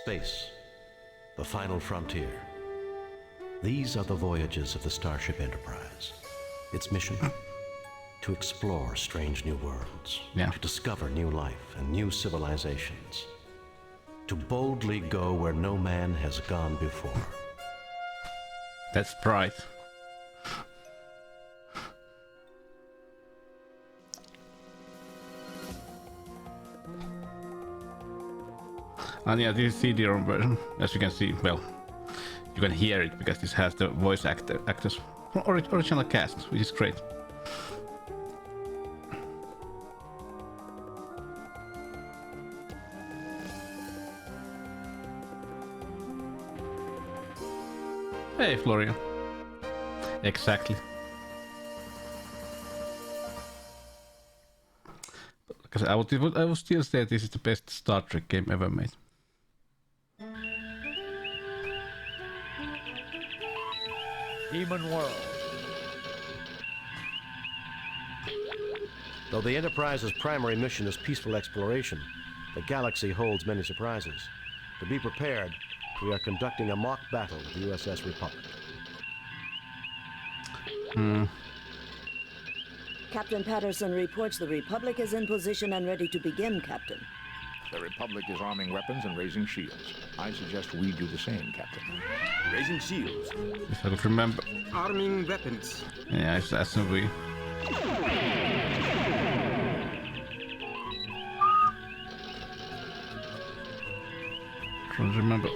Space, the final frontier. These are the voyages of the Starship Enterprise. Its mission? To explore strange new worlds, to discover new life and new civilizations, to boldly go where no man has gone before. That's bright. And yeah, this is CD-ROM version, as you can see. Well, you can hear it because this has the voice actors original cast, which is great. Hey, Florian. Exactly. Because I would still say this is the best Star Trek game ever made. Demon World. Though the Enterprise's primary mission is peaceful exploration, the galaxy holds many surprises. To be prepared, we are conducting a mock battle with the USS Republic. Captain Patterson reports the Republic is in position and ready to begin, Captain. The Republic is arming weapons and raising shields. I suggest we do the same, Captain. Raising shields. If I could remember. Arming weapons. Yeah, it's SMV. Don't remember.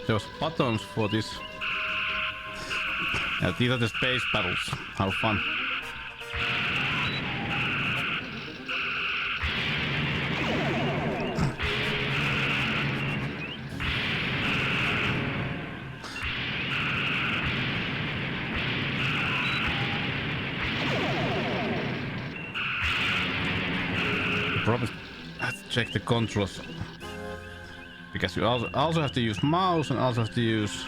There was buttons for this. Yeah, these are the space battles. How fun. Probably have to check the controls because you also have to use mouse and also have to use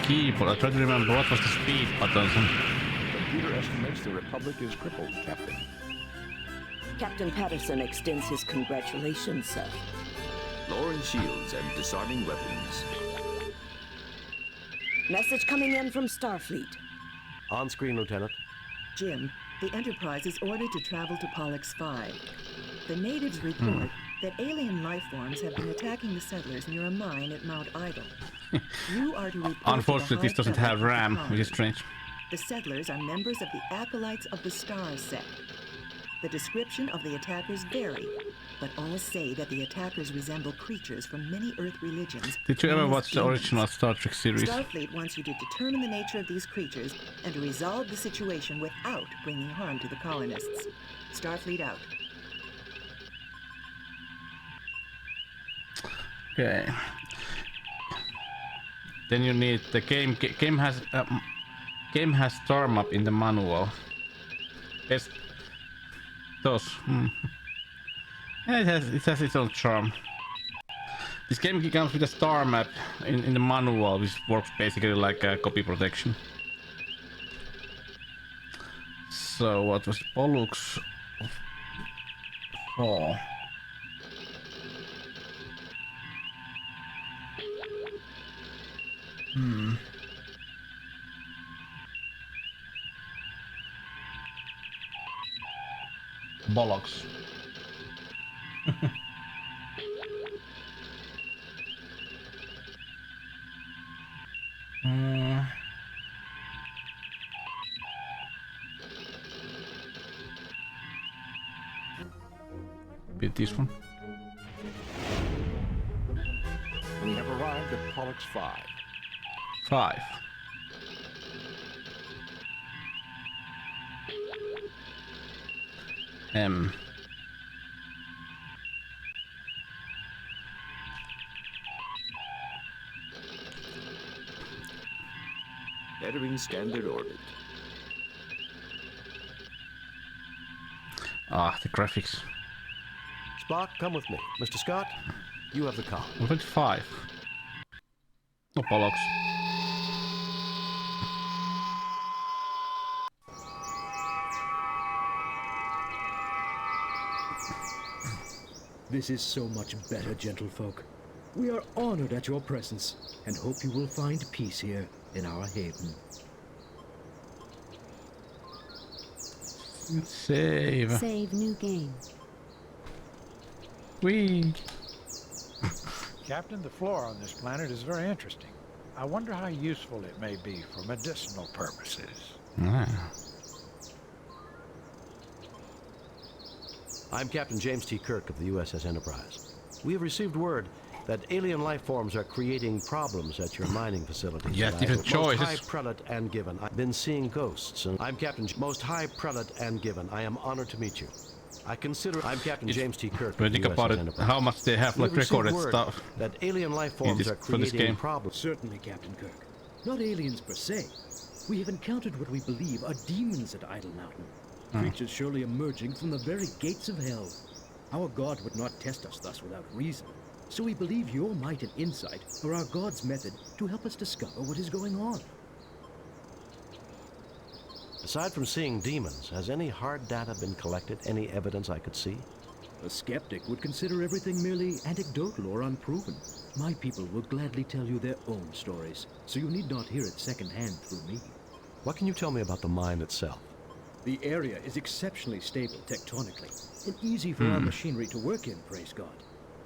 keyboard. I try to remember what was the speed buttons. The computer estimates the Republic is crippled, Captain. Captain Patterson extends his congratulations, sir. Lowering shields and disarming weapons. Message coming in from Starfleet. On screen, Lieutenant. Jim, the Enterprise is ordered to travel to Pollux 5. The natives report that alien life forms have been attacking the settlers near a mine at Mount Idle. You are to report. Unfortunately, this doesn't have RAM, which is strange. The settlers are members of the Acolytes of the Stars sect. The description of the attackers vary, but all say that the attackers resemble creatures from many Earth religions. Did you ever watch the original Star Trek series? Starfleet wants you to determine the nature of these creatures and to resolve the situation without bringing harm to the colonists. Starfleet out. Okay. Then you need the game has star map in the manual. Yes. Those. Yeah, it has its own charm. This game comes with a star map in the manual, which works basically like a copy protection. So what was Pollux 4? Bollocks. Bit this one. We have arrived at Pollux 5. 5. M. Entering standard orbit. Ah, the graphics. Spock, come with me. Mr. Scott, you have the comm. We're at 5. No bollocks. This is so much better, gentlefolk. We are honored at your presence, and hope you will find peace here in our haven. Save. Save new game. Whee! Captain, the flora on this planet is very interesting. I wonder how useful it may be for medicinal purposes. Ah. I'm Captain James T. Kirk of the USS Enterprise. We have received word that alien life forms are creating problems at your mining facilities. Yeah, different choices. Most High Prelate and Given, I've been seeing ghosts, and I'm Most High Prelate and Given. I am honored to meet you. I'm Captain James T. Kirk. When you think about it, how much they have like recorded stuff that alien life forms are creating problems. Certainly, Captain Kirk. Not aliens per se. We have encountered what we believe are demons at Idle Mountain. Creatures surely emerging from the very gates of hell. Our God would not test us thus without reason. So we believe your might and insight are our God's method to help us discover what is going on. Aside from seeing demons, has any hard data been collected? Any evidence I could see? A skeptic would consider everything merely anecdotal or unproven. My people will gladly tell you their own stories, so you need not hear it secondhand through me. What can you tell me about the mine itself? The area is exceptionally stable tectonically, and easy for our machinery to work in, praise God.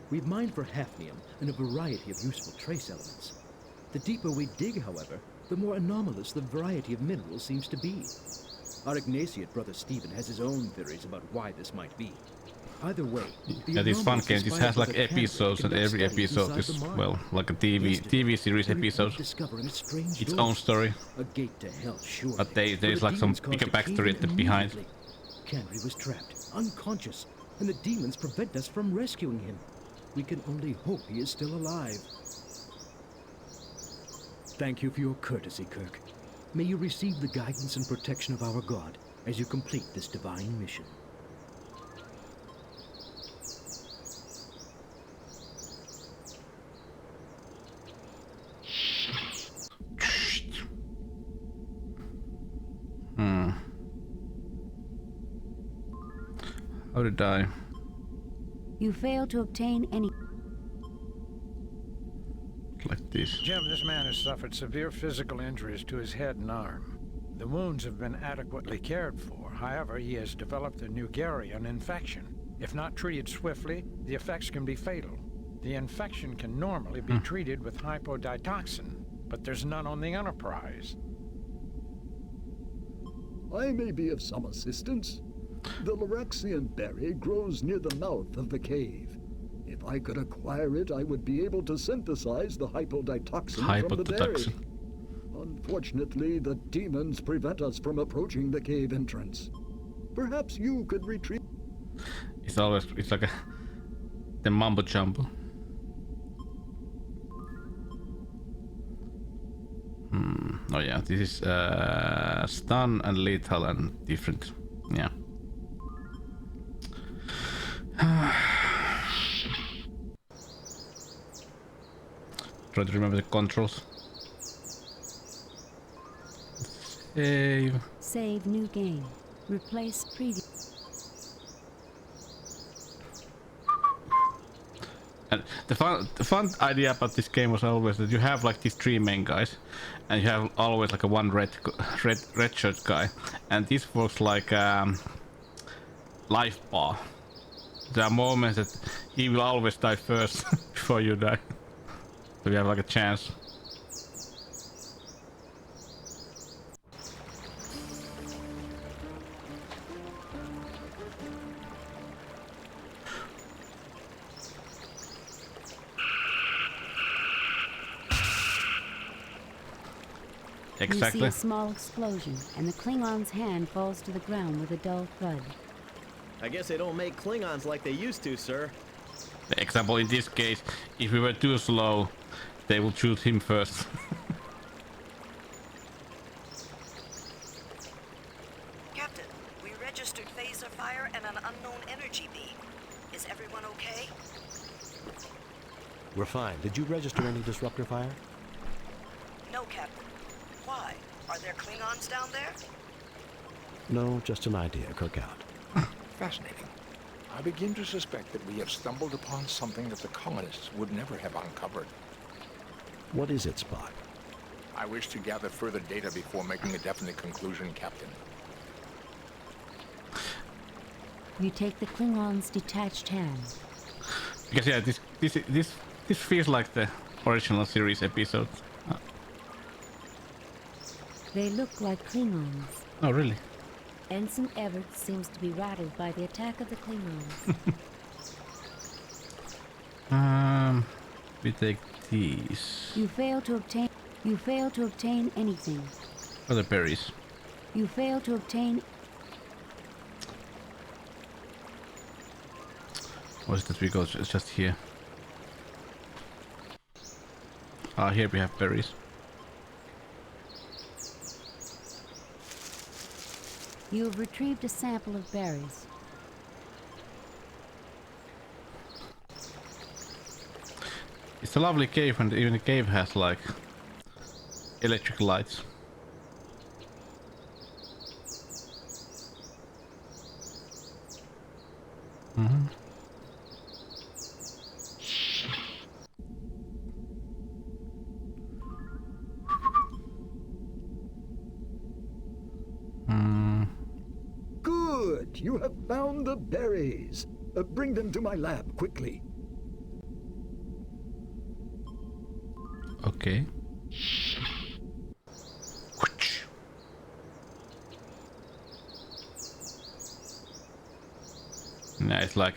We've mined for hafnium and a variety of useful trace elements. The deeper we dig, however, the more anomalous the variety of minerals seems to be. Our Ignatiate brother Stephen has his own theories about why this might be. Either way, yeah, this fun game, this has like episodes, and every episode is, well, like a TV series episode. Its own story. A gate to hell, sure. But there's like some bigger backstory behind. Canry was trapped, unconscious, and the demons prevent us from rescuing him. We can only hope he is still alive. Thank you for your courtesy, Kirk. May you receive the guidance and protection of our God as you complete this divine mission. How did I? You failed to obtain any... Like this. Jim, this man has suffered severe physical injuries to his head and arm. The wounds have been adequately cared for. However, he has developed a Nugarian infection. If not treated swiftly, the effects can be fatal. The infection can normally be treated with hypoditoxin, but there's none on the Enterprise. I may be of some assistance. The Lorexian berry grows near the mouth of the cave. If I could acquire it, I would be able to synthesize the hypoditoxin from the berry. Unfortunately, the demons prevent us from approaching the cave entrance. Perhaps you could retrieve... It's like the mumbo jumbo. Oh yeah, this is stun and lethal and different. Yeah. Try to remember the controls. Save. Save new game. Replace previous. And the fun idea about this game was always that you have like these three main guys, and you have always like a one red shirt guy, and this works like life bar. There are moments that he will always die first before you die, so you have like a chance. Exactly. You see a small explosion, and the Klingon's hand falls to the ground with a dull thud. I guess they don't make Klingons like they used to, sir. The example in this case, if we were too slow, they will shoot him first. Captain, we registered phaser fire and an unknown energy beam. Is everyone okay? We're fine. Did you register any disruptor fire? No, Captain. Why? Are there Klingons down there? No, just an idea. Cook out. Fascinating. I begin to suspect that we have stumbled upon something that the colonists would never have uncovered. What is it, Spock? I wish to gather further data before making a definite conclusion, Captain. You take the Klingon's detached hand. Because yeah, this feels like the original series episode. They look like Klingons. Oh, really? Ensign Everett seems to be rattled by the attack of the Klingons. We take these. You fail to obtain anything. Other berries. You fail to obtain. Or is that we go just here? Ah, here we have berries. You have retrieved a sample of berries. It's a lovely cave, and even the cave has like electric lights. Good! You have found the berries. Bring them to my lab, quickly. Okay. Nah, it's like,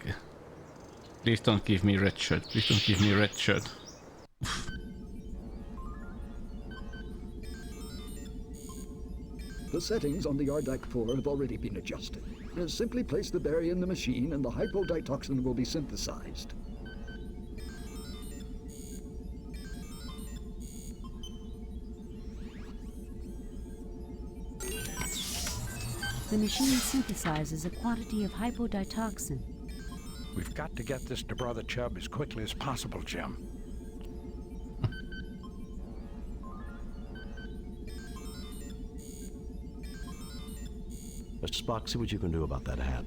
please don't give me red shirt. Please don't give me red shirt. The settings on the Ardak 4 have already been adjusted. Simply place the berry in the machine and the hypoditoxin will be synthesized. The machine synthesizes a quantity of hypoditoxin. We've got to get this to Brother Chubb as quickly as possible, Jim. Mr. Spock, see what you can do about that hat.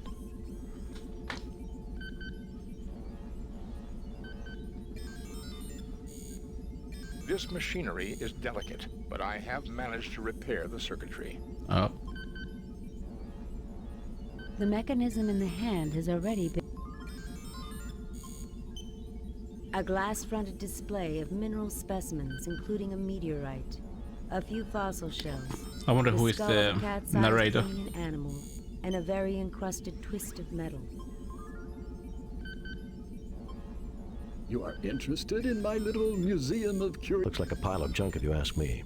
This machinery is delicate, but I have managed to repair the circuitry. Oh. The mechanism in the hand has already been... A glass-fronted display of mineral specimens, including a meteorite, a few fossil shells. I wonder who is the narrator. Animal, and a very encrusted twist of metal. You are interested in my little museum of curiosity? Looks like a pile of junk if you ask me.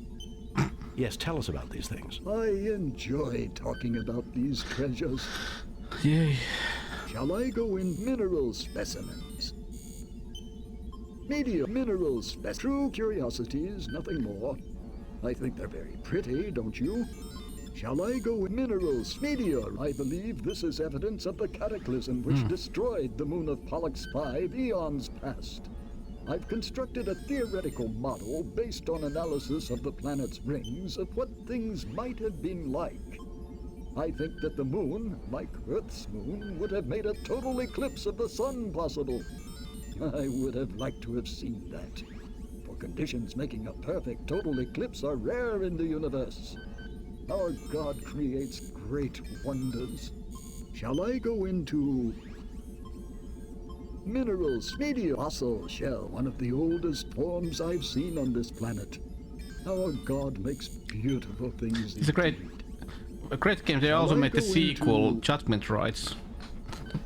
Yes, tell us about these things. I enjoy talking about these treasures. Yay. Shall I go in mineral specimens? Mineral specimens. True curiosities, nothing more. I think they're very pretty, don't you? Shall I go with minerals? Meteor. I believe this is evidence of the cataclysm which destroyed the moon of Pollux 5 eons past. I've constructed a theoretical model based on analysis of the planet's rings of what things might have been like. I think that the moon, like Earth's moon, would have made a total eclipse of the sun possible. I would have liked to have seen that. Conditions making a perfect total eclipse are rare in the universe. Our God creates great wonders. Shall I go into minerals? Meteor fossil shell, one of the oldest forms I've seen on this planet. Our God makes beautiful things. It's a great game. They also made the sequel, Judgment Rights.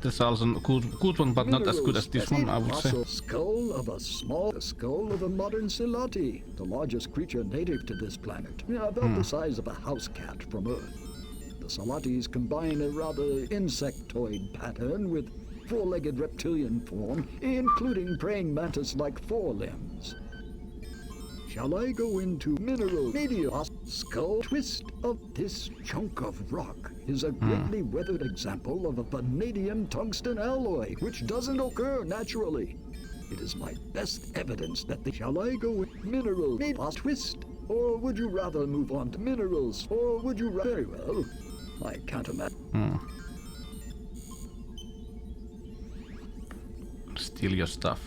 That's also a good one, but not as good as this one, I would say. Skull of a skull of a modern Silati, the largest creature native to this planet, about the size of a house cat from Earth. The Silatis combine a rather insectoid pattern with four-legged reptilian form, including praying mantis-like forelimbs. Shall I go into mineral meteor skull twist of this chunk of rock is a greatly weathered example of a vanadium tungsten alloy, which doesn't occur naturally. It is my best evidence that the... Shall I go with mineral meteor twist? Or would you rather move on to minerals? Or would you rather... Very well. I can't imagine. steal your stuff.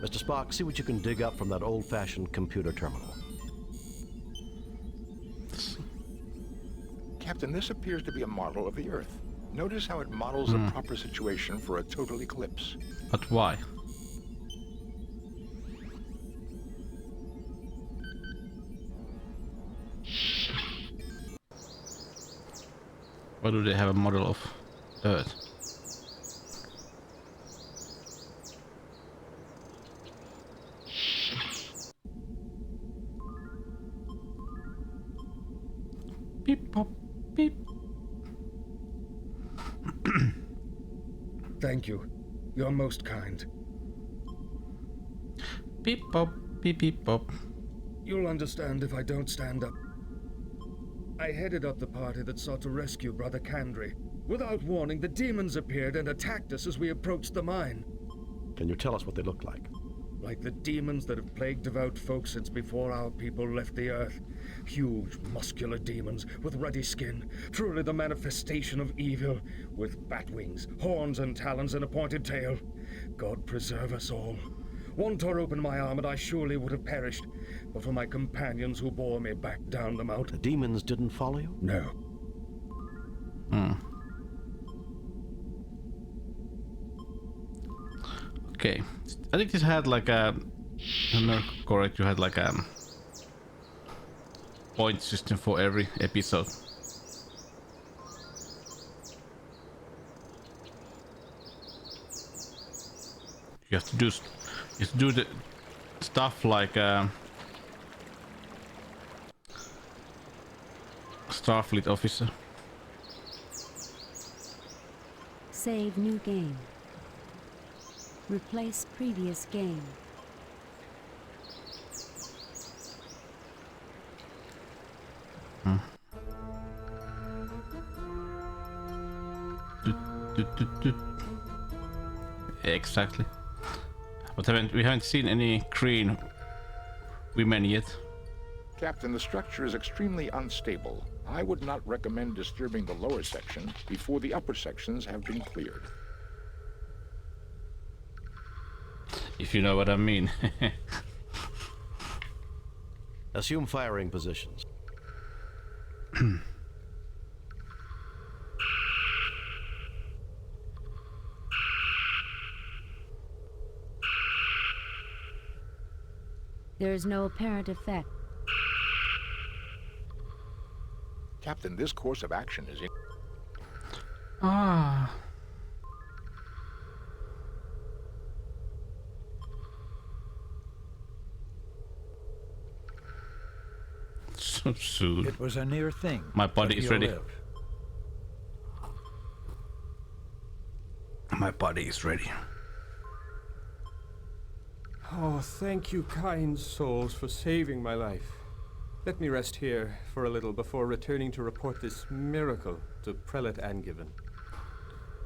Mr. Spock, see what you can dig up from that old-fashioned computer terminal. Captain, this appears to be a model of the Earth. Notice how it models a proper situation for a total eclipse. But why? Why do they have a model of Earth? Beep pop beep. Thank you. You're most kind. Beep pop beep beep pop. You'll understand if I don't stand up. I headed up the party that sought to rescue Brother Kandri. Without warning, the demons appeared and attacked us as we approached the mine. Can you tell us what they look like? Like the demons that have plagued devout folk since before our people left the earth. Huge, muscular demons with ruddy skin, truly the manifestation of evil, with bat wings, horns and talons and a pointed tail. God preserve us all. One tore open my arm and I surely would have perished, but for my companions who bore me back down the mountain. The demons didn't follow you? No. Okay, I think this had like a, if I'm not correct, you had like a point system for every episode. You have to do the stuff like Starfleet officer. Save new game. Replace previous game. Exactly. But we haven't seen any green women yet. Captain, the structure is extremely unstable. I would not recommend disturbing the lower section before the upper sections have been cleared. If you know what I mean. Assume firing positions. There is no apparent effect. Captain, this course of action is in... So soon. It was a near thing. My body is ready. My body is ready. Oh, thank you, kind souls, for saving my life. Let me rest here for a little before returning to report this miracle to Prelate Angiven.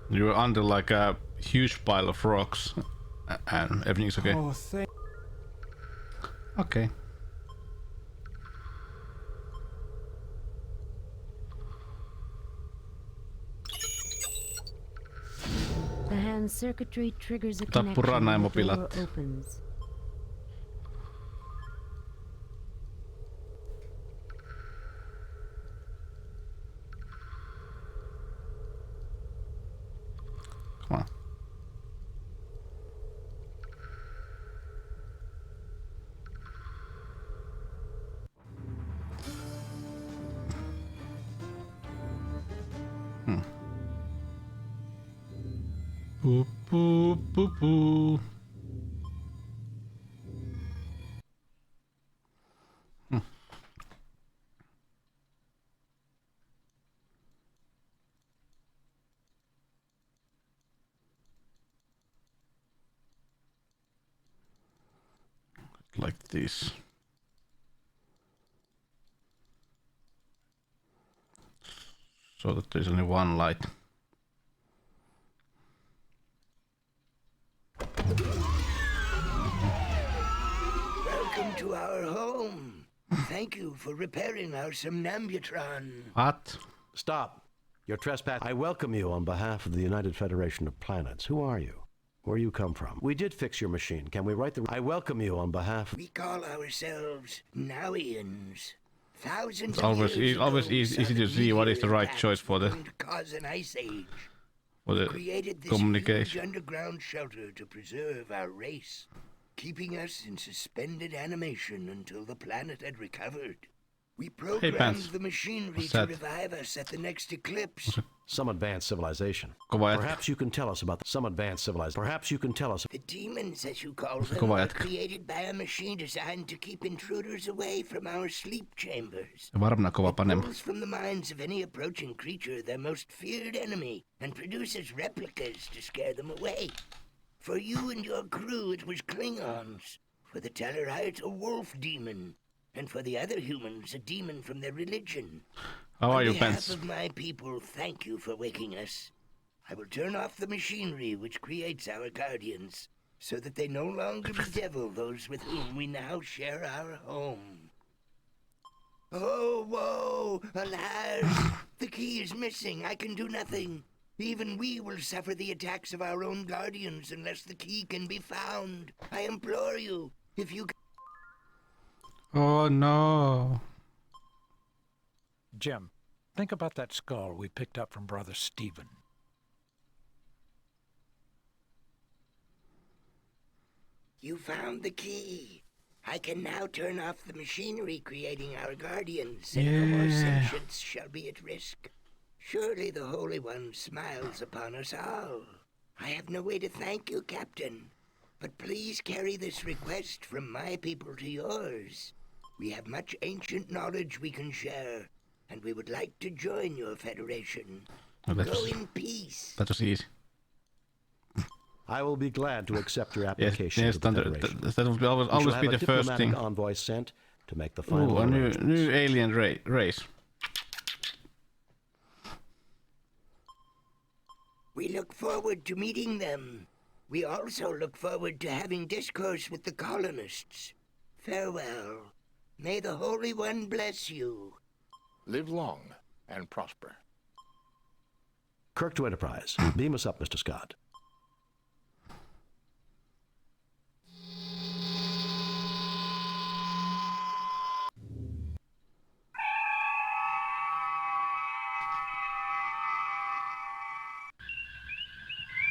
You were under like a huge pile of rocks, and everything's okay. Oh, thank. Okay. The hand circuitry triggers a Tappu connection when the door Rannaimo-pilat. opens. Come on. Boop, boop, boop, boop. Like this. So that there's only one light. to our home. Thank you for repairing our somnambutron. What? Stop. You're trespassing. I welcome you on behalf of the United Federation of Planets. Who are you? Where you come from? We did fix your machine. Can we write the... I welcome you on behalf... We call ourselves Nowians. Thousands it's always easy to see what is the right choice for the... Cause an ice age. For the created this communication. Huge underground shelter to preserve our race, keeping us in suspended animation until the planet had recovered. We programmed the machinery to revive us at the next eclipse. Some advanced civilization. Perhaps you can tell us about some advanced civilization. Perhaps you can tell us... The demons, as you call them, are created by a machine designed to keep intruders away from our sleep chambers. It pulls from the minds of any approaching creature their most feared enemy and produces replicas to scare them away. For you and your crew, it was Klingons. For the Tellarites, a wolf demon. And for the other humans, a demon from their religion. How are you, On behalf of my people, thank you for waking us. I will turn off the machinery which creates our guardians, so that they no longer bedevil those with whom we now share our home. Oh, woe! Alas! The key is missing. I can do nothing. Even we will suffer the attacks of our own guardians unless the key can be found. I implore you, if you... Oh no. Jim, think about that skull we picked up from Brother Stephen. You found the key. I can now turn off the machinery creating our guardians, and no more sentience shall be at risk. Surely the Holy One smiles upon us all. I have no way to thank you, Captain, but please carry this request from my people to yours. We have much ancient knowledge we can share, and we would like to join your federation. Go in peace. That was easy. I will be glad to accept your application. Yes, that will always be the first thing. Envoy sent to make the final a new alien race. We look forward to meeting them. We also look forward to having discourse with the colonists. Farewell. May the Holy One bless you. Live long and prosper. Kirk to Enterprise. Beam us up, Mr. Scott.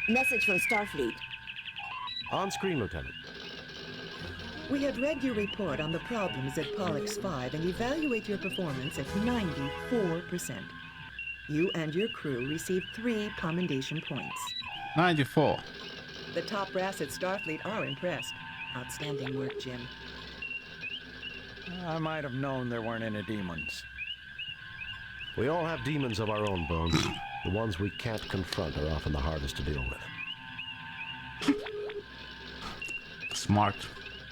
Message from Starfleet. On screen, Lieutenant. We have read your report on the problems at Pollux 5 and evaluate your performance at 94%. You and your crew received 3 commendation points. 94. The top brass at Starfleet are impressed. Outstanding work, Jim. I might have known there weren't any demons. We all have demons of our own, Bones. The ones we can't confront are often the hardest to deal with. Smart.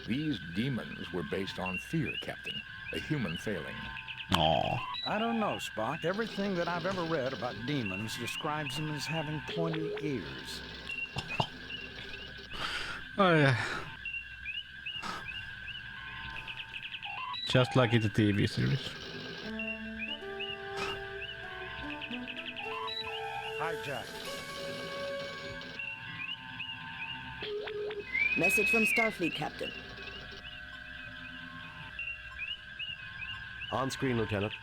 These demons were based on fear, Captain. A human failing. Aww. I don't know, Spock. Everything that I've ever read about demons describes them as having pointy ears. Oh yeah. Just like in the TV series. Hijack. Message from Starfleet, Captain. On screen, Lieutenant.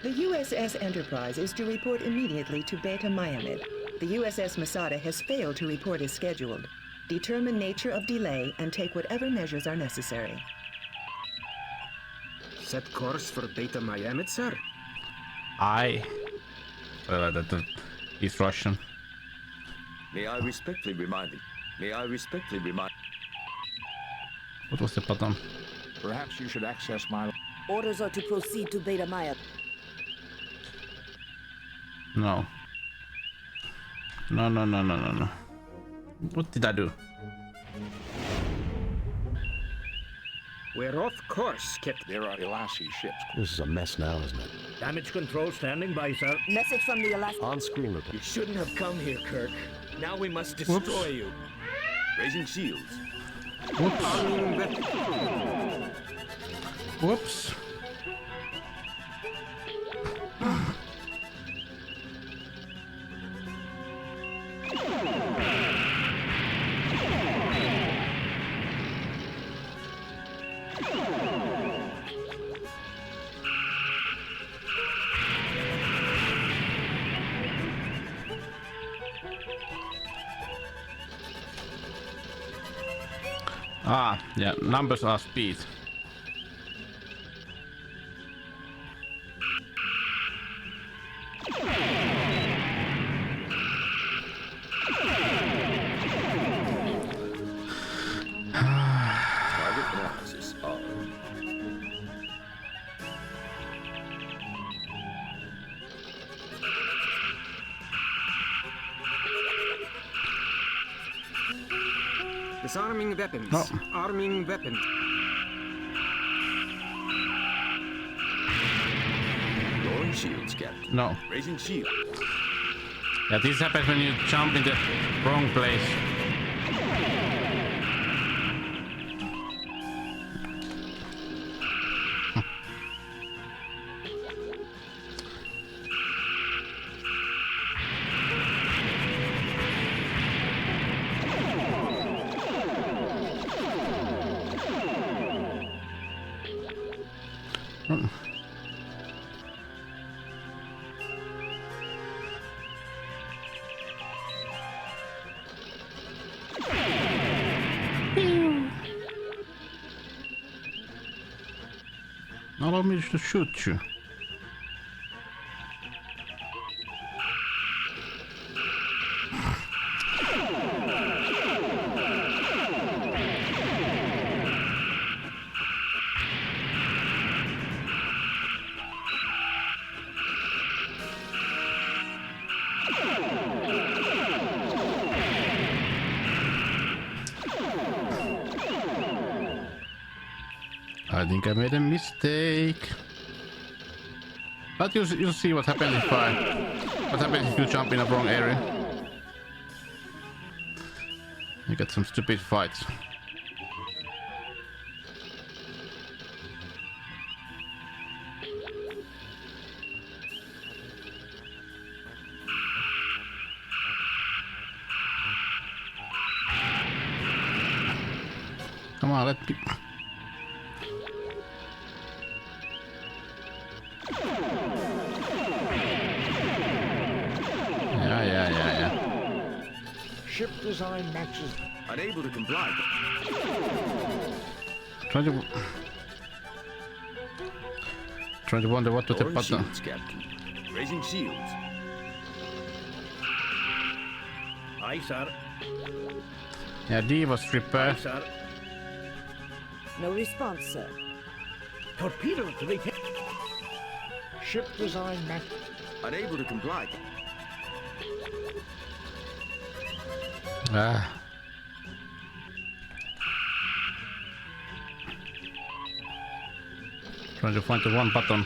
The USS Enterprise is to report immediately to Beta Myamed. The USS Masada has failed to report as scheduled. Determine nature of delay and take whatever measures are necessary. Set course for Beta Myamed, sir. Aye. He's Russian. May I respectfully remind you. What was the button? Perhaps you should access my... Orders are to proceed to Beta Maya. No. No. What did I do? We're off course, Captain. There are Elasi ships. This is a mess now, isn't it? Damage control standing by, sir. Message from the Alaska. On screen, Lieutenant. You shouldn't have come here, Kirk. Now we must destroy you. Raising shields. Whoops. Ah, yeah, numbers are speed. Target analysis on. Disarming weapons. No. Arming weapons. Lowering shields, Captain. No. Raising shield. Yeah, this happens when you jump in the wrong place. Allow me to shoot you. I think I made a mistake. But you'll see what happens if you jump in a wrong area. You get some stupid fights. Come on, let me. Yeah. Ship design matches. Unable to comply. Trying to wonder what to the button. Shields, Captain. Raising shields. Aye, sir. Yeah, D was repair. Sir. No response, sir. Torpedo to repair. Ship design match. Unable to comply. Ah. Trying to find the one button.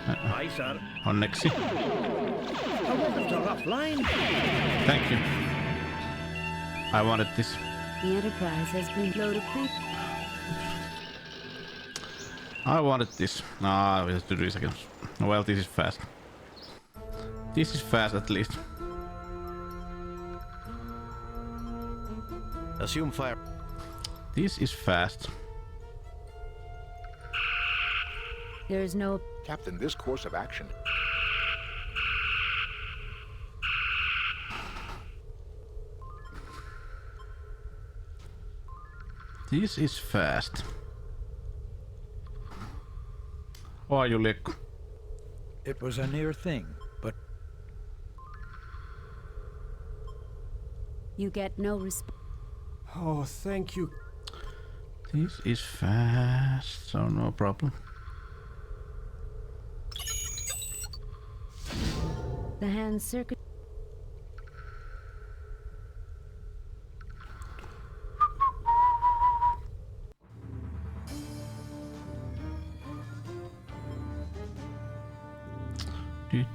Aye, sir. Onneksi. Our weapons are offline. Thank you. I wanted this. The Enterprise has been low to creep. I wanted this. Ah, we have to do this again. Well, this is fast. This is fast at least. Assume fire. This is fast. There is no... Captain, this course of action. This is fast. How are you, Lick? It was a near thing, but... You get no response. Oh, thank you. This is fast, so no problem. The hand circuit... There's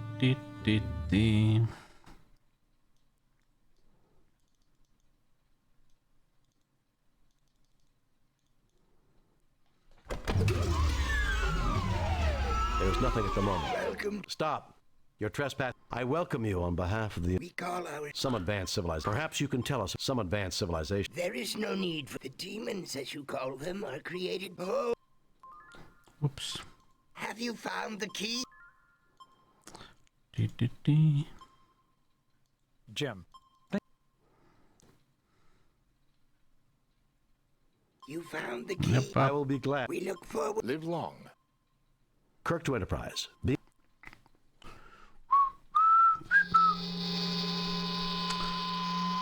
nothing at the moment. Welcome. Stop. You're trespassing. I welcome you on behalf of the... We call our... Some advanced civilization. Perhaps you can tell us some advanced civilization. There is no need for the demons, as you call them, are created... Oh! Whoops. Have you found the key? Jim. You found the key. Yep, I will be glad. We look forward... Live long. Kirk to Enterprise. Be...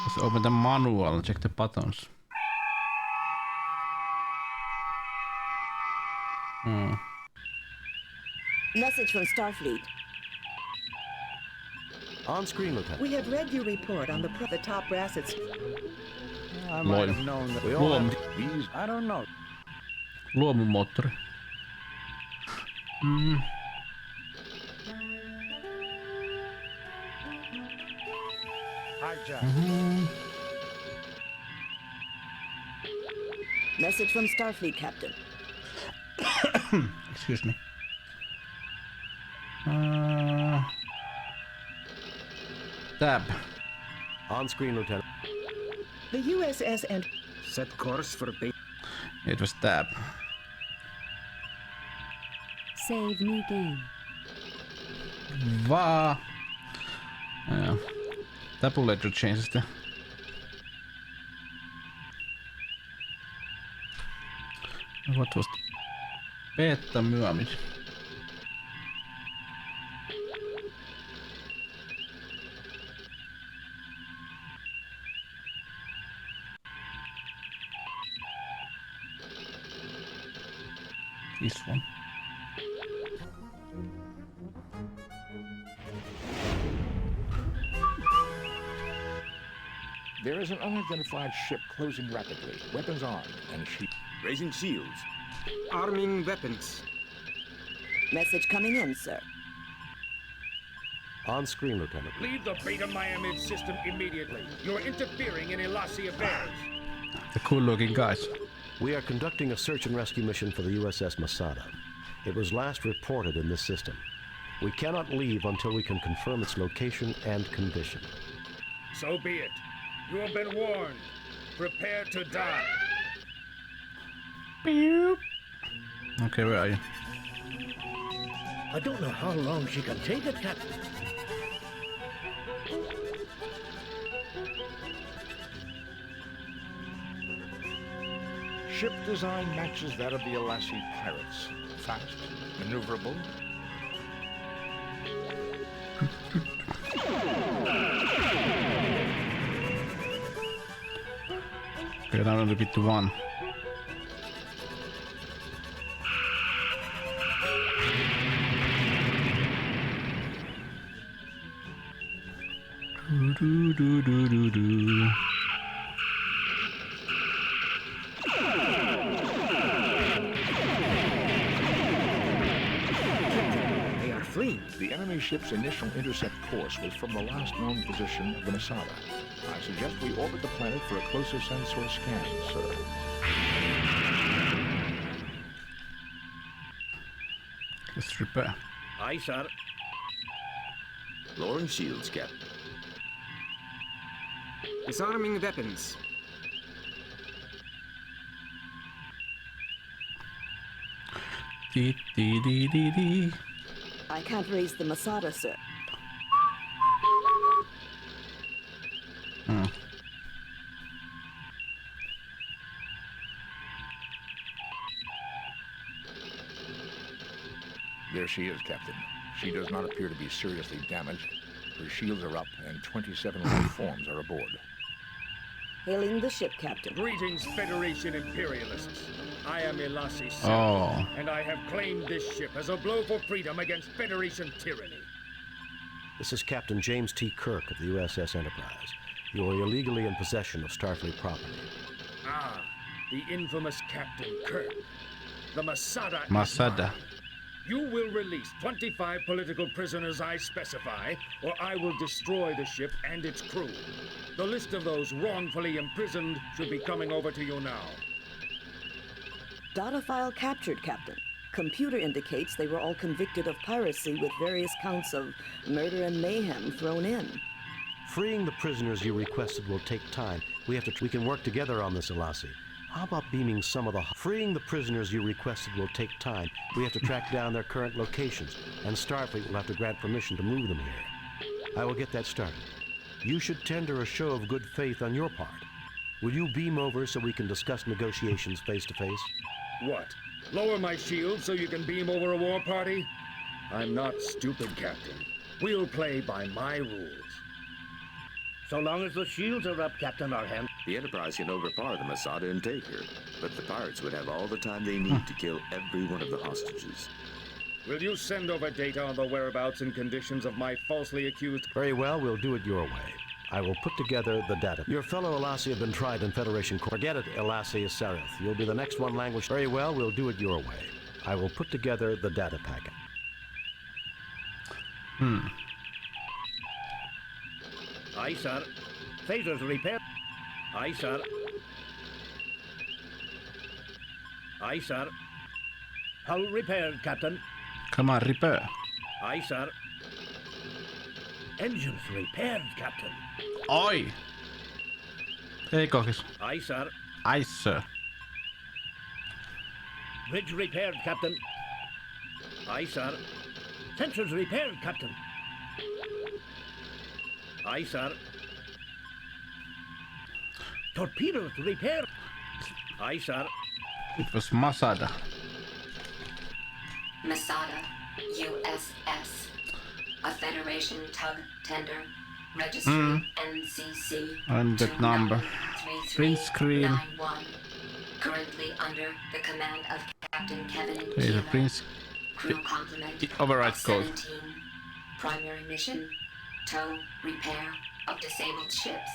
Let's open the manual and check the buttons. Message from Starfleet. On screen, Lieutenant. We have read your report on the top brass at... I might have known that we all have these. I don't know. Luomumoottori. Hijack. Message from Starfleet, Captain. Excuse me. Tab. On screen, Lieutenant. The USS and... Set course for base. It was tab. Save new game. Tabulator changes the... What was the... Beta myymid. This one. There is an unidentified ship closing rapidly. Weapons armed and raising shields. Arming weapons. Message coming in, sir. On screen, Lieutenant. Leave the Beta Miamid system immediately. You're interfering in Elasi affairs. The cool-looking guys. We are conducting a search and rescue mission for the USS Masada. It was last reported in this system. We cannot leave until we can confirm its location and condition. So be it. You have been warned. Prepare to die. Beep. Okay, where are you? I don't know how long she can take it, Captain. Ship design matches that of the Elasi pirates. Fast, maneuverable. Okay, now I'll repeat to one. Do do do do do. They are fleeing. The enemy ship's initial intercept course was from the last known position of the Masada. I suggest we orbit the planet for a closer sensor scan, sir. Let's repair. Aye, sir. Lowering shields, Cap. Disarming weapons. Dee dee dee dee dee. I can't raise the Masada, sir. There she is, Captain. She does not appear to be seriously damaged. Her shields are up, and 27 life forms are aboard. Hailing the ship, Captain. Greetings, Federation Imperialists. I am Elasi, and I have claimed this ship as a blow for freedom against Federation tyranny. This is Captain James T. Kirk of the USS Enterprise. You are illegally in possession of Starfleet property. Ah, the infamous Captain Kirk. The Masada. Masada. You will release 25 political prisoners I specify, or I will destroy the ship and its crew. The list of those wrongfully imprisoned should be coming over to you now. Data file captured, Captain. Computer indicates they were all convicted of piracy with various counts of murder and mayhem thrown in. Freeing the prisoners you requested will take time. We can work together on this, Elassie. How about beaming some of the... Freeing the prisoners you requested will take time. We have to track down their current locations, and Starfleet will have to grant permission to move them here. I will get that started. You should tender a show of good faith on your part. Will you beam over so we can discuss negotiations face to face? What? Lower my shield so you can beam over a war party? I'm not stupid, Captain. We'll play by my rules. So long as the shields are up, Captain Arham. The Enterprise can overpower the Masada and take her, but the pirates would have all the time they need to kill every one of the hostages. Will you send over data on the whereabouts and conditions of my falsely accused... Very well, we'll do it your way. I will put together the data. Your fellow Elassie have been tried in Federation court. Forget it, Elassie is Sarith. You'll be the next one language. Very well, we'll do it your way. I will put together the data packet. Aye, sir. Phasers repair. Aye, sir. Aye, sir. Hull repaired, Captain. Come on, repair. Aye, sir. Engines repaired, Captain. Oi! Ei kokis. Aye, sir. Aye, sir. Bridge repaired, Captain. Aye, sir. Sensors repaired, Captain. Aye, sir. Torpedoes repaired. Aye, sir. It was Masada. Masada, USS. A Federation tug tender. Registry NCC. And that number. Print screen. Currently under the command of Captain Kevin Okay, the print. Crew complement. The override code. 17. Primary mission. Tow, repair of disabled ships.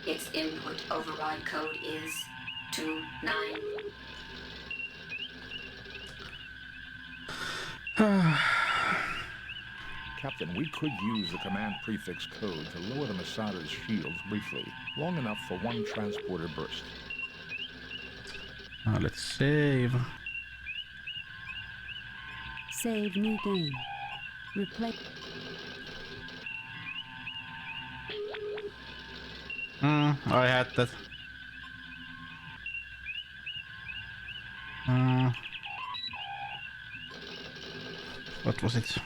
Its input override code is 29. Captain, we could use the command prefix code to lower the Masada's shields briefly, long enough for one transporter burst. Now let's save. Save new game. Replace. I had that. What was it?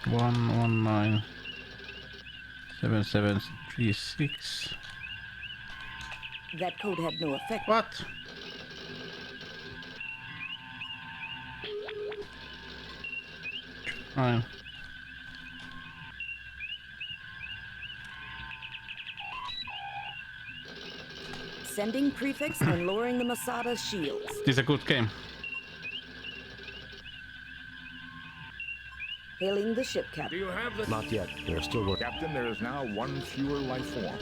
1197736. That code had no effect. What? Fine. Sending prefix and lowering the Masada's shields. This is a good game. Hailing the ship, Captain. Do you have the... Not yet. They're still working. Captain, there is now one fewer life form.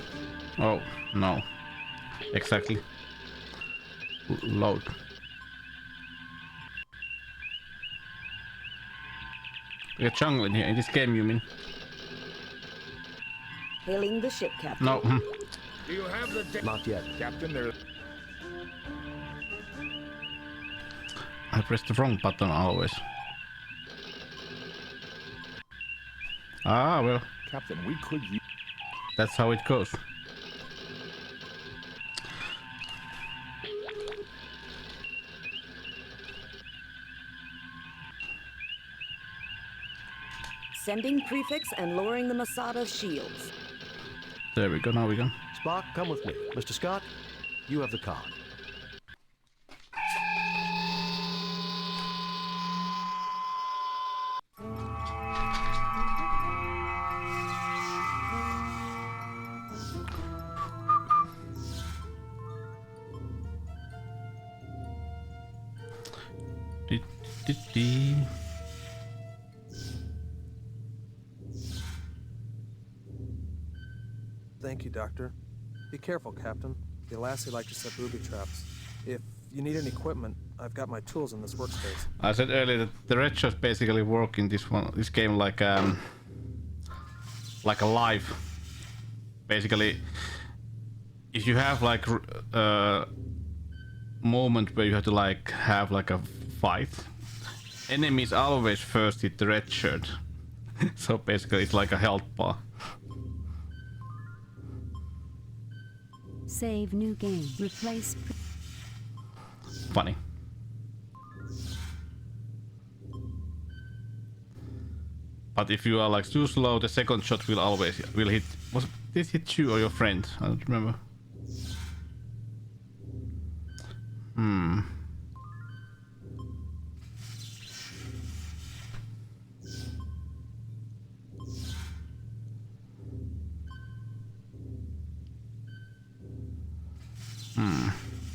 Oh, no. Exactly. Load. We are jungle in here. In this game, you mean? Hailing the ship, Captain. No. Do you have the... Not yet. Captain, there... I pressed the wrong button always. Ah, well. Captain, we could use... That's how it goes. Sending prefix and lowering the Masada's shields. There we go, now we go. Spock, come with me. Mr. Scott, you have the con. Thank you, Doctor. Be careful, Captain. The Elassie like to set booby traps. If you need any equipment, I've got my tools in this workspace. I said earlier that the red shots basically work in this game like a life. Basically, if you have like a moment where you have to like have like a fight, enemies always first hit the red shirt. So basically it's like a health bar. Save new game. Replace. Funny. But if you are like too slow, the second shot will hit. Was this hit you or your friend? I don't remember.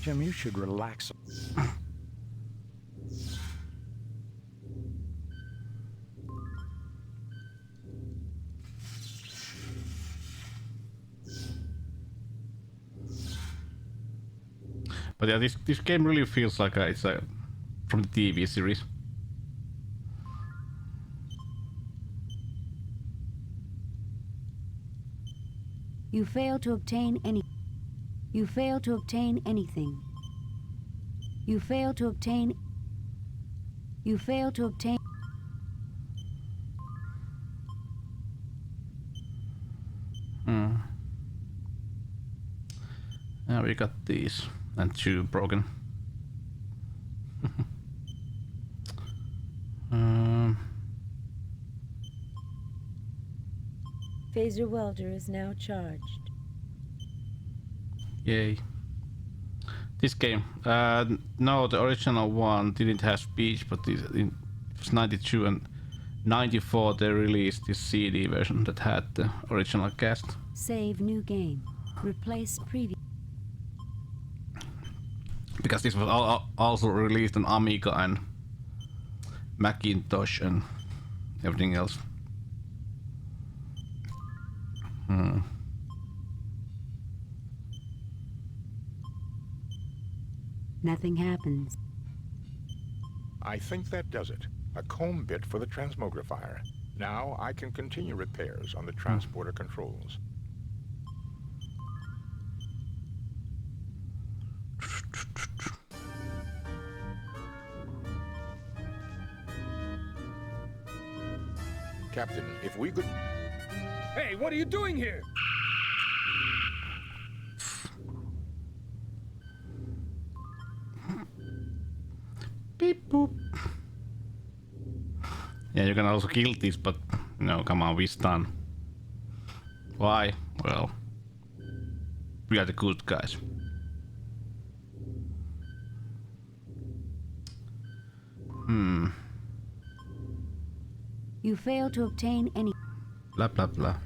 Jim, you should relax. But yeah, this game really feels like it's from the TV series. You fail to obtain any. You fail to obtain anything. You fail to obtain. You fail to obtain. Now we got these and 2 broken. Phaser welder is now charged. Yay. This game, no, the original one didn't have speech, but it was 92 and 94 they released this CD version that had the original cast. Save new game. Replace previous. Because this was also released on Amiga and Macintosh and everything else. Nothing happens. I think that does it. A comb bit for the transmogrifier. Now I can continue repairs on the transporter controls. Captain, if we could... Hey, what are you doing here? Beep boop. Yeah, you can also kill this, but no, come on, we stun. Why? Well, we are the good guys. You fail to obtain any. Blah blah blah.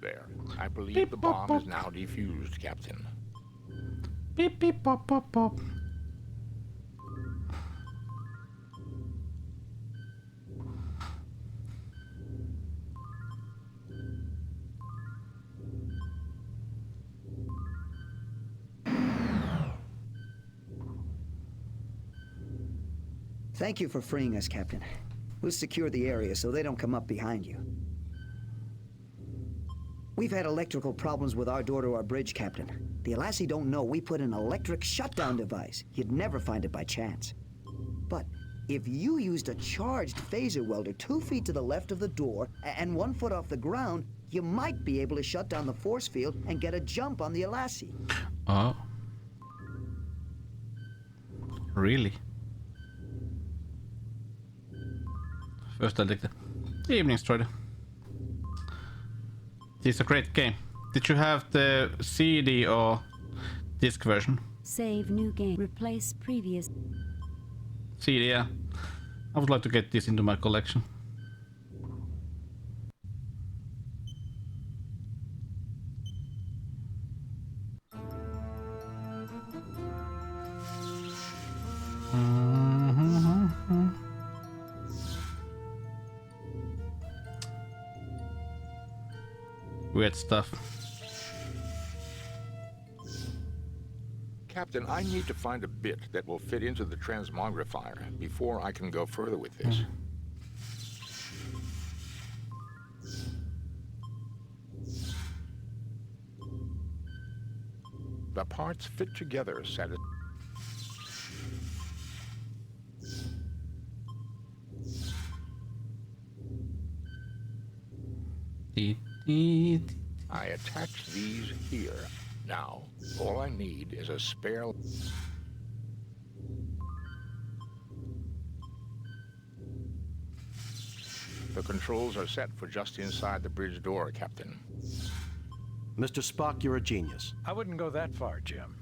There. I believe beep, the bomb pop, is now defused, Captain. Beep beep pop pop pop. Thank you for freeing us, Captain. We'll secure the area so they don't come up behind you. We've had electrical problems with our door to our bridge, Captain. The Alassi don't know we put an electric shutdown device. You'd never find it by chance. But if you used a charged phaser welder 2 feet to the left of the door and 1 foot off the ground, you might be able to shut down the force field and get a jump on the Alassi. Oh. Really? First I'll take the evening strider. This is a great game. Did you have the CD or disc version? Save new game. Replace previous. CD, yeah. I would like to get this into my collection. Weird stuff. Captain, I need to find a bit that will fit into the transmogrifier before I can go further with this. The parts fit together I attached these here. Now, all I need is a spare... The controls are set for just inside the bridge door, Captain. Mr. Spock, you're a genius. I wouldn't go that far, Jim.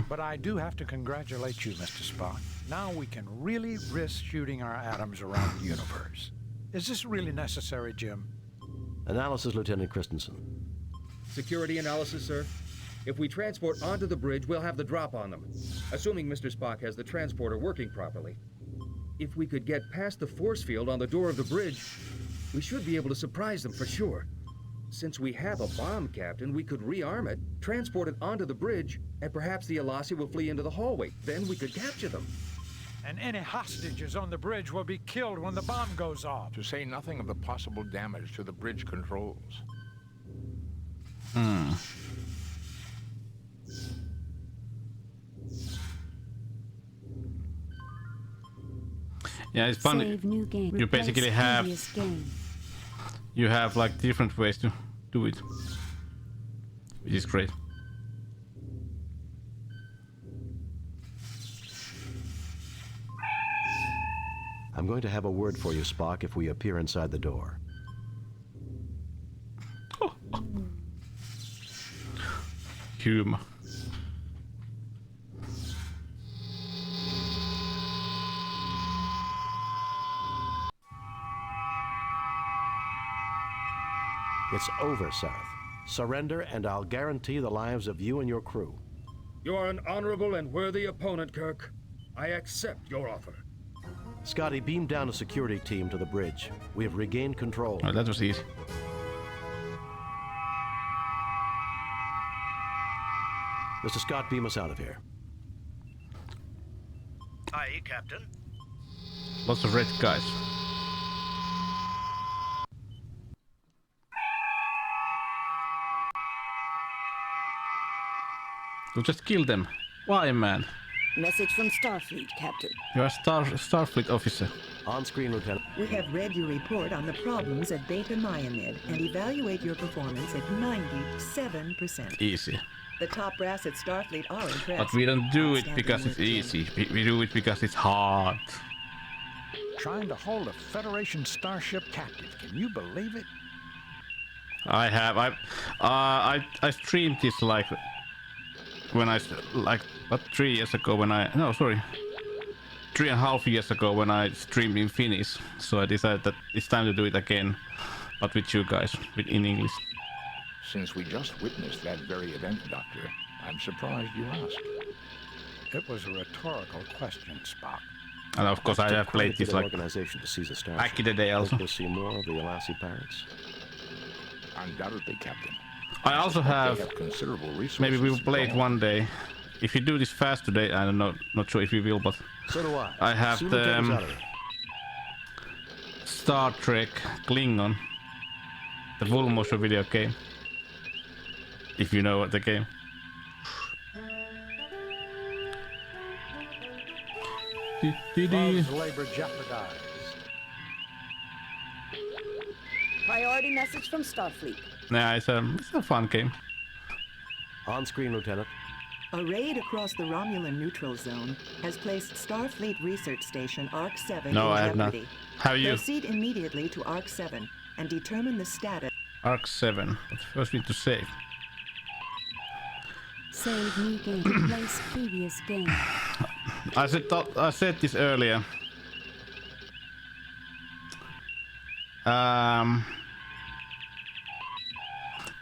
But I do have to congratulate you, Mr. Spock. Now we can really risk shooting our atoms around the universe. Is this really necessary, Jim? Analysis, Lieutenant Christensen. Security analysis, sir. If we transport onto the bridge, we'll have the drop on them. Assuming Mr. Spock has the transporter working properly. If we could get past the force field on the door of the bridge, we should be able to surprise them for sure. Since we have a bomb, Captain, we could rearm it, transport it onto the bridge, and perhaps the Alasi will flee into the hallway. Then we could capture them. And any hostages on the bridge will be killed when the bomb goes off. To say nothing of the possible damage to the bridge controls. Yeah, it's funny. Save new game. You basically have game. you have like different ways to do it, which is great. I'm going to have a word for you, Spock, if we appear inside the door. Humor. It's over, Sareth. Surrender, and I'll guarantee the lives of you and your crew. You are an honorable and worthy opponent, Kirk. I accept your offer. Scotty, beam down a security team to the bridge. We have regained control. Oh, that was easy. Mr. Scott, beam us out of here. Aye, Captain. Lots of red guys. So just kill them. Why, man? Message from Starfleet, Captain. You're a Starfleet officer. On screen, Lieutenant. We have read your report on the problems at Beta Mayanid and evaluate your performance at 97%. Easy. The top brass at Starfleet are impressed. But we don't do it because it's easy. We do it because it's hard. Trying to hold a Federation starship captive. Can you believe it? I streamed this like when I 3 years ago when I 3.5 years ago when I streamed in Finnish. So I decided that it's time to do it again, but with you guys, in English. Since we just witnessed that very event, Doctor, I'm surprised you asked. It was a rhetorical question, Spock. And of course, I have played this like organization to seize a starship. back in the day also. We'll see more of the Alasi pirates. Undoubtedly, Captain. I also have considerable resources. Maybe we will play it one day. If you do this fast today, I don't know, not sure if we will, but so do I. I have the Star Trek Klingon, the full motion video game. If you know what the game. Love's labor jeopardized. Priority message from Starfleet. Yeah, it's a fun game. On screen, Lieutenant. A raid across the Romulan neutral zone has placed Starfleet Research Station ARC-7 in I have jeopardy. not. Have you? Proceed immediately to ARC-7 and determine the status. ARC-7. But first we need to save. Save new game. Replace previous game. I said this earlier.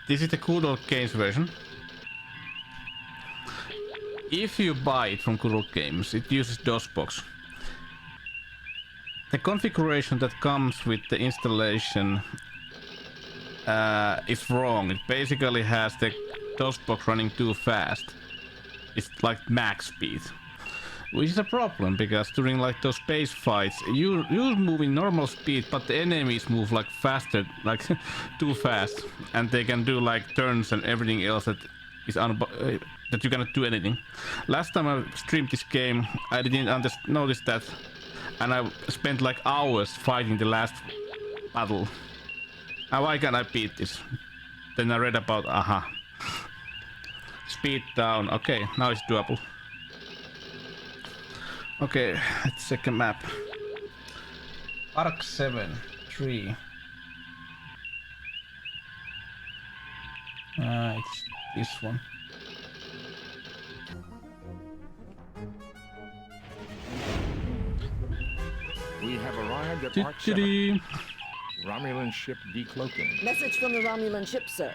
This is the Good Old Games version. If you buy it from Good Old Games, it uses DOSBox. The configuration that comes with the installation is wrong. It basically has the DOSBox running too fast. it's like max speed. Which is a problem, because during like those space fights, you move in normal speed, but the enemies move like faster, like too fast, and they can do like turns and everything else that is that you cannot do anything. Last time I streamed this game, I didn't notice that, and I spent like hours fighting the last battle. And why can't I beat this? Then I read about speed down. Okay, now it's doable. Okay, let's check a map. Arc 7, 3. It's this one. We have arrived at Arc 7. Romulan ship decloaking. Message from the Romulan ship, sir.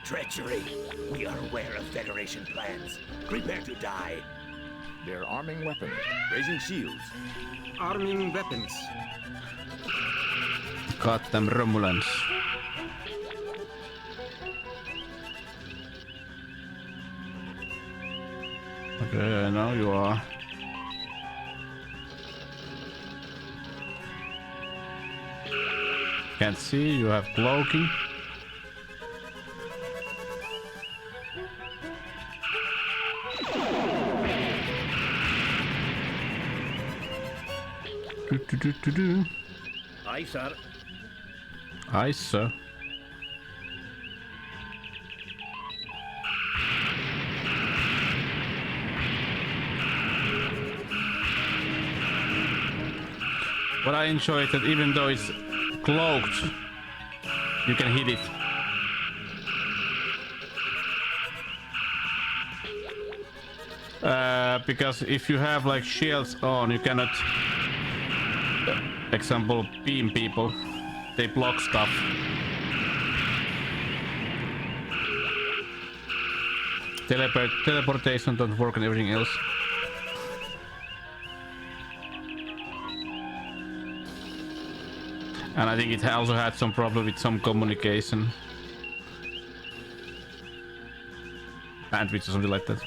Treachery. We are aware of Federation plans. Prepare to die. They're arming weapons. Raising shields. Arming weapons. Got them Romulans. Okay, now you are. Can't see, you have cloaking. Aye, sir. Aye, sir. What I enjoy is that even though it's cloaked, you can hit it. Because if you have like shields on, you cannot, example, beam people. They block stuff. Teleportation don't work and everything else. And I think it also had some problem with some communication. Bandwidth or something like that.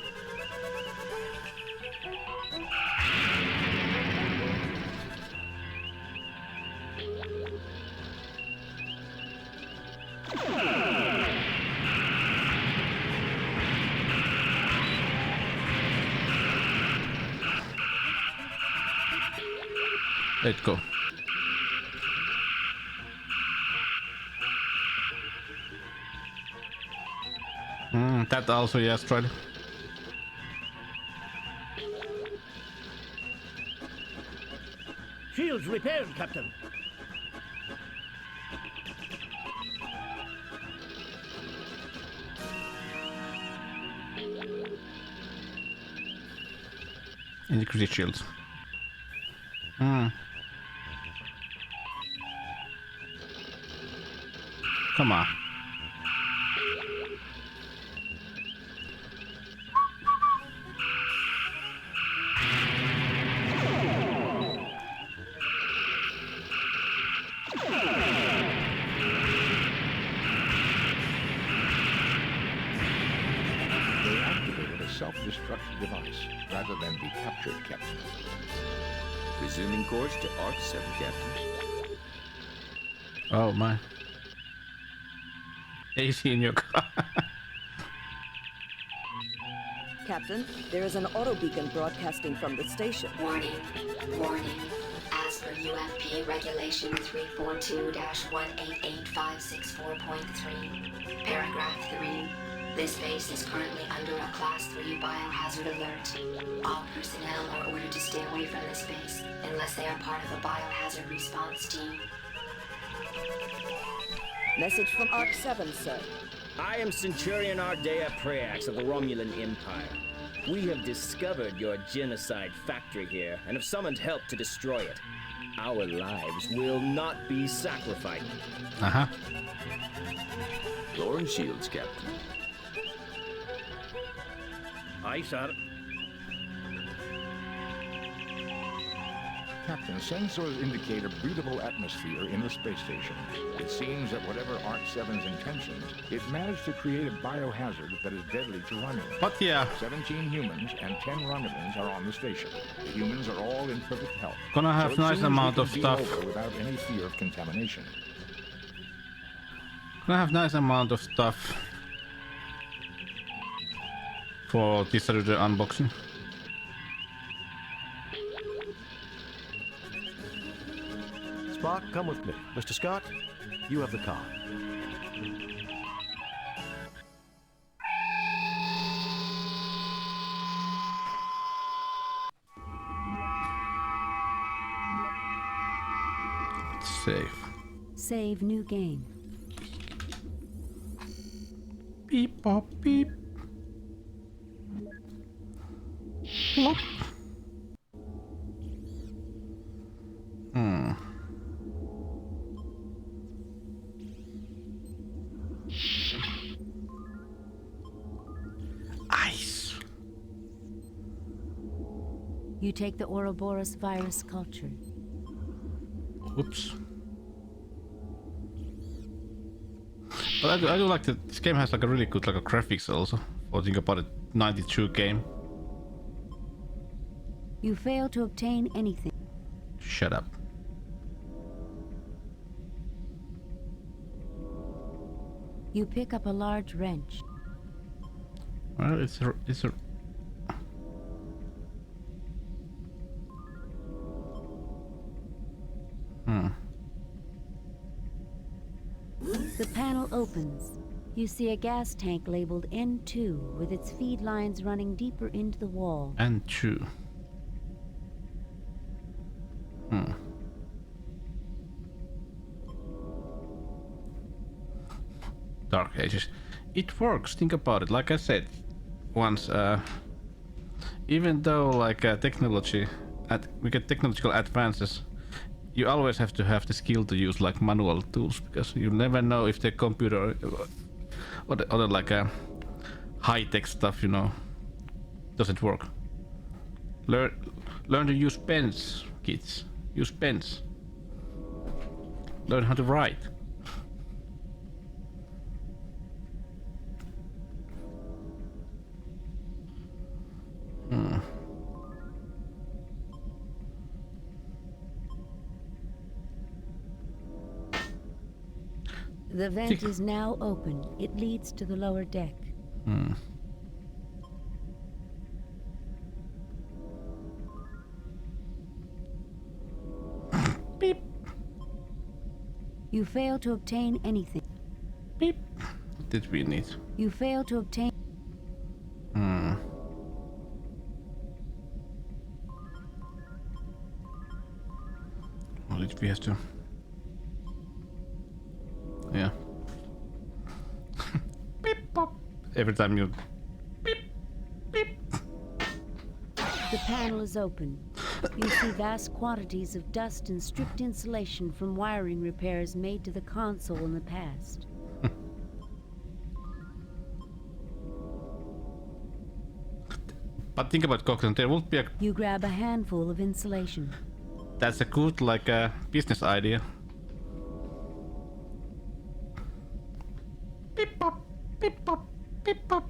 Let's go. That also, yes, tried. Shields repaired, Captain. Integrity shields. Come on. They activated a self-destruct device rather than be captured, Captain. Resuming course to Arc 7, Captain. Oh my. AC in your car. Captain, there is an auto beacon broadcasting from the station. Warning. Warning. As per UFP Regulation 342-1888564.3, Paragraph 3, this base is currently under a Class 3 biohazard alert. All personnel are ordered to stay away from this base unless they are part of a biohazard response team. Message from Arc 7, sir. I am Centurion Ardea Preax of the Romulan Empire. We have discovered your genocide factory here and have summoned help to destroy it. Our lives will not be sacrificed. Lowering shields, Captain. Aye, sir. Captain, sensors indicate a breathable atmosphere in the space station. It seems that whatever ARC-7's intentions, it managed to create a biohazard that is deadly to Romulans. But yeah. 17 humans and 10 Romulans are on the station. The humans are all in perfect health. Gonna have so nice amount of stuff. Without any fear of contamination. Gonna have nice amount of stuff for this Saturday unboxing. Spock, come with me. Mr. Scott, you have the car. Save. Save new game. Beep pop beep. Plop. Ice. You take the Ouroboros virus culture. Whoops. But I do like that this game has like a really good like a graphics also. For think about it, 92 game. You fail to obtain anything. Shut up. You pick up a large wrench. Well, it's a The panel opens. You see a gas tank labeled N2 with its feed lines running deeper into the wall. N2. Dark Ages. It works, think about it. Like I said once, even though like we get technological advances, you always have to have the skill to use like manual tools, because you never know if the computer or the other like high-tech stuff, you know, doesn't work. Learn to use pens, kids. Use pens. Learn how to write. The vent is now open. It leads to the lower deck. Beep. You fail to obtain anything. Beep. What did we need? You fail to obtain. What did we have to? Yeah. Beep pop. Every time you beep beep. The panel is open. You see vast quantities of dust and stripped insulation from wiring repairs made to the console in the past. But think about Cochran, there would be a... You grab a handful of insulation. That's a good like business idea. Beep pop, beep pop, beep pop.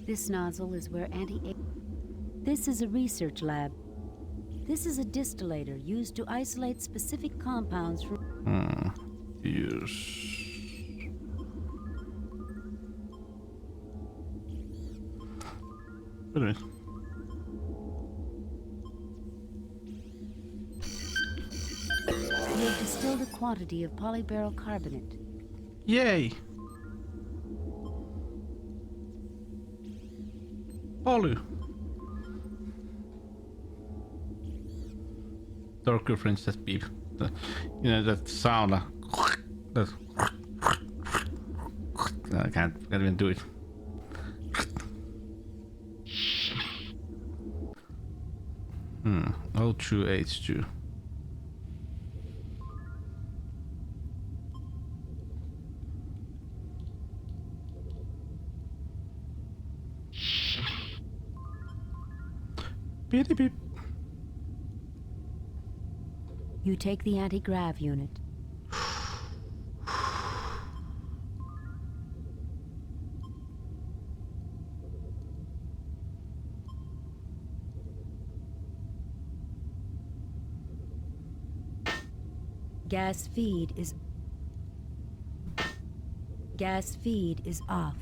This nozzle is where This is a research lab. This is a distillator used to isolate specific compounds from... Yes. Wait a minute. You have distilled a quantity of polyberyl carbonate. Yay! Poly. Darker friends that beep. You know that sound. That. I can't even do it. O2H2. Beep beep. You take the anti-grav unit. Gas feed is off.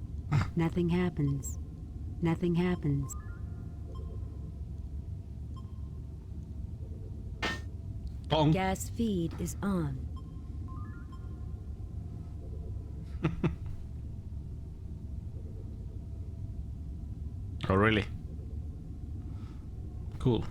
Nothing happens. Nothing happens. Bong. Gas feed is on. Oh, really? Cool.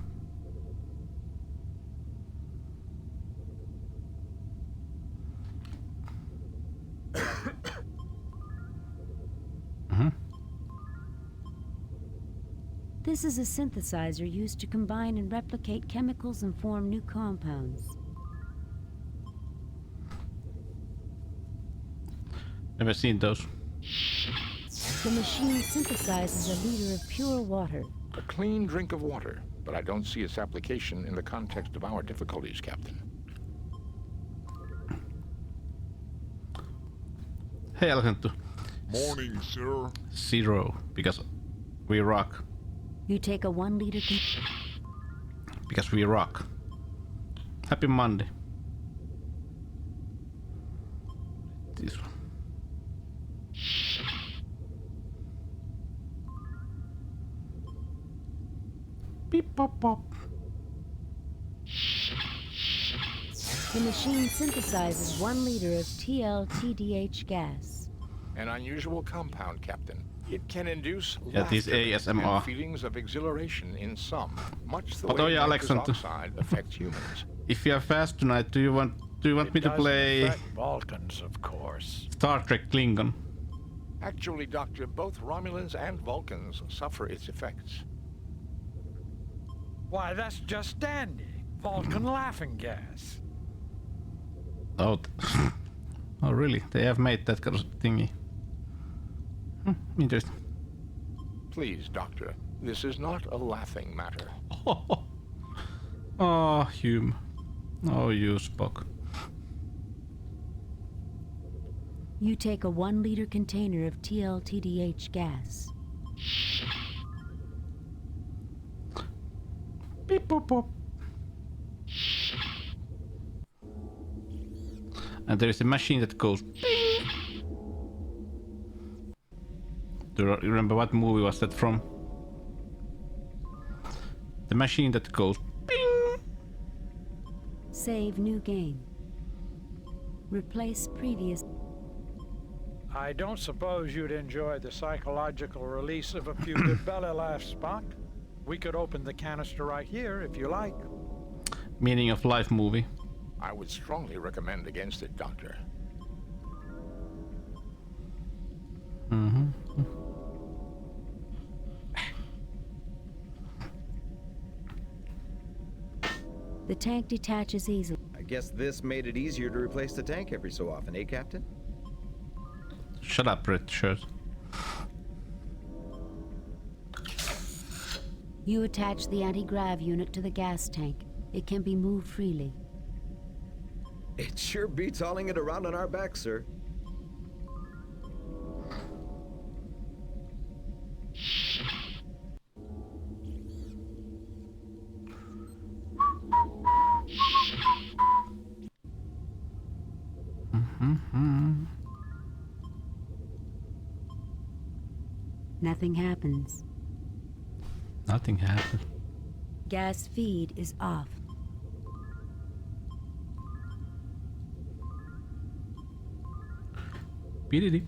This is a synthesizer used to combine and replicate chemicals and form new compounds. Never seen those. The machine synthesizes a liter of pure water. A clean drink of water, but I don't see its application in the context of our difficulties, Captain. Hey, Alcantu. Morning, sir. 0, because we rock. You take a 1 liter Because we rock. Happy Monday. This one. Beep pop pop. The machine synthesizes 1 liter of TLTDH gas. An unusual compound, Captain. It can induce this ASMR. and feelings of exhilaration in some, much the But oh way yeah, nitrous Alexander. oxide affects humans. If you are fast tonight, do you want me to play affect Vulcans, of course. Star Trek Klingon? Actually, Doctor, both Romulans and Vulcans suffer its effects. Why, that's just dandy. Vulcan laughing gas. Oh, oh really? They have made that kind of thingy. Interesting. Please, Doctor, this is not a laughing matter. Oh, Hume. Oh, you Spock. You take a 1 liter container of TLTDH gas. Beep pop pop. And there is a machine that goes ping. Do you remember what movie was that from? The machine that goes ping. Save new game. Replace previous. I don't suppose you'd enjoy the psychological release of a few good belly laughs, Spock. We could open the canister right here if you like. Meaning of life movie. I would strongly recommend against it, Doctor. The tank detaches easily. I guess this made it easier to replace the tank every so often, eh, Captain? Shut up, red shirt. You attach the anti-grav unit to the gas tank. It can be moved freely. It sure beats hauling it around on our backs, sir. Nothing happens. Nothing happened. Gas feed is off. Beep.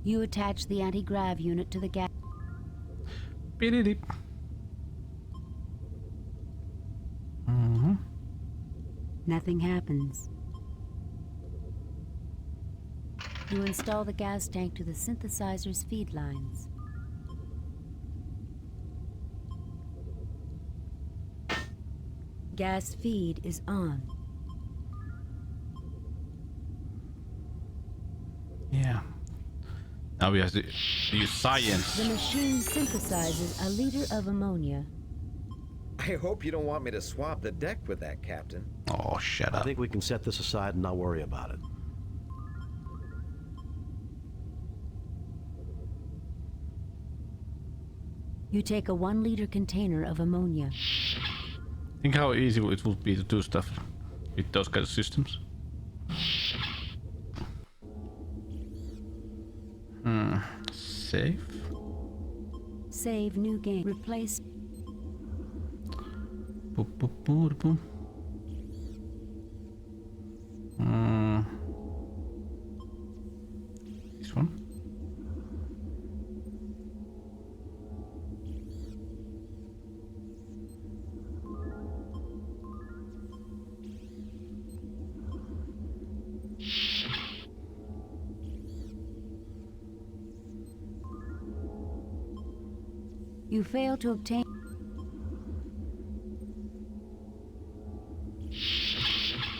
You attach the anti-grav unit to the gas. Beep. Nothing happens. You install the gas tank to the synthesizer's feed lines. Gas feed is on. Yeah. Now we have to use science. The machine synthesizes a liter of ammonia. I hope you don't want me to swab the deck with that, Captain. Oh, shut up. I think we can set this aside and not worry about it. You take a 1 liter container of ammonia. Think how easy it would be to do stuff with those kind of systems. Save. Save new game. Replace. Boop, boop, boop, boop. This one. You fail to obtain.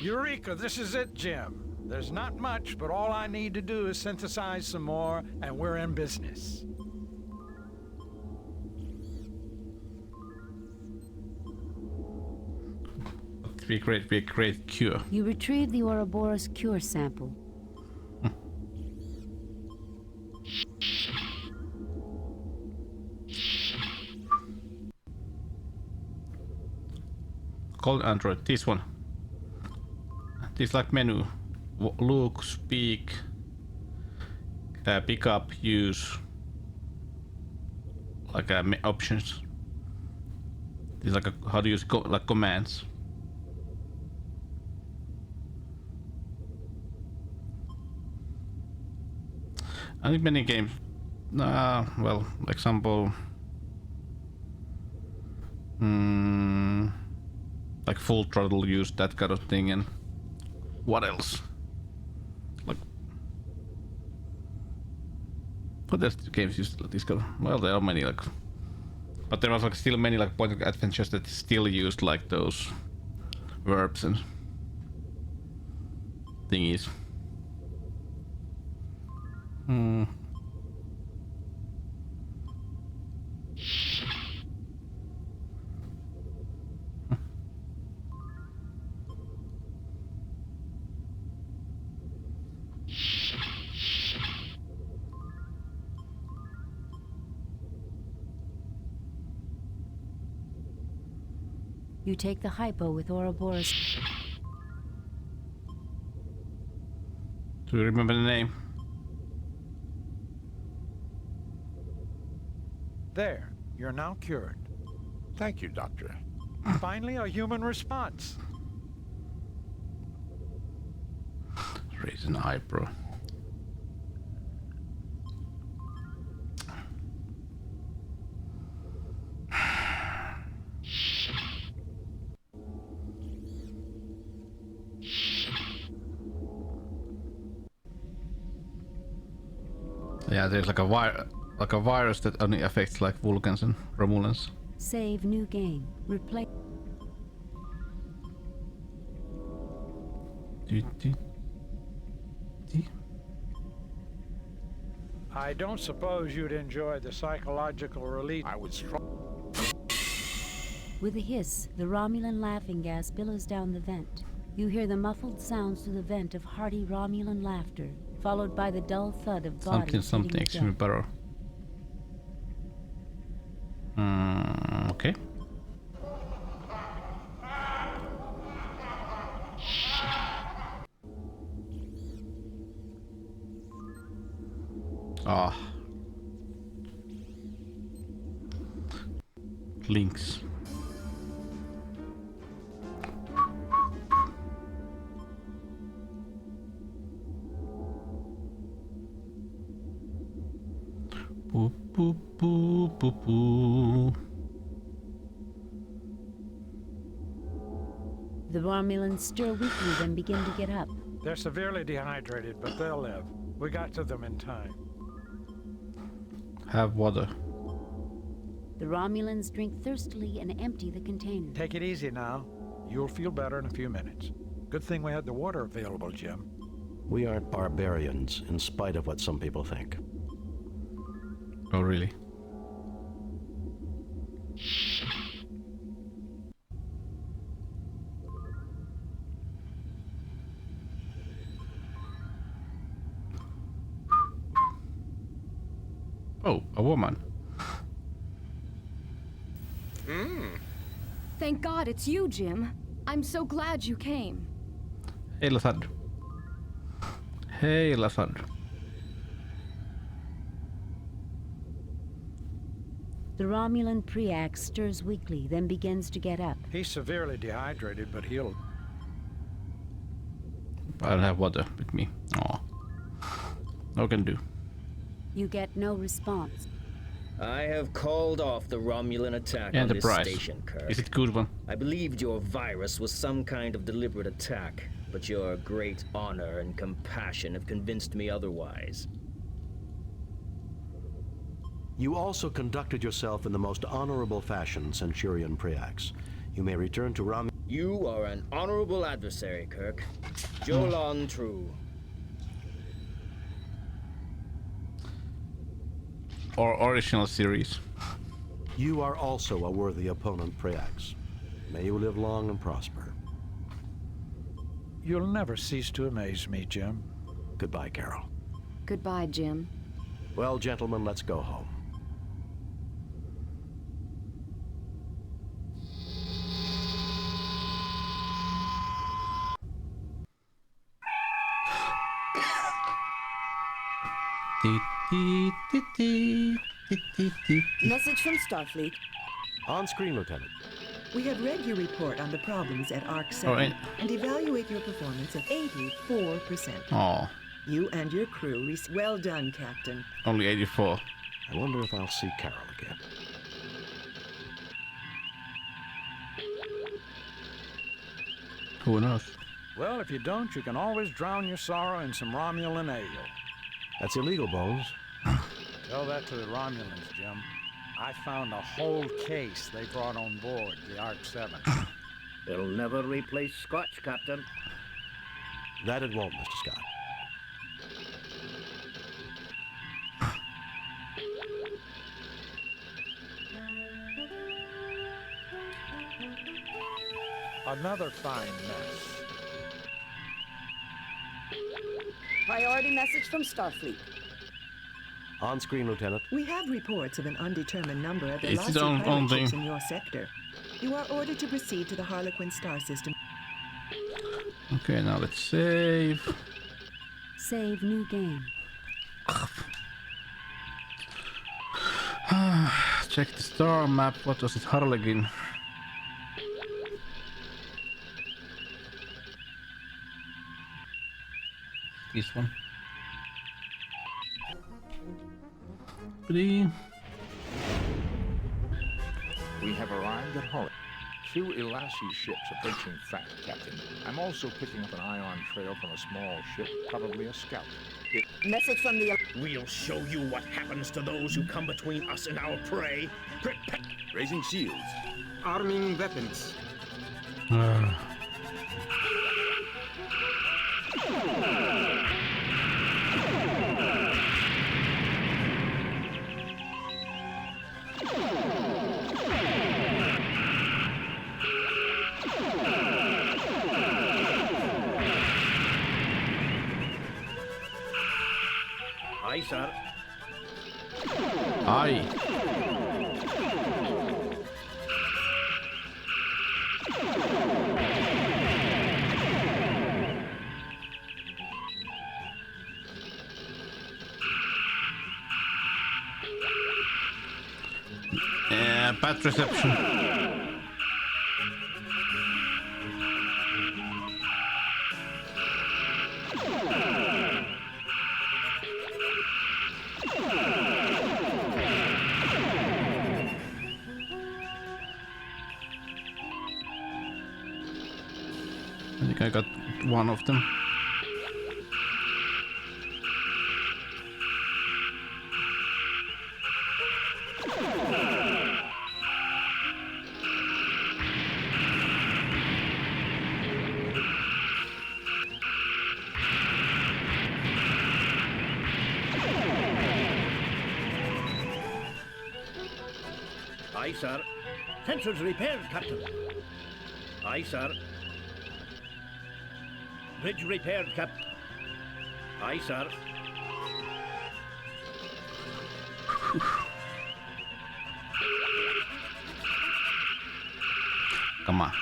Eureka, this is it, Jim. There's not much, but all I need to do is synthesize some more, and we're in business. Be a great cure. You retrieve the Ouroboros cure sample. Call Android. This one. This like menu. Look, speak, pick up, use. Like options. This like how to use like commands. I think many games. Well, example. Like Full Throttle use that kind of thing, and what else? Like, what else do games use this kind of? Well, there are many like, but there are like still many like point adventures that still use like those verbs and thingies. You take the hypo with Ouroboros. Do you remember the name? There, you're now cured. Thank you, Doctor. Finally, a human response. Raise an eyebrow. Yeah, there's like a virus that only affects like Vulcans and Romulans. Save new game. Replace. I don't suppose you'd enjoy the psychological relief. I would With a hiss, the Romulan laughing gas billows down the vent. You hear the muffled sounds through the vent of hearty Romulan laughter, followed by the dull thud of bodies. Something extremely better. Okay. Ah. Links. Boop, boop, boop, boop, boop. The Romulans stir weakly, then begin to get up. They're severely dehydrated, but they'll live. We got to them in time. Have water. The Romulans drink thirstily and empty the container. Take it easy now. You'll feel better in a few minutes. Good thing we had the water available, Jim. We aren't barbarians, in spite of what some people think. Oh, really? Oh, a woman. Thank God it's you, Jim. I'm so glad you came. Hey, Lasandro. Hey, Lasandro. The Romulan Preax stirs weakly, then begins to get up. He's severely dehydrated, but he'll... I don't have water with me. Oh, no can do. You get no response. I have called off the Romulan attack on this Enterprise. station, Kirk. Is it good one? I believed your virus was some kind of deliberate attack, but your great honor and compassion have convinced me otherwise. You also conducted yourself in the most honorable fashion, Centurion Preax. You may return to Rom... You are an honorable adversary, Kirk. Jolon true. Or original series. You are also a worthy opponent, Preax. May you live long and prosper. You'll never cease to amaze me, Jim. Goodbye, Carol. Goodbye, Jim. Well, gentlemen, let's go home. Message from Starfleet. On screen, Lieutenant. We have read your report on the problems at Arc 7 and evaluate your performance at 84%. Oh. You and your crew well done, Captain. Only 84. I wonder if I'll see Carol again. Who knows? Well, if you don't, you can always drown your sorrow in some Romulan ale. That's illegal, Bones. Tell that to the Romulans, Jim. I found a whole case they brought on board the Arc 7. It'll never replace Scotch, Captain. That it won't, Mr. Scott. Another fine mess. Priority message from Starfleet. On screen, Lieutenant. We have reports of an undetermined number of It's Velocity its own pirate thing. ships in your sector. You are ordered to proceed to the Harlequin star system. Okay, now let's save. Save new game. Check the star map. What was it? Harlequin. This one. 3. We have arrived at Harlequin. 2 Elassie ships approaching fast, Captain. I'm also picking up an ion trail from a small ship, probably a scout. Message from the... We'll show you what happens to those who come between us and our prey. Raising shields. Arming weapons. Aye, sir. Aye. Bad reception. I think I got one of them. Aye, sir. Sensors repaired, Captain. Aye, sir. Bridge repaired, Captain. Aye, sir. Come on.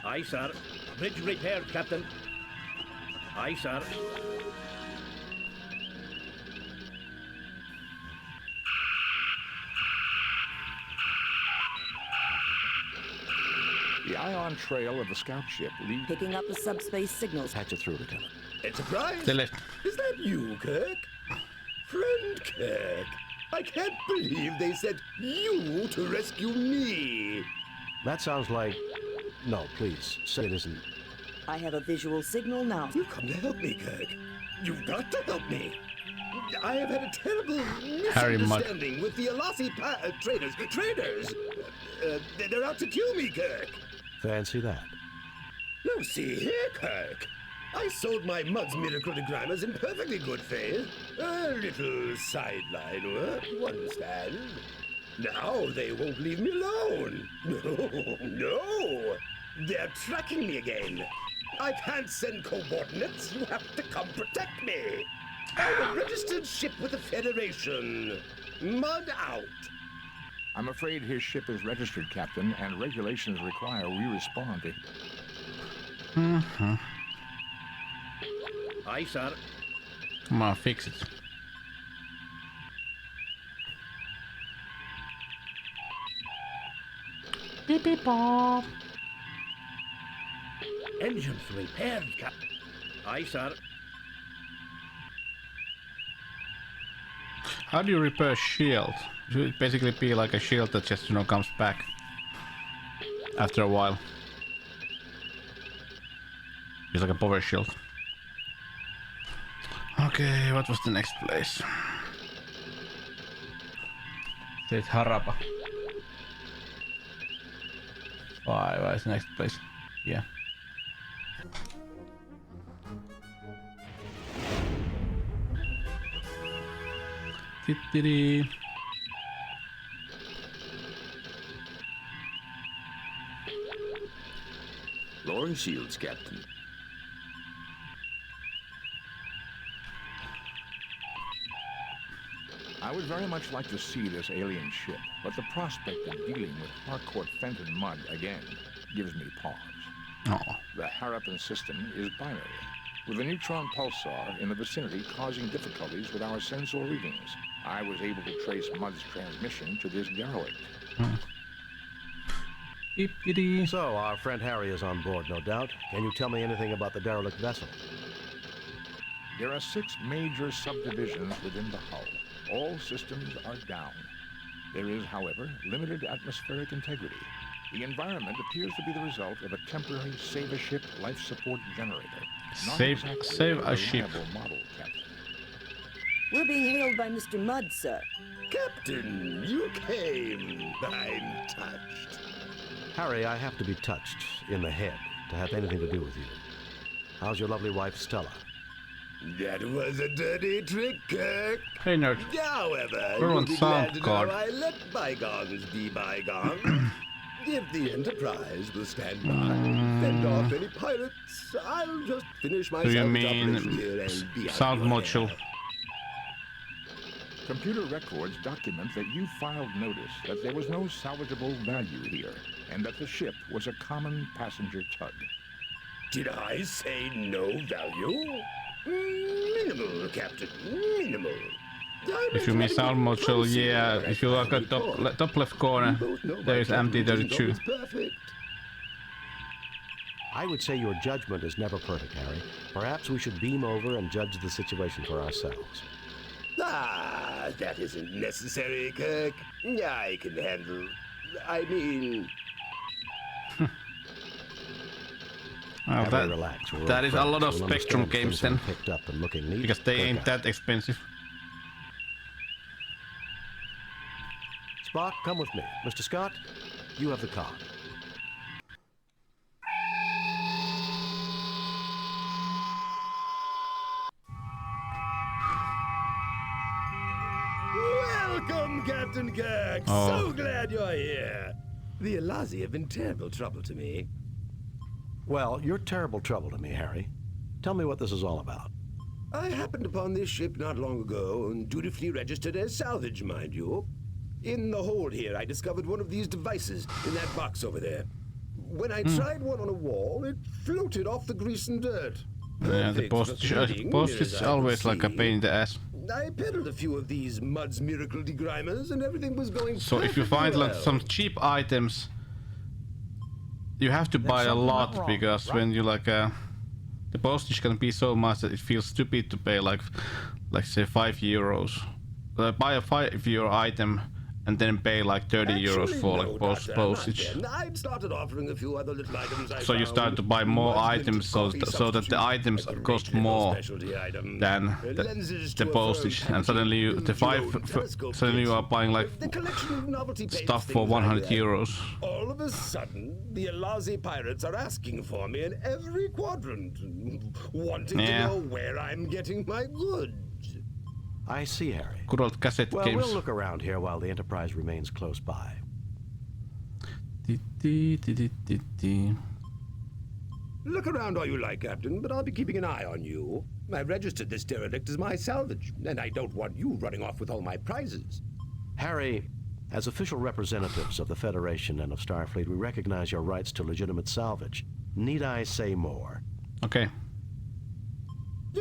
Aye, sir. Bridge repaired, Captain. Aye, sir. The ion trail of the scout ship leads... Picking up the subspace signals. Patch it through, Lieutenant. Enterprise? To left. Is that you, Kirk? Friend Kirk, I can't believe they sent you to rescue me. That sounds like... No, please, say it isn't. I have a visual signal now. You've come to help me, Kirk. You've got to help me. I have had a terrible misunderstanding with the Alasi traders. They're out to kill me, Kirk. Fancy that. No, see here, Kirk. I sold my Mud's miracle digrammers in perfectly good faith. A little sideline work, you understand? Now they won't leave me alone. No. They're tracking me again. I can't send coordinates. You have to come protect me. I'm a registered ship with the Federation. Mud out. I'm afraid his ship is registered, Captain, and regulations require we respond to... Mm-hmm. Aye, sir. Come on, fix it. Beep beep bop. Engines repaired, Captain. Aye, sir. How do you repair shield? Should it basically be like a shield that just, you know, comes back after a while? It's like a power shield. Okay, what was the next place? It's Harappa. Why is the next place? Yeah. Tittiri. Lowering shields, Captain. I would very much like to see this alien ship, but the prospect of dealing with Harcourt Fenton Mud again gives me pause. Oh. The Harappan system is binary, with a neutron pulsar in the vicinity causing difficulties with our sensor readings. I was able to trace Mud's transmission to this derelict. So, our friend Harry is on board, no doubt. Can you tell me anything about the derelict vessel? There are 6 major subdivisions within the hull. All systems are down. There is, however, limited atmospheric integrity. The environment appears to be the result of a temporary save-a-ship life support generator. Save a ship. Model, Captain. We're being hailed by Mr. Mudd, sir. Captain, you came. I'm touched. Harry, I have to be touched in the head to have anything to do with you. How's your lovely wife, Stella? That was a dirty trick, Kirk. Hey, nerd. However, We're on you'll be glad to SoundCloud. know I let bygones be bygones. If the Enterprise will stand by, fend off any pirates, I'll just finish my Do you salvage mean operation here and be out sound of your module? hair. Computer records document that you filed notice that there was no salvageable value here, and that the ship was a common passenger tug. Did I say no value? Minimal, Captain, minimal. If you miss sound module, yeah. If you look at top left corner, there is MT32. I would say your judgment is never perfect, Harry. Perhaps we should beam over and judge the situation for ourselves. Ah, that isn't necessary, Kirk. I can handle... I mean... Well, relax. that is a lot of We'll Spectrum understand games things are then, picked up and looking neat. because they Kirk ain't out. that expensive. Spock, come with me. Mr. Scott, you have the car. Welcome, Captain Kirk. So glad you're here. The Elazi have been terrible trouble to me. Well, you're terrible trouble to me, Harry. Tell me what this is all about. I happened upon this ship not long ago, and dutifully registered as salvage, mind you. In the hold here, I discovered one of these devices in that box over there. When I tried one on a wall, it floated off the grease and dirt. Yeah, the post is always like a pain in the ass. I peddled a few of these Mud's Miracle degrimers, and everything was going So if you find like some cheap items, you have to buy a lot, because when you like the postage can be so much that it feels stupid to pay like say €5. Buy a €5 item and then pay like 30 euros for like postage. I'd started offering a few other little items So you start to buy more items so that the items cost more than the postage, and suddenly you are buying like stuff for 100 euros. All of a sudden, the Elazi pirates are asking for me in every quadrant, wanting to know where I'm getting my goods. I see, Harry. Good old cassette games. We'll look around here while the Enterprise remains close by. Look around all you like, Captain, but I'll be keeping an eye on you. I registered this derelict as my salvage, and I don't want you running off with all my prizes. Harry, as official representatives of the Federation and of Starfleet, we recognize your rights to legitimate salvage. Need I say more? Okay.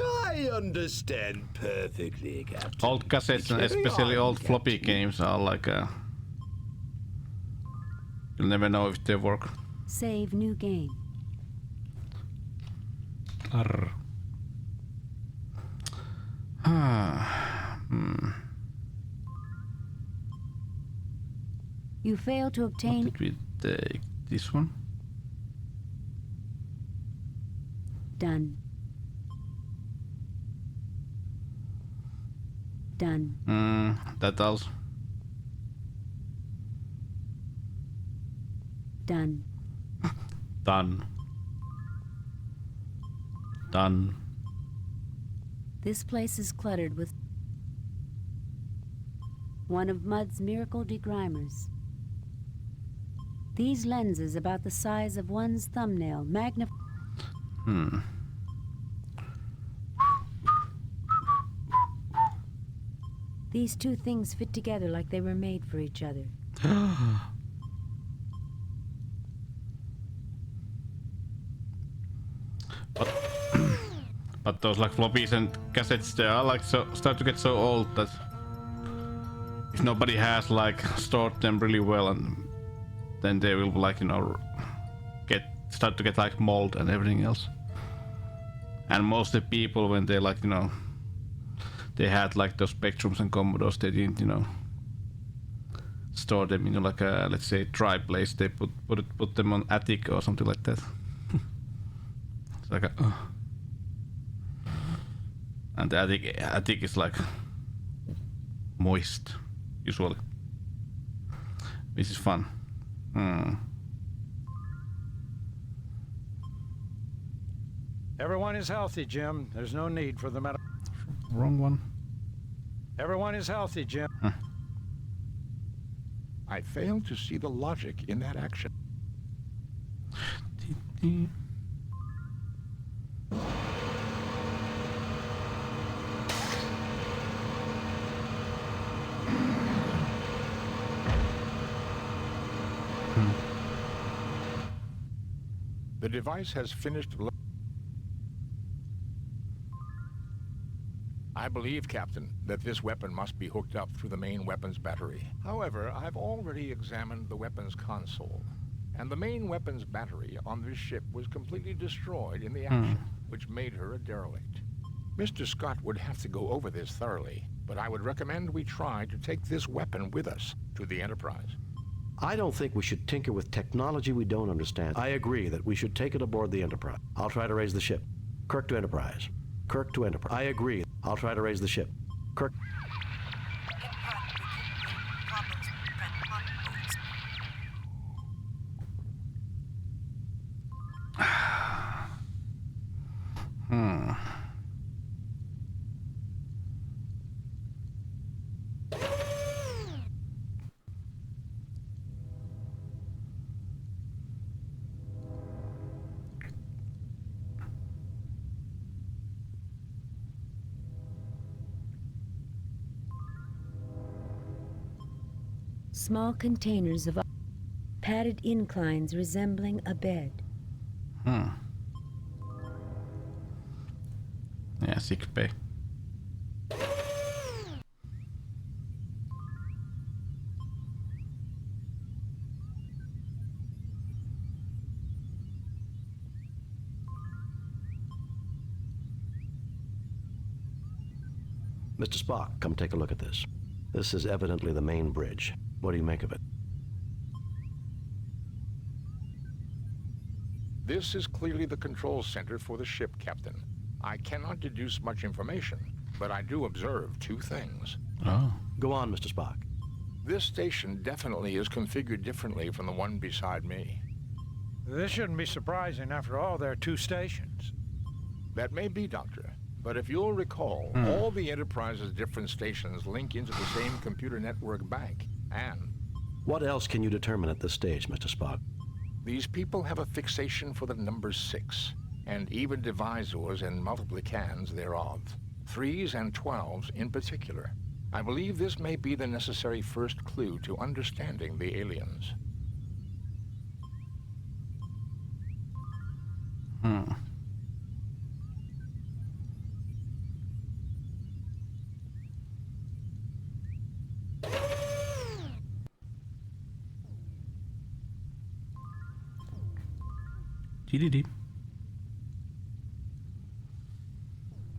I understand perfectly, Captain. Old cassettes and especially old floppy games are like you'll never know if they work. Save new game. Arr. You fail to obtain. What did we take? This one? Done. Done. That also. Done. Done. Done. This place is cluttered with one of Mud's miracle degrimers. These lenses, about the size of one's thumbnail, magnify. These two things fit together like they were made for each other. But those like floppies and cassettes, they are like start to get so old that if nobody has like stored them really well, and then they will like start to get like mold and everything else. And most of the people, when they like they had like those Spectrums and Commodores, they didn't store them in like a, let's say, dry place. They put them on attic or something like that. It's like and the attic is like moist usually, which is fun. Everyone is healthy, Jim. There's no need for the medical. Wrong one. Everyone is healthy, Jim. I fail to see the logic in that action. The device has finished. I believe, Captain, that this weapon must be hooked up through the main weapons battery. However, I've already examined the weapons console, and the main weapons battery on this ship was completely destroyed in the action, which made her a derelict. Mr. Scott would have to go over this thoroughly, but I would recommend we try to take this weapon with us to the Enterprise. I don't think we should tinker with technology we don't understand. I agree that we should take it aboard the Enterprise. I'll try to raise the ship. Kirk to Enterprise. Kirk to Enterprise. I agree. I'll try to raise the ship. Kirk. Small containers of padded inclines resembling a bed. Yeah, sick bay. Mr. Spock, come take a look at this. This is evidently the main bridge. What do you make of it? This is clearly the control center for the ship, Captain. I cannot deduce much information, but I do observe two things. Oh. Go on, Mr. Spock. This station definitely is configured differently from the one beside me. This shouldn't be surprising. After all, there are two stations. That may be, Doctor. But if you'll recall, all the Enterprise's different stations link into the same computer network bank, and... What else can you determine at this stage, Mr. Spock? These people have a fixation for the number 6, and even divisors and multiplicans thereof. 3s and 12s in particular. I believe this may be the necessary first clue to understanding the aliens.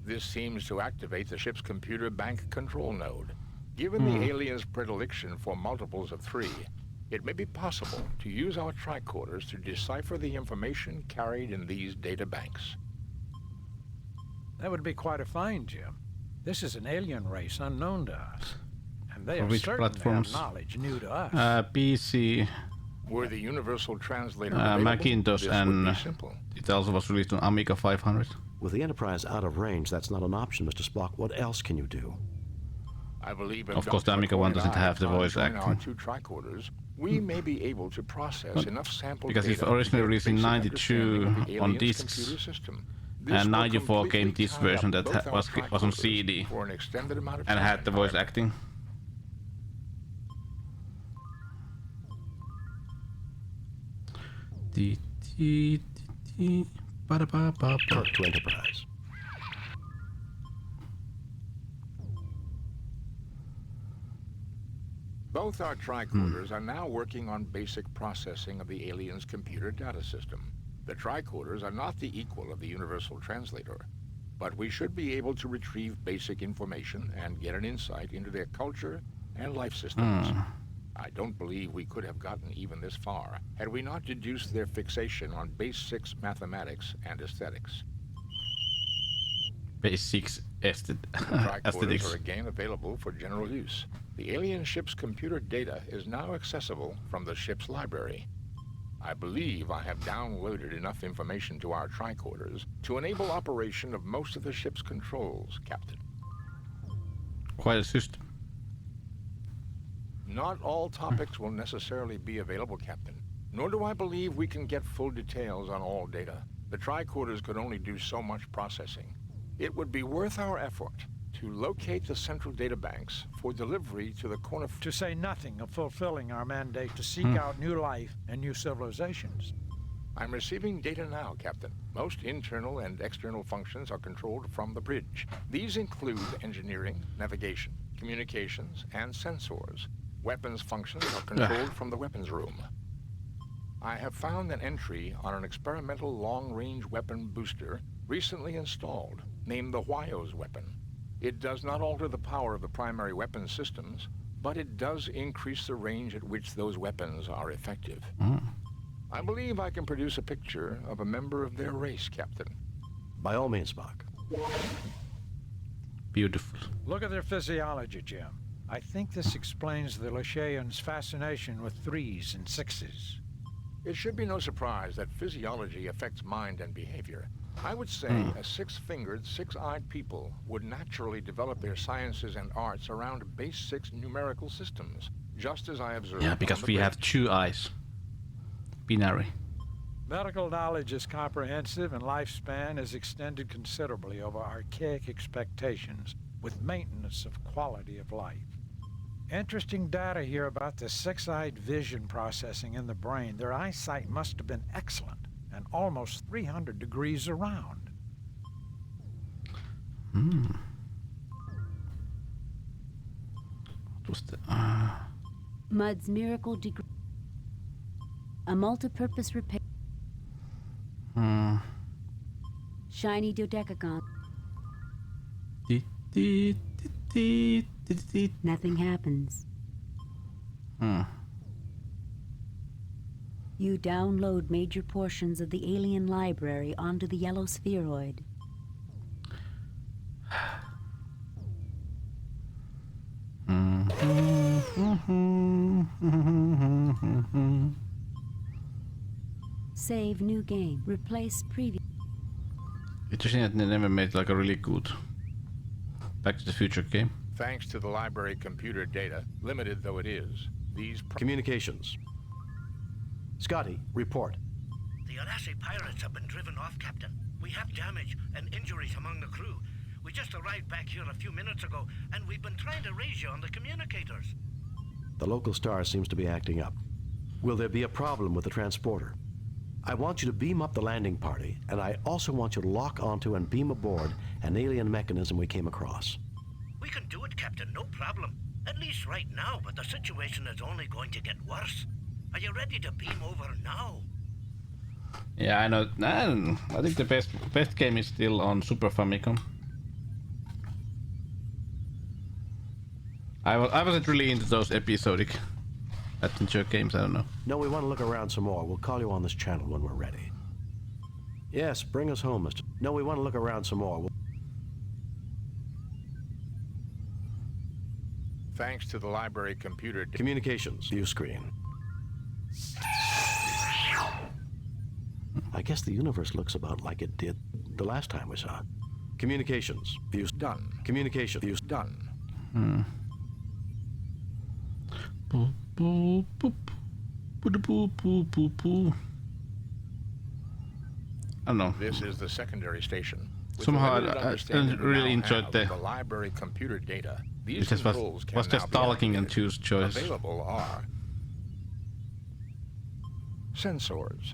This seems to activate the ship's computer bank control node. Given the aliens' predilection for multiples of 3, it may be possible to use our tricorders to decipher the information carried in these data banks. That would be quite a find, Jim. This is an alien race unknown to us. And they are certain to have knowledge new to us. PC, Were the universal translator Macintosh, this and would be simple. it also was released on Amiga 500. With the Enterprise out of range, that's not an option, Mr. Spock. What else can you do? I believe of course, the Amiga one doesn't have the voice acting. Our two tricorders, we may be able to process enough sample because data it's originally released in basic '92 understanding on of the aliens' discs, computer system. and '94 came completely this tie version up that both our was on tricorders CD for an extended amount of and time, had the voice however. acting. Kirk to Enterprise. Both our tricorders are now working on basic processing of the aliens' computer data system. The tricorders are not the equal of the universal translator, but we should be able to retrieve basic information and get an insight into their culture and life systems. I don't believe we could have gotten even this far had we not deduced their fixation on base 6 mathematics and aesthetics. Base 6 Tricorders aesthetics. are again available for general use. The alien ship's computer data is now accessible from the ship's library. I believe I have downloaded enough information to our tricorders to enable operation of most of the ship's controls, Captain. Quite a system. Not all topics will necessarily be available, Captain. Nor do I believe we can get full details on all data. The tricorders could only do so much processing. It would be worth our effort to locate the central data banks for delivery to the corner... To say nothing of fulfilling our mandate to seek out new life and new civilizations. I'm receiving data now, Captain. Most internal and external functions are controlled from the bridge. These include engineering, navigation, communications, and sensors. Weapons functions are controlled from the weapons room. I have found an entry on an experimental long-range weapon booster recently installed, named the Wyos weapon. It does not alter the power of the primary weapon systems, but it does increase the range at which those weapons are effective. I believe I can produce a picture of a member of their race, Captain. By all means, Spock. Beautiful. Look at their physiology, Jim. I think this explains the Lashaeans' fascination with 3s and 6s. It should be no surprise that physiology affects mind and behavior. I would say a 6-fingered, 6-eyed people would naturally develop their sciences and arts around base 6 numerical systems, just as I observed. Yeah, because we have 2 eyes. Binary. Medical knowledge is comprehensive and lifespan is extended considerably over archaic expectations with maintenance of quality of life. Interesting data here about the six-eyed vision processing in the brain. Their eyesight must have been excellent and almost 300 degrees around. What was the... Mud's miracle degree. A multi-purpose repair. Shiny dodecagon. Nothing happens. You download major portions of the alien library onto the yellow spheroid. Save new game. Replace previous. Interesting that they never made like a really good Back to the Future game. Thanks to the library computer data, limited though it is, these... Communications. Scotty, report. The Arasi pirates have been driven off, Captain. We have damage and injuries among the crew. We just arrived back here a few minutes ago, and we've been trying to raise you on the communicators. The local star seems to be acting up. Will there be a problem with the transporter? I want you to beam up the landing party, and I also want you to lock onto and beam aboard an alien mechanism we came across. We can do it, Captain, no problem. At least right now, but the situation is only going to get worse. Are you ready to beam over now? Yeah, I know. I think the best game is still on Super Famicom. I wasn't really into those episodic adventure games, I don't know. No, we want to look around some more. We'll call you on this channel when we're ready. Yes, bring us home, Mr. No, we want to look around some more. Thanks to the library computer... Communications, view screen. I guess the universe looks about like it did the last time we saw it. Communications, views done. Communication, views done. Boop, boop, boop. Boop, boop, boop, boop. I don't know. This is the secondary station. Somehow I really enjoyed the library computer data. These just controls was just talking and choose choice. Available are sensors.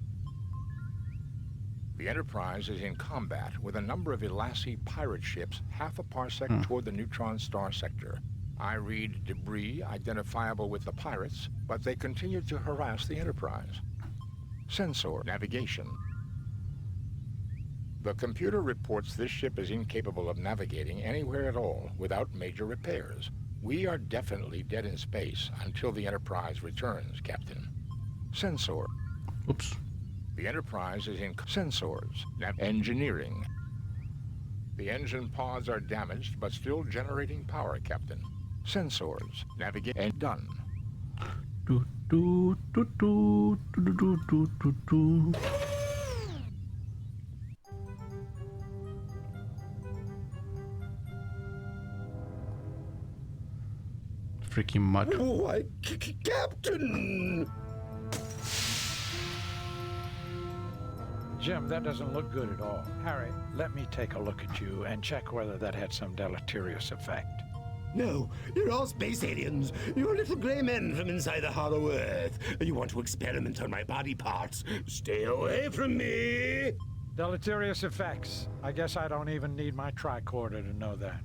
The Enterprise is in combat with a number of Elasi pirate ships half a parsec toward the neutron star sector. I read debris identifiable with the pirates, but they continue to harass the Enterprise. Sensor navigation. The computer reports this ship is incapable of navigating anywhere at all without major repairs. We are definitely dead in space until the Enterprise returns, Captain. Sensor. Oops. The Enterprise is in sensors. Engineering. The engine pods are damaged, but still generating power, Captain. Sensors. Navigate and done. Do do do do do do do do do. Freaking mud. Why, Captain! Jim, that doesn't look good at all. Harry, let me take a look at you and check whether that had some deleterious effect. No, you're all space aliens. You're little gray men from inside the hollow earth. You want to experiment on my body parts. Stay away from me! Deleterious effects. I guess I don't even need my tricorder to know that.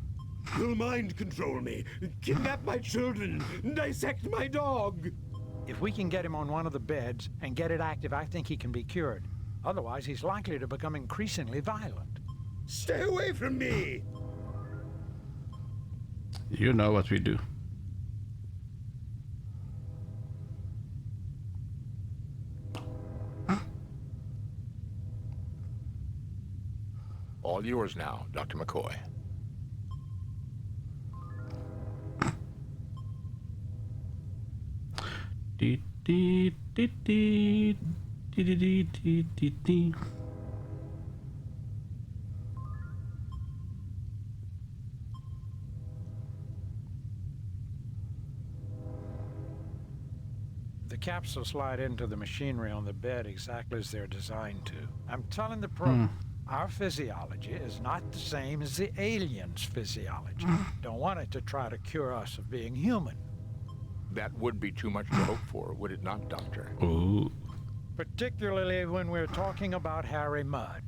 You'll mind control me, kidnap my children, dissect my dog. If we can get him on one of the beds and get it active, I think he can be cured. Otherwise, he's likely to become increasingly violent. Stay away from me! You know what we do. All yours now, Dr. McCoy. Dee dee dee dee dee dee dee dee dee. The capsules slide into the machinery on the bed exactly as they're designed to. I'm telling the probe, our physiology is not the same as the aliens' physiology. Don't want it to try to cure us of being human. That would be too much to hope for, would it not, Doctor? Ooh. Particularly when we're talking about Harry Mudd.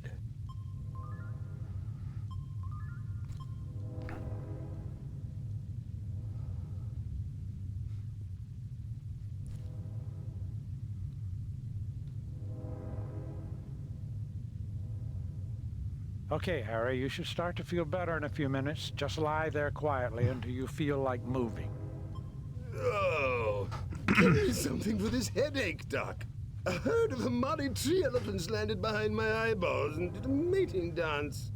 Okay, Harry, you should start to feel better in a few minutes. Just lie there quietly until you feel like moving. Oh, give me something for this headache, Doc. A herd of Hamadi tree elephants landed behind my eyeballs and did a mating dance.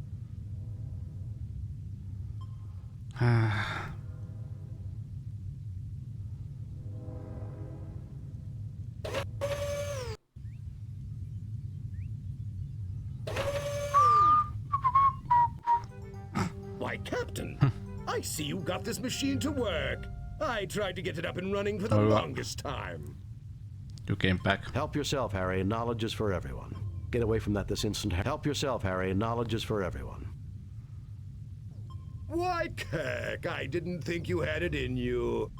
Why, Captain, I see you got this machine to work. I tried to get it up and running for the longest time. You came back. Help yourself, Harry. Knowledge is for everyone. Get away from that this instant. Help yourself, Harry. Knowledge is for everyone. Why, Kirk, I didn't think you had it in you.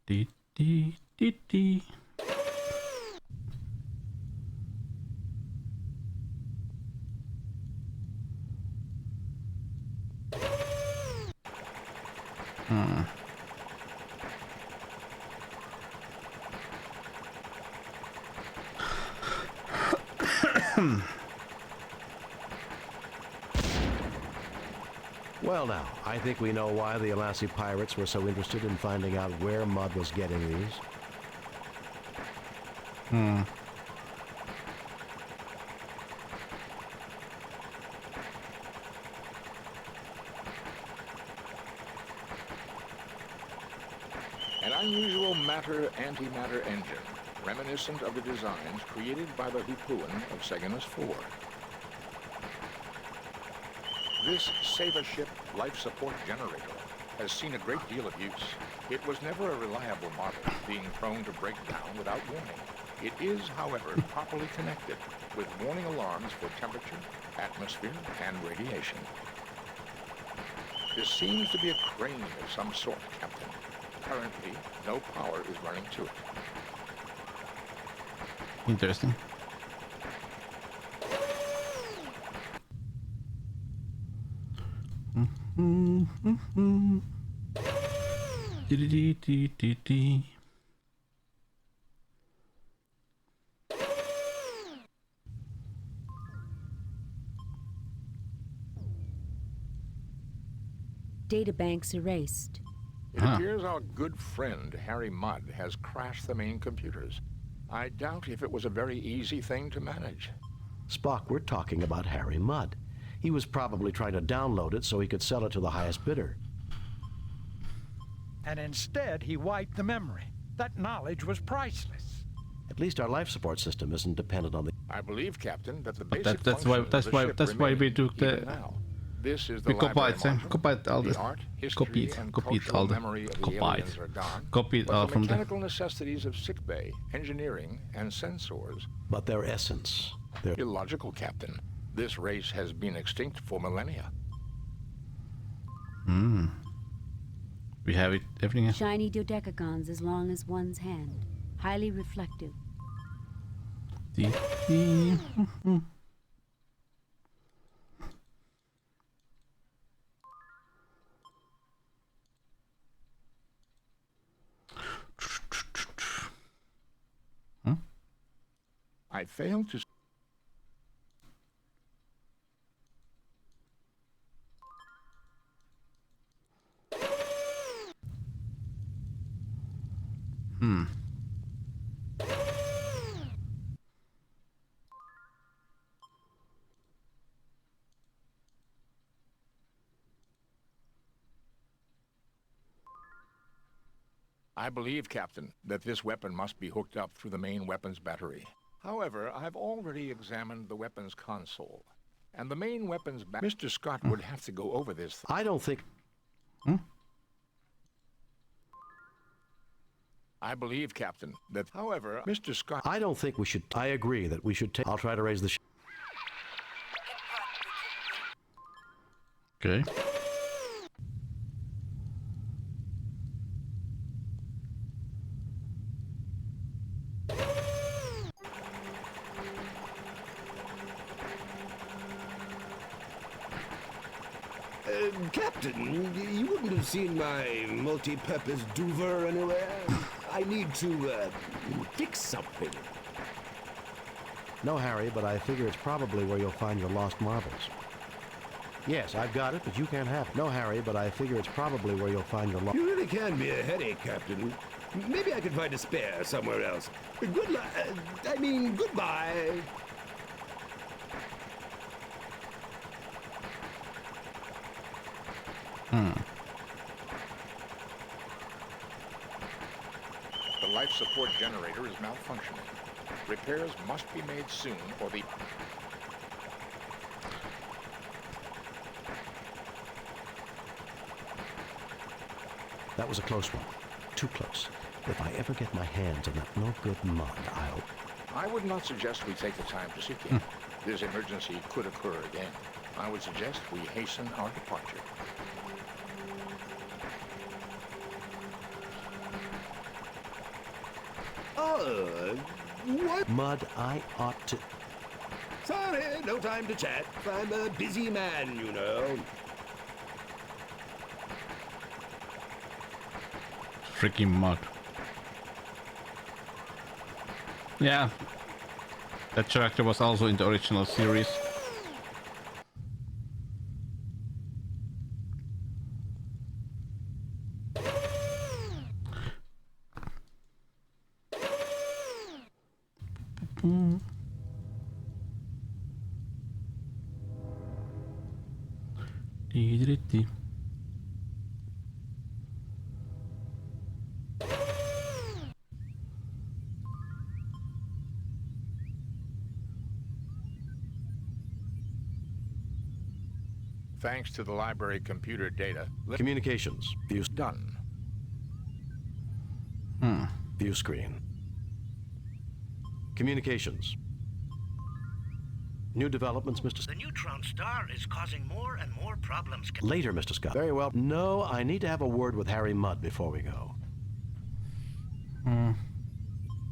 Dee dee dee dee. Well now, I think we know why the Alassi pirates were so interested in finding out where Mudd was getting these. An unusual matter-antimatter engine, reminiscent of the designs created by the Hoopoon of Seganus 4. This save-a-ship life support generator has seen a great deal of use. It was never a reliable model, being prone to break down without warning. It is, however, properly connected with warning alarms for temperature, atmosphere, and radiation. This seems to be a crane of some sort, Captain. Currently, no power is running to it. Interesting. Dee. Databanks erased. It appears our good friend, Harry Mudd, has crashed the main computers. I doubt if it was a very easy thing to manage. Spock, we're talking about Harry Mudd. He was probably trying to download it so he could sell it to the highest bidder. And instead, he wiped the memory. That knowledge was priceless. At least our life support system isn't dependent on the... I believe, Captain, that the But basic that's why we took the... This is the Vi kopiade sen. Kopiade allt. Kopied allt. Kopied all from the mechanical necessities of sickbay, engineering, and sensors. But their essence. Their illogical, Captain. This race has been extinct for millennia. We have it, everything. Shiny dodecagons as long as one's hand. Highly reflective. I failed to... I believe, Captain, that this weapon must be hooked up through the main weapons battery. However, I've already examined the weapons console, and the main weapons Mr. Scott would have to go over this. I don't think... I believe, Captain, that, however, Mr. Scott... I don't think we should... I agree that we should take... I'll try to raise the... Okay. Captain, you wouldn't have seen my multi-purpose duver anywhere? I need to, fix something. No, Harry, but I figure it's probably where you'll find your lost marbles. Yes, I've got it, but you can't have it. No, Harry, but I figure it's probably where you'll find your lost... You really can be a headache, Captain. Maybe I could find a spare somewhere else. Good luck. I mean, goodbye. The life support generator is malfunctioning. Repairs must be made soon or the... That was a close one. Too close. If I ever get my hands on that no-good mud, I'll... I would not suggest we take the time to seek it. This emergency could occur again. I would suggest we hasten our departure. What? Mud, I ought to... Sorry, no time to chat. I'm a busy man, you know. Freaking Mud. Yeah. That character was also in the original series. Thanks to the library computer data... Communications. View... Done. View screen. Communications. New developments, Mr. The neutron star is causing more and more problems. Later, Mr. Scott. Very well. No, I need to have a word with Harry Mudd before we go.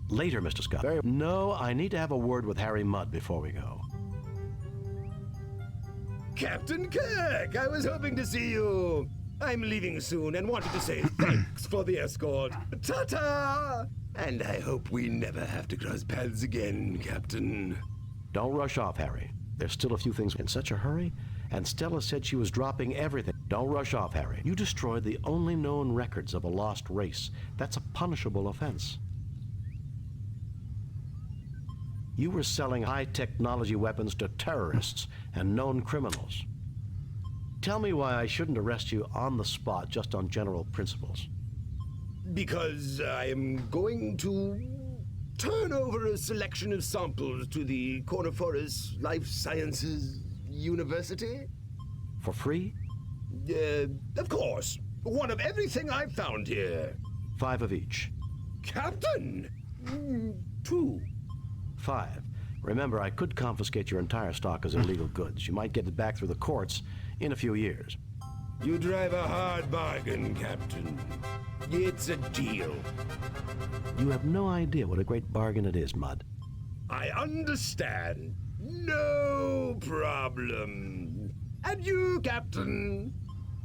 Later, Mr. Scott. No, I need to have a word with Harry Mudd before we go. Captain Kirk, I was hoping to see you. I'm leaving soon and wanted to say thanks for the escort. Ta-ta! And I hope we never have to cross paths again, Captain. Don't rush off, Harry. There's still a few things in such a hurry, and Stella said she was dropping everything. Don't rush off, Harry. You destroyed the only known records of a lost race. That's a punishable offense. You were selling high-technology weapons to terrorists and known criminals. Tell me why I shouldn't arrest you on the spot just on general principles. Because I am going to turn over a selection of samples to the Corniforous Life Sciences University. For free? Of course. One of everything I've found here. 5 of each. Captain! 2. 5. Remember, I could confiscate your entire stock as illegal goods. You might get it back through the courts in a few years. You drive a hard bargain, Captain. It's a deal. You have no idea what a great bargain it is, Mudd. I understand. No problem. Adieu, Captain.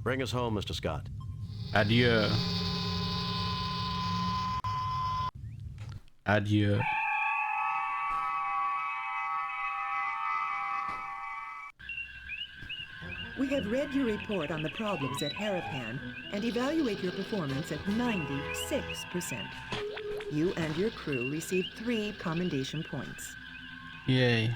Bring us home, Mr. Scott. Adieu. Adieu. We have read your report on the problems at Harapan and evaluate your performance at 96%. You and your crew received 3 commendation points. Yay.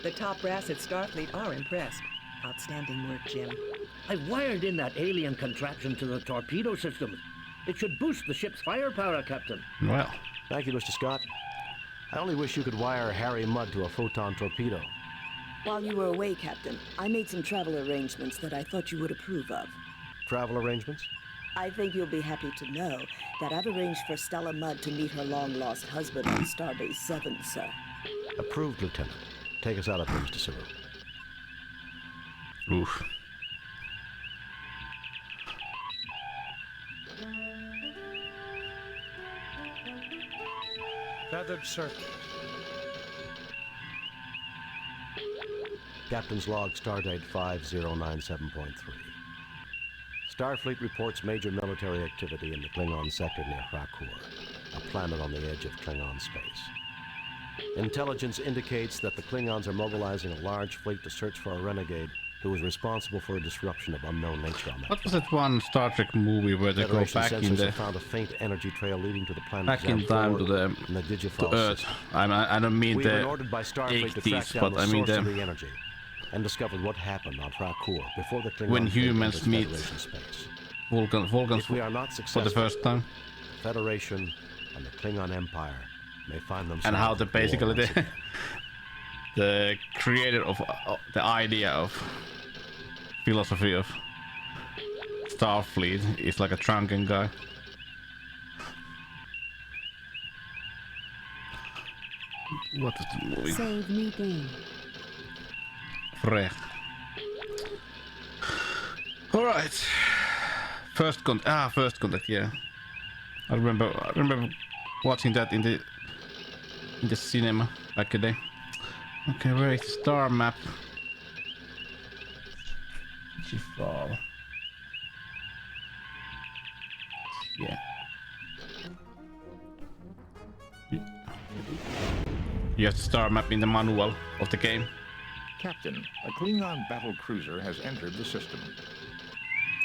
The top brass at Starfleet are impressed. Outstanding work, Jim. I wired in that alien contraption to the torpedo system. It should boost the ship's firepower, Captain. Well. Thank you, Mr. Scott. I only wish you could wire Harry Mudd to a photon torpedo. While you were away, Captain, I made some travel arrangements that I thought you would approve of. Travel arrangements? I think you'll be happy to know that I've arranged for Stella Mudd to meet her long-lost husband on Starbase 7, sir. Approved, Lieutenant. take us out of here, Mr. Siru. Oof. Feathered circuit. Captain's log, stardate 5097.3. Starfleet reports major military activity in the Klingon sector near Krakur, a planet on the edge of Klingon space. Intelligence indicates that the Klingons are mobilizing a large fleet to search for a renegade who is responsible for a disruption of unknown nature on that What was that one Star Trek movie where they go Federation back in sensors the have found a faint energy trail leading to the planet back in time to the Earth? system. I don't mean We were the ordered by Starfleet to track 80s, down but the I mean source of the the energy and discovered what happened on Krakur before the Klingon when fleet humans enters meet Federation space. Vulcans If we are not for successful, the first time, the Federation and the Klingon Empire may find themselves and how the at war basically once again. the creator of the idea of philosophy of Starfleet is like a drunken guy. What is the movie? Save new game. Frech. All right. First contact. Yeah, I remember watching that in the cinema back in the day. Okay, where is the star map? Fall. Yeah. You have the star map in the manual of the game. Captain, a Klingon battle cruiser has entered the system.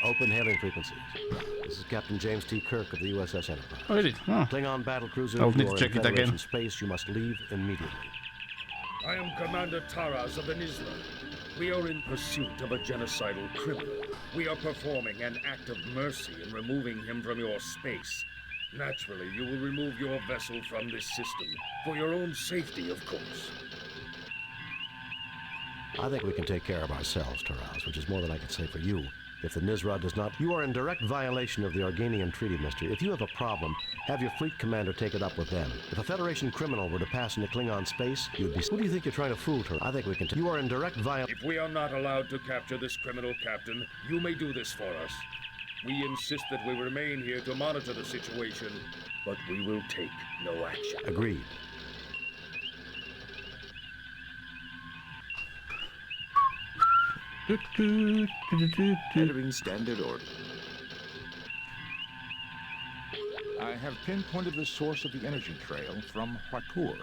Open hailing frequencies. This is Captain James T. Kirk of the USS Enterprise. Oh, really? Oh. Klingon battle cruiser, I'll if need you to are check in it again. Federation space, you must leave immediately. I am Commander Taraz of the Nizra. We are in pursuit of a genocidal criminal. We are performing an act of mercy in removing him from your space. Naturally, you will remove your vessel from this system, for your own safety, of course. I think we can take care of ourselves, Taraz, which is more than I can say for you. If the Nizra does not... You are in direct violation of the Organian Treaty, mister. If you have a problem, have your fleet commander take it up with them. If a Federation criminal were to pass into Klingon space, you'd be... Who do you think you're trying to fool, Taraz? I think we can... You are in direct violation... If we are not allowed to capture this criminal, Captain, you may do this for us. We insist that we remain here to monitor the situation, but we will take no action. Agreed. Entering standard order. I have pinpointed the source of the energy trail from Krakur.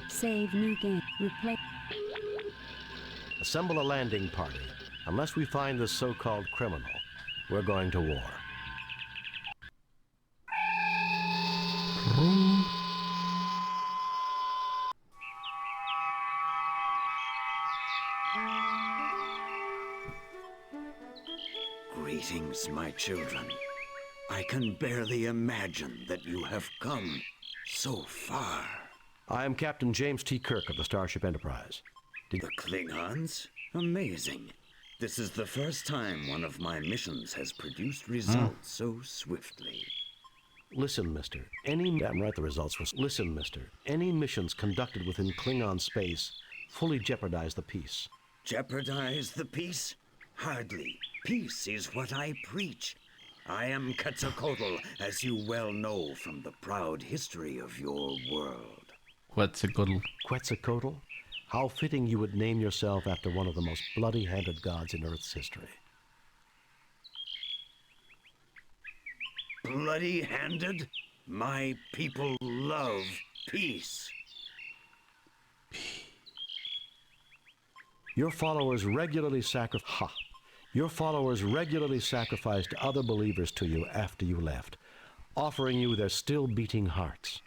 Save new game. Replace. Assemble a landing party. Unless we find this so-called criminal, we're going to war. Greetings, my children. I can barely imagine that you have come so far. I am Captain James T. Kirk of the Starship Enterprise. The Klingons? Amazing. This is the first time one of my missions has produced results so swiftly. Listen, mister. Damn right the results were... Listen, mister. Any missions conducted within Klingon space fully jeopardize the peace. Jeopardize the peace? Hardly. Peace is what I preach. I am Quetzalcoatl, as you well know from the proud history of your world. Quetzalcoatl. Quetzalcoatl? How fitting you would name yourself after one of the most bloody-handed gods in Earth's history. Bloody-handed? My people love peace. Your followers regularly sacrificed other believers to you after you left, offering you their still beating hearts.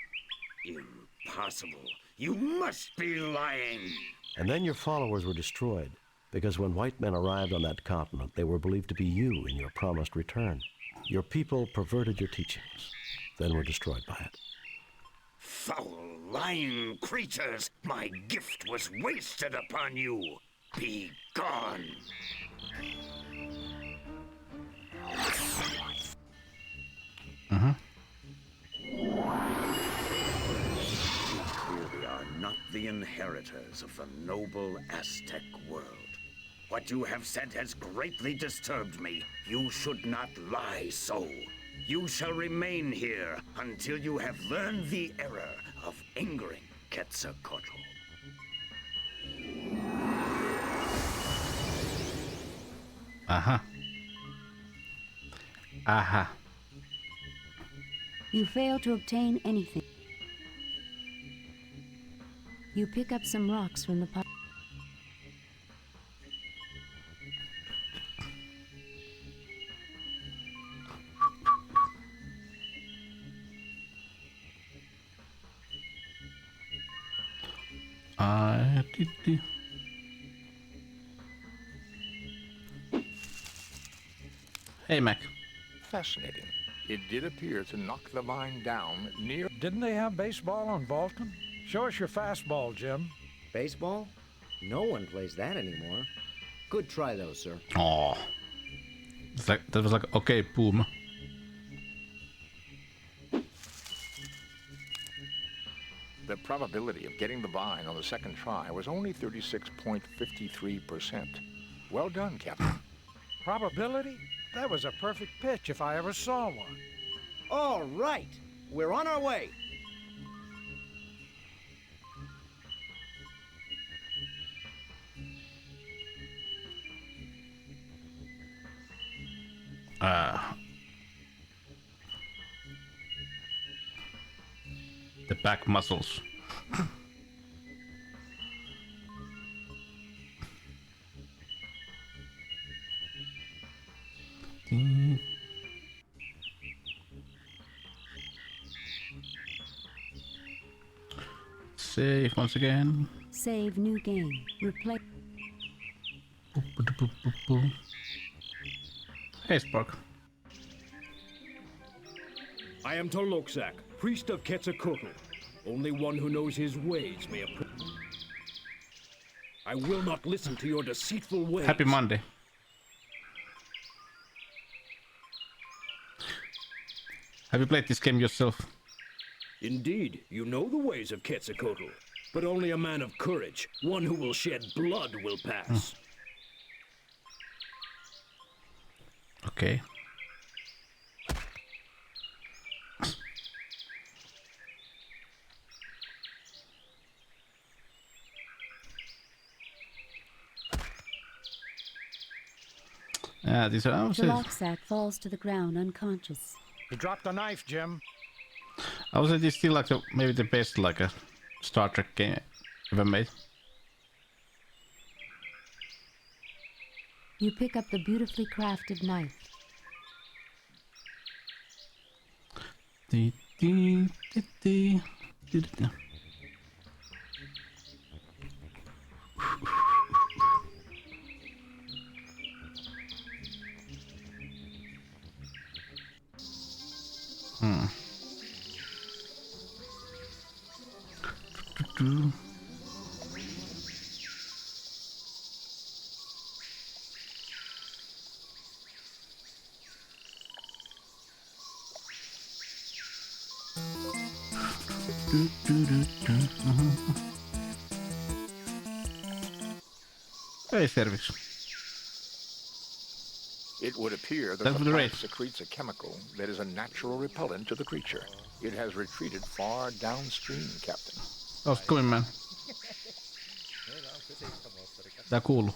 Impossible. You must be lying. And then your followers were destroyed, because when white men arrived on that continent, they were believed to be you in your promised return. Your people perverted your teachings, then were destroyed by it. Foul, lying creatures! My gift was wasted upon you! Be gone! inheritors of the noble Aztec world. What you have said has greatly disturbed me. You should not lie so. You shall remain here until you have learned the error of angering Quetzalcoatl. Aha. Aha. You fail to obtain anything. You pick up some rocks from the pot. Hey, Mac. Fascinating. It did appear to knock the vine down near... Didn't they have baseball on Vulcan? Show us your fastball, Jim. Baseball? No one plays that anymore. Good try, though, sir. Oh, it's like that was like okay, boom. The probability of getting the vine on the second try was only 36.53%. Well done, Captain. Probability? That was a perfect pitch if I ever saw one. All right. We're on our way. The back muscles. Save once again. Save new game. Replay. Hey, Spark. I am Toloxac, priest of Quetzalcoatl. Only one who knows his ways may approach. I will not listen to your deceitful ways. Happy Monday. Have you played this game yourself? Indeed, you know the ways of Quetzalcoatl, but only a man of courage, one who will shed blood, will pass. Okay. These are The locksack falls to the ground unconscious. He dropped the knife, Jim. I would say this is still like maybe the best like a Star Trek game ever made. You pick up the beautifully crafted knife. Hey, service. It would appear that the plant secretes a chemical that is a natural repellent to the creature. It has retreated far downstream, Captain. Oh, come in, man. Tää kuuluu.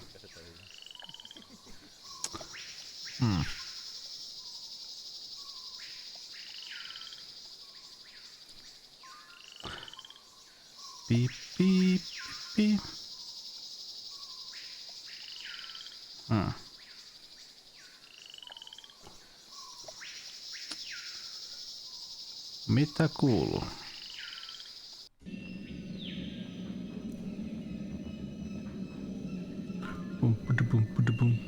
Beep, beep, beep. Mitä kuuluu? Boom, boom, boom, boom.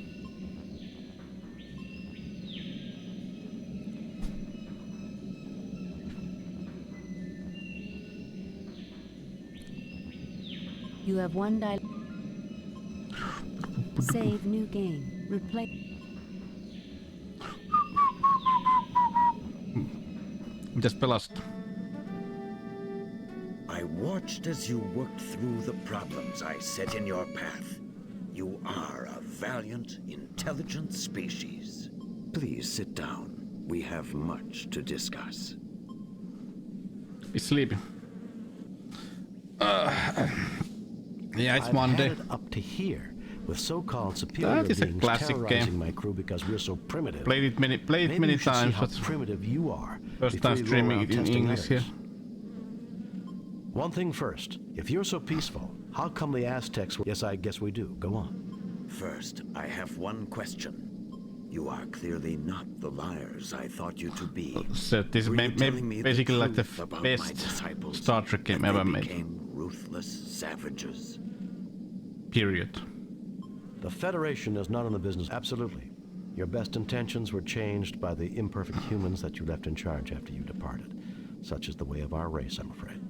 You have one die. Save new game. Replay. Mitäs pelasit? I watched as you worked through the problems I set in your path. You are a valiant, intelligent species. Please sit down. We have much to discuss. Be sleepy. Yeah, it's I've Monday. had it up to here with so-called superior That is a beings classic terrorizing game. my crew because we're so primitive. Played it many Maybe you should times. see how But primitive you are. first before time you go streaming around it in testing English others. here. One thing first. If you're so peaceful, how come the Aztecs? Yes, I guess we do. Go on. First, I have one question. You are clearly not the liars I thought you to be. So this is basically like the best Star Trek game ever made. Became ruthless savages. Period. The Federation is not in the business. Absolutely. Your best intentions were changed by the imperfect humans that you left in charge after you departed. Such is the way of our race, I'm afraid.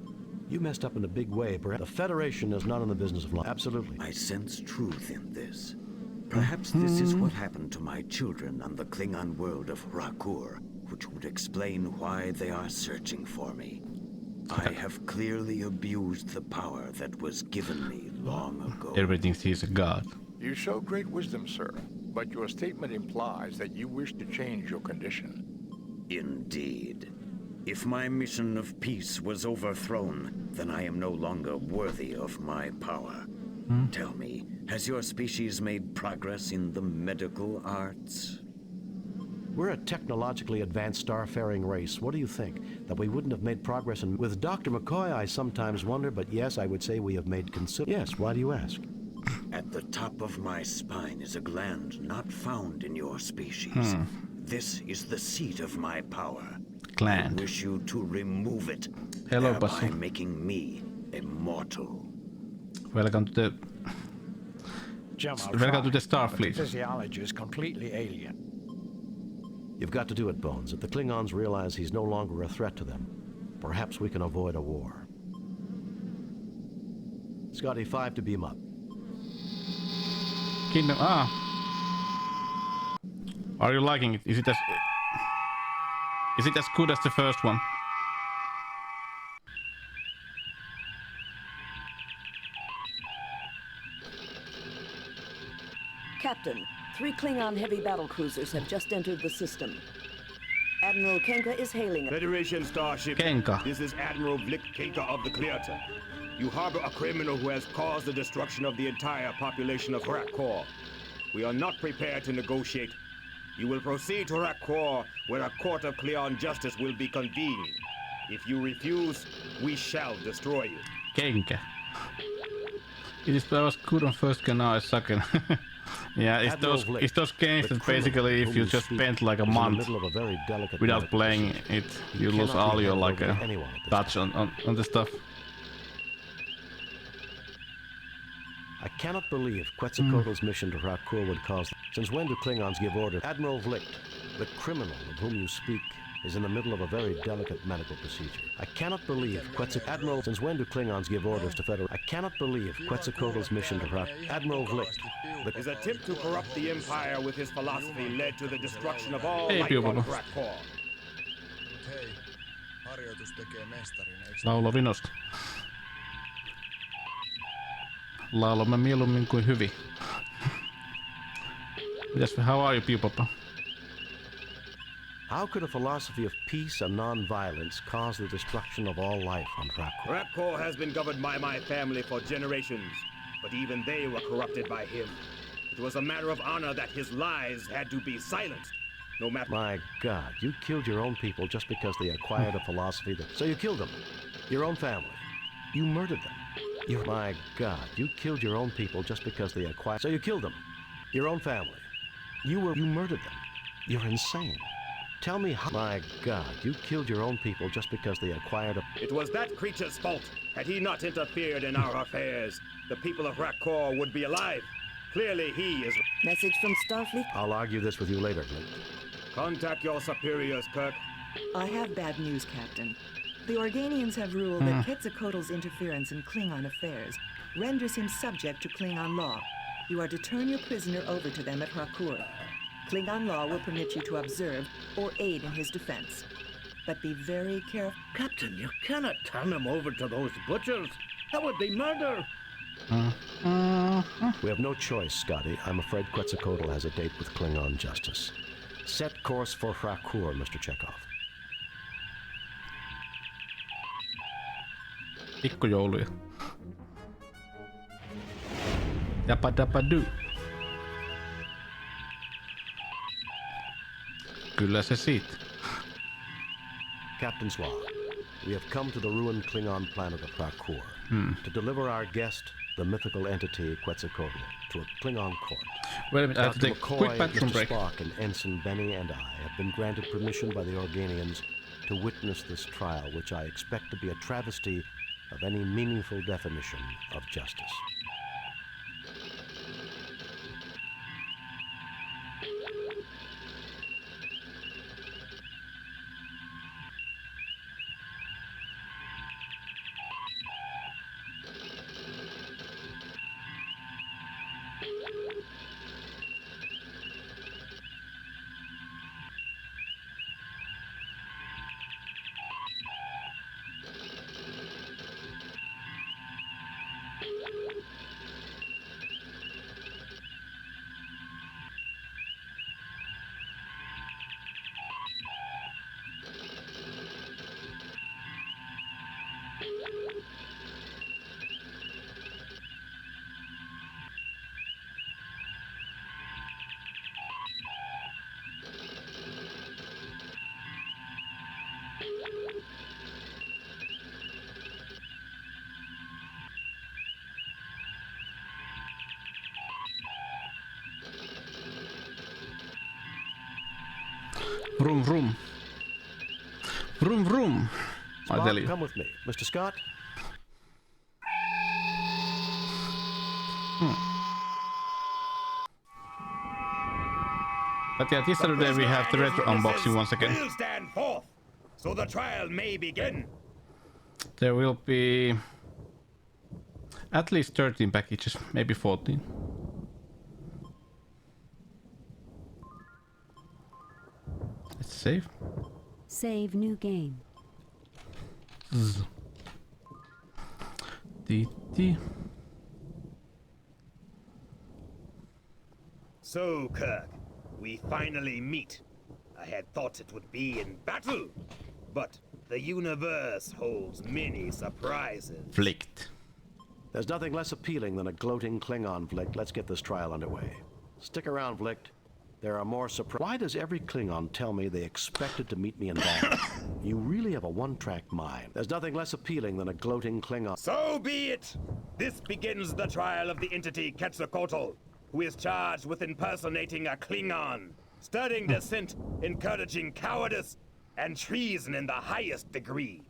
You messed up in a big way. Perhaps the Federation is not in the business of law. Absolutely. I sense truth in this. Perhaps this is what happened to my children on the Klingon world of Rakur, which would explain why they are searching for me. I have clearly abused the power that was given me long ago. Everything sees a god. You show great wisdom, sir, but your statement implies that you wish to change your condition. Indeed. If my mission of peace was overthrown, then I am no longer worthy of my power. Tell me, has your species made progress in the medical arts? We're a technologically advanced starfaring race. What do you think? That we wouldn't have made progress in... With Dr. McCoy, I sometimes wonder, but yes, I would say we have made considerable... Yes, why do you ask? At the top of my spine is a gland not found in your species. This is the seat of my power. Gland. I wish you to remove it, Hello, thereby Basu. making me immortal. Welcome to the... Jim, I'll Welcome to try, the Starfleet. but the physiology is completely alien. You've got to do it, Bones. If the Klingons realize he's no longer a threat to them, perhaps we can avoid a war. Scotty, 5 to beam up. Kingdom... Are you liking it? Is it as good as the first one? Captain, 3 Klingon heavy battle cruisers have just entered the system. Admiral Kenka is hailing it. Federation starship. Kenka. This is Admiral Vlik Kenka of the Clearta. You harbor a criminal who has caused the destruction of the entire population of Rakor. We are not prepared to negotiate. You will proceed to Rakor, where a court of Cleon justice will be convened. If you refuse, we shall destroy you. Kenka. It was good on first gun, now it's second. Yeah, it's those games that basically if you just spend like a month without playing it, you lose all your like touch on the stuff. I cannot believe Quetzalcoatl's mission to Rakur would cause... Since when do Klingons give orders? Admiral Vlicht, the criminal of whom you speak, is in the middle of a very delicate medical procedure. I cannot believe Admiral... Since when do Klingons give orders to Federal... I cannot believe Quetzalcoatl's mission to Rakur... Admiral Vlicht, His attempt to corrupt the Empire with his philosophy led to the destruction of all Hey, life people. on Rakor. Laula vinosta. Laulamme mieluummin kuin hyvin. How are you, Pupapa? How could a philosophy of peace and non-violence cause the destruction of all life on Rakur? Rakor has been governed by my family for generations, but even they were corrupted by him. It was a matter of honor that his lies had to be silenced, no matter... My God, you killed your own people just because they acquired a philosophy that... So you killed them. Your own family. You murdered them. My God, you killed your own people just because they acquired... So you killed them. Your own family. You murdered them. You're insane. Tell me how... My God, you killed your own people just because they acquired a... It was that creature's fault. Had he not interfered in our affairs, the people of Rakor would be alive. Clearly he is... Message from Starfleet? I'll argue this with you later, Blake. Contact your superiors, Kirk. I have bad news, Captain. The Organians have ruled that Quetzalcoatl's interference in Klingon affairs renders him subject to Klingon law. You are to turn your prisoner over to them at Rakur. Klingon law will permit you to observe or aid in his defense. But be very careful. Captain, you cannot turn him over to those butchers. That would be murder. We have no choice, Scotty. I'm afraid Quetzalcoatl has a date with Klingon justice. Set course for Frakur, Mr. Chekhov. Pikkujouluja. Dapadapadu. Kyllä se siitä. Captain's log. We have come to the ruined Klingon planet of Frakur to deliver our guest, the mythical entity Quetzalcoatl, to a Klingon court. Wait a minute, I have to Dr. take a McCoy, quick bathroom Mr. break. Spock, and Ensign Benny and I have been granted permission by the Organians to witness this trial, which I expect to be a travesty of any meaningful definition of justice. Vroom vroom. Vroom vroom. I tell Spock, you. come with me. Mr. Scott? But yeah, this Saturday we have the retro unboxing once again. Will stand forth, so the trial may begin. There will be at least 13 packages, maybe 14. Let's save. Save new game. DT. So, Kirk, we finally meet. I had thought it would be in battle, but the universe holds many surprises. Flicked. There's nothing less appealing than a gloating Klingon, Vlick. Let's get this trial underway. Stick around, Vlick. There are more surprises. Why does every Klingon tell me they expected to meet me in battle? You really have a one-track mind. There's nothing less appealing than a gloating Klingon. So be it! This begins the trial of the entity Quetzalcoatl, who is charged with impersonating a Klingon, stirring dissent, encouraging cowardice, and treason in the highest degree.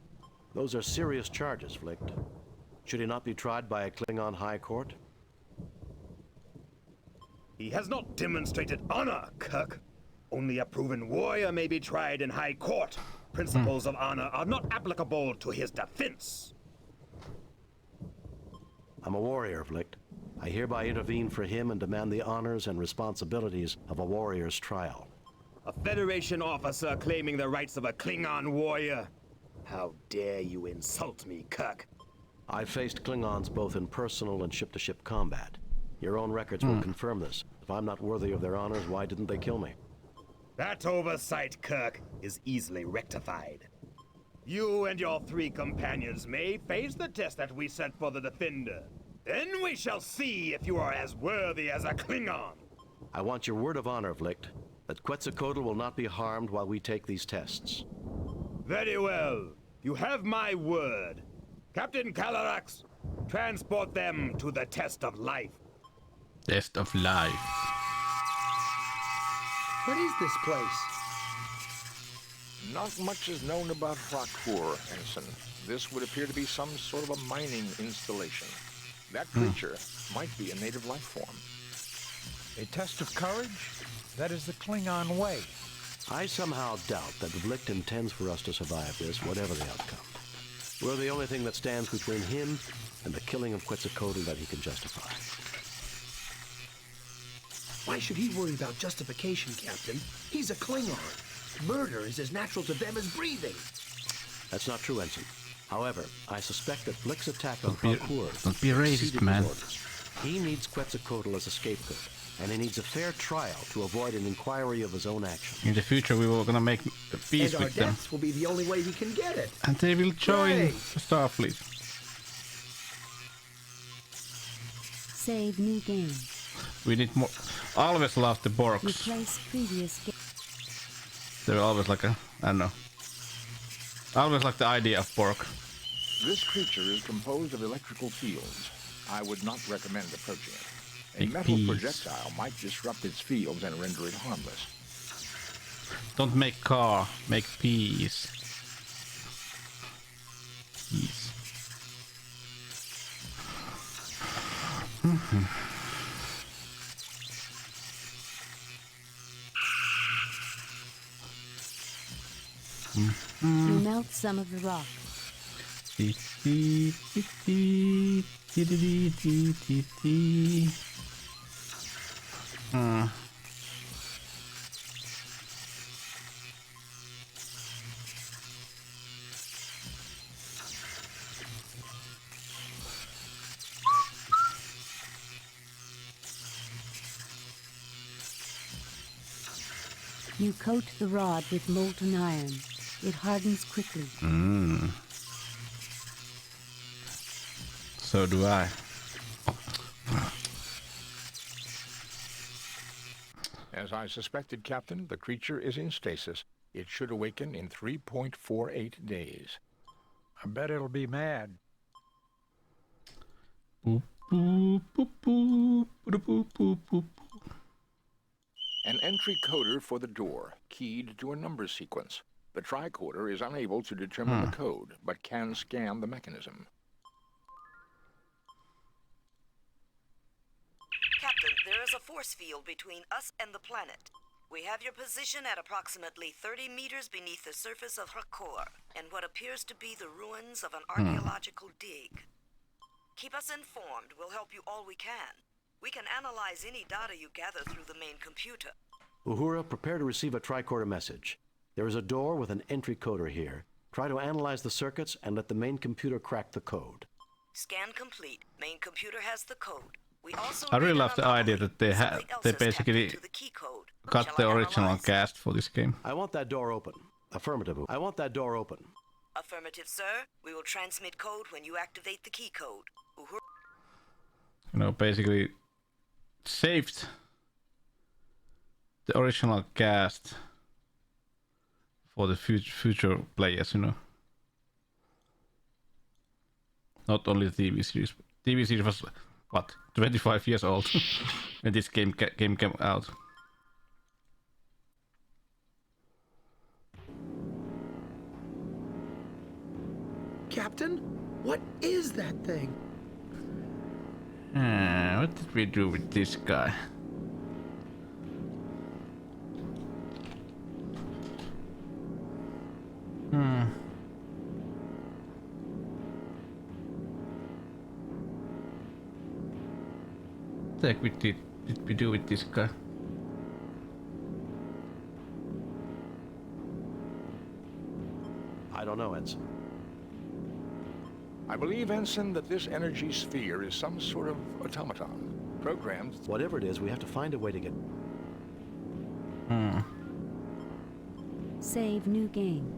Those are serious charges, Vlick. Should he not be tried by a Klingon High Court? He has not demonstrated honor, Kirk. Only a proven warrior may be tried in High Court. Principles of honor are not applicable to his defense. I'm a warrior, Vlick. I hereby intervene for him and demand the honors and responsibilities of a warrior's trial. A Federation officer claiming the rights of a Klingon warrior. How dare you insult me, Kirk? I've faced Klingons both in personal and ship-to-ship combat. Your own records will confirm this. If I'm not worthy of their honors, why didn't they kill me? That oversight, Kirk, is easily rectified. You and your 3 companions may face the test that we set for the Defender. Then we shall see if you are as worthy as a Klingon. I want your word of honor, Vlick, that Quetzalcoatl will not be harmed while we take these tests. Very well. You have my word. Captain Calarax, transport them to the test of life. Test of life. What is this place? Not much is known about Frakur, Ensign. This would appear to be some sort of a mining installation. That creature might be a native life form. A test of courage? That is the Klingon way. I somehow doubt that Vlick intends for us to survive this, whatever the outcome. We're the only thing that stands between him and the killing of Quetzalcoatl that he can justify. Why should he worry about justification, Captain? He's a Klingon. Murder is as natural to them as breathing. That's not true, Ensign. However, I suspect that Blick's attack on Don't be racist, man. He needs Quetzalcoatl as a scapegoat, and he needs a fair trial to avoid an inquiry of his own actions. In the future, we were gonna make a peace And our with them. deaths will be the only way he can get it. And they will join Great. the Starfleet. Save new game. We need more. I always loved the Borgs. Replace previous game. They're always like a, I don't know. I always like the idea of Borg. This creature is composed of electrical fields. I would not recommend approaching it. A Make metal peace. projectile might disrupt its fields and render it harmless. Don't make car, make peace. Peace. We melt some of the rock. You coat the rod with molten iron. It hardens quickly. So do I. As I suspected, Captain, the creature is in stasis. It should awaken in 3.48 days. I bet it'll be mad. Boop, boop, boop, boop, boop, boop, boop. An entry coder for the door, keyed to a number sequence. The tricorder is unable to determine the code, but can scan the mechanism. Captain, there is a force field between us and the planet. We have your position at approximately 30 meters beneath the surface of Hakor, and what appears to be the ruins of an archaeological dig. Keep us informed. We'll help you all we can. We can analyze any data you gather through the main computer. Uhura, prepare to receive a tricorder message. There is a door with an entry coder here. Try to analyze the circuits and let the main computer crack the code. Scan complete. Main computer has the code. We also I really read love the an idea that they Something else they has tapped basically into the key code. got Shall the I original analyze? cast for this game. I want that door open. Affirmative. I want that door open. Affirmative, sir. We will transmit code when you activate the key code. You know, basically saved the original cast for the future players, you know. Not only the TV series. TV series was, what, 25 years old when this game came out. Captain, what is that thing? What did we do with this guy? What did we do with this guy? I don't know, Ensign. I believe, Ensign, that this energy sphere is some sort of automaton, programmed. Whatever it is, we have to find a way to get... Save new game.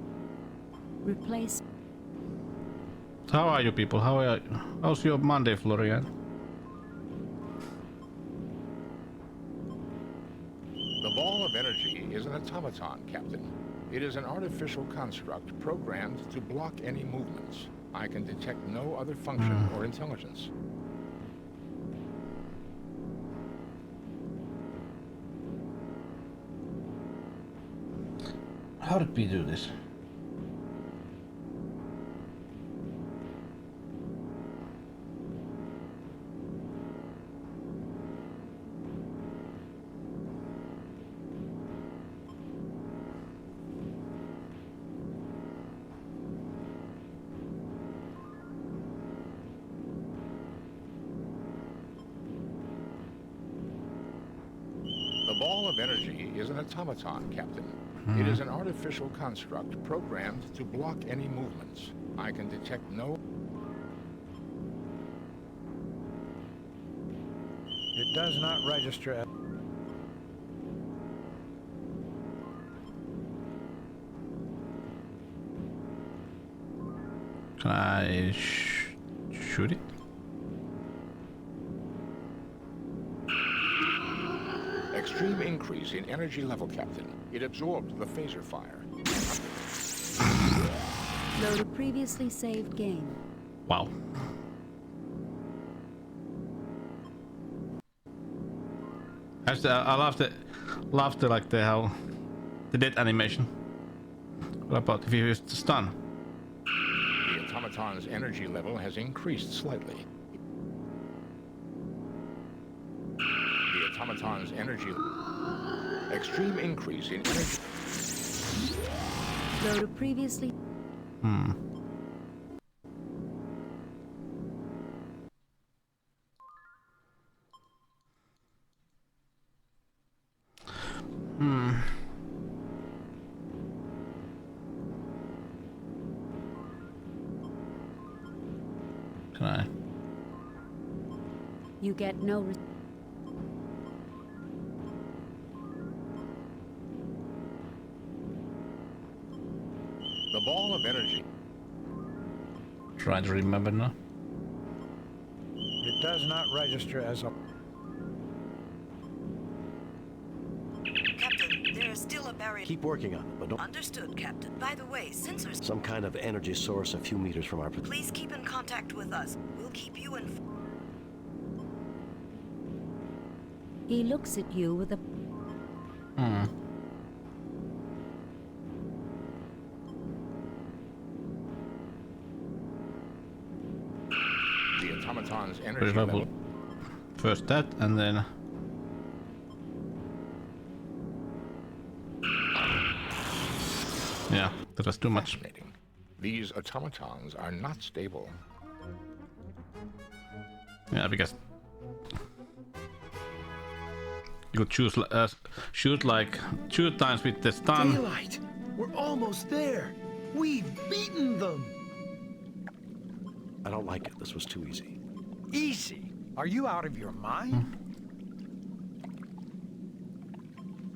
Replace. How are you people? How's your Monday, Florian? The ball of energy is an automaton, Captain. It is an artificial construct programmed to block any movements. I can detect no other function or intelligence. How did we do this? The ball ball of energy is an automaton, Captain. It is an artificial construct programmed to block any movements. I can detect no... It does not register as... Can I shoot it? Extreme increase in energy level, Captain. It absorbed the phaser fire. Load a previously saved game. Wow. Actually, I love the like the death animation. What about if you use the stun? The automaton's energy level has increased slightly. The automaton's energy... Extreme increase in energy... Load a previously... Can I? You get no... The ball of energy... Trying to remember now. It does not register as a... Captain, there is still a barrier. Keep working on it, but don't... Understood, Captain. By the way, sensors... Some kind of energy source a few meters from our... Please keep in contact with us. We'll keep you informed. He looks at you with a... The automaton's energy level... First that, and then... Yeah, that was too much. These automatons are not stable. Yeah, because you could choose shoot like 2 times with the stun. Daylight! We're almost there! We've beaten them! I don't like it. This was too easy. Easy? Are you out of your mind?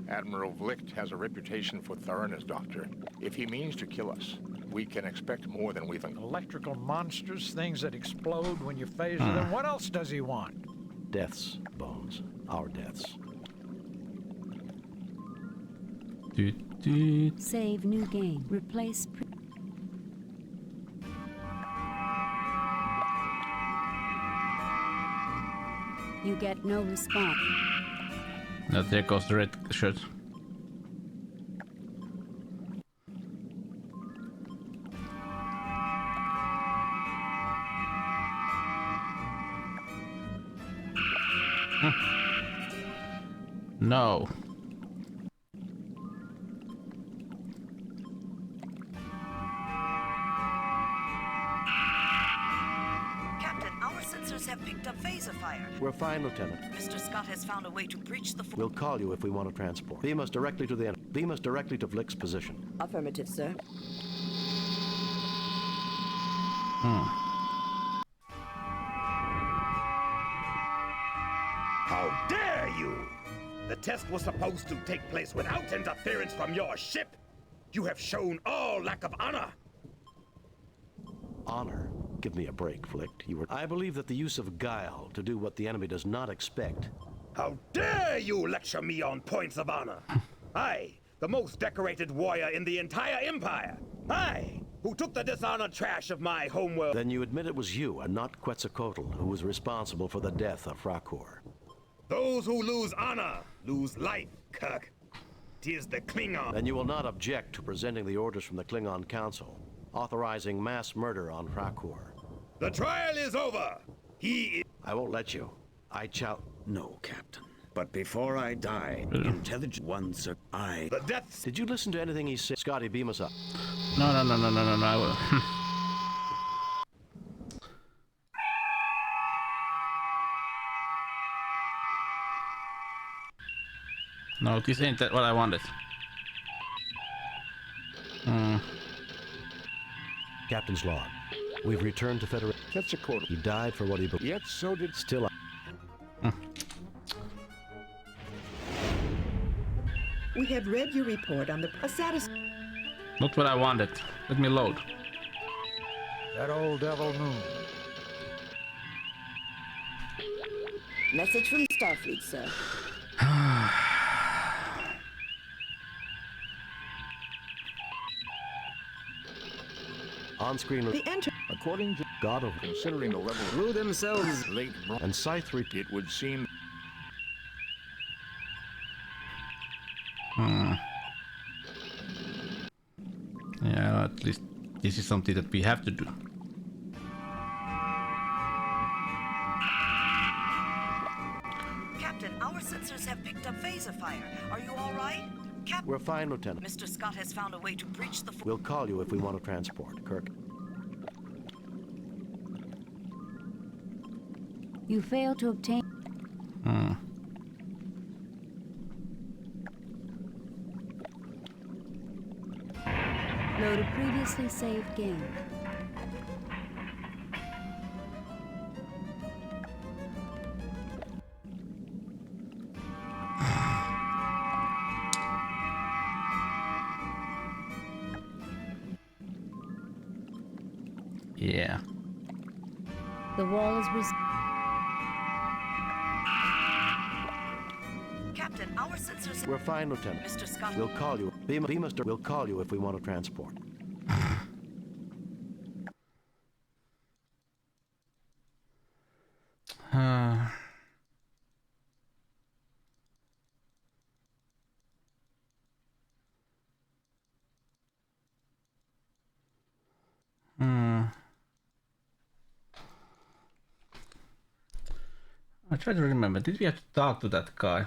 Admiral Vlicht has a reputation for thoroughness, Doctor. If he means to kill us, we can expect more than we think. Electrical monsters, things that explode when you phaser them. What else does he want? Deaths, Bones. Our deaths. Save new game. Replace... You get no response. Now there goes the red shirt. No. Captain, our sensors have picked up phaser fire. We're fine, Lieutenant. Mr. Scott has found a way to breach the... We'll call you if we want to transport. Beam us directly to the... Beam us directly to Vlicht's position. Affirmative, sir. How dare you! The test was supposed to take place without interference from your ship. You have shown all lack of honor. Honor? Give me a break, Vlicht. You were... I believe that the use of guile to do what the enemy does not expect... How dare you lecture me on points of honor? I, the most decorated warrior in the entire Empire. I, who took the dishonored trash of my homeworld. Then you admit it was you and not Quetzalcoatl who was responsible for the death of Rakor. Those who lose honor lose life, Kirk. 'Tis the Klingon. Then you will not object to presenting the orders from the Klingon Council, authorizing mass murder on Rakor. The trial is over. He is... I won't let you. I No, Captain. But before I die, intelligent ones are... The deaths... Did you listen to anything he said? Scotty, beam us up. No, I will. No, this ain't that what I wanted. Captain's log. We've returned to Federation. Quetzalcoatl. He died for what he believed. Yet so did... Still... We have read your report on the Not what I wanted. Let me load. That old devil moon. Message from Starfleet, sir. On screen. According to God of considering the level Through themselves late and Scythe it would seem Yeah, at least this is something that we have to do. Captain, our sensors have picked up phaser fire. Are you all right? Captain. We're fine, Lieutenant. Mr. Scott has found a way to breach the... We'll call you if we want to transport. Kirk. You failed to obtain... Load a previously saved game. Yeah. The wall is Captain, our sensors... We're fine, Lieutenant. Mr. Scott... We'll call you. We'll call you if we want to transport. I try to remember. Did we have to talk to that guy?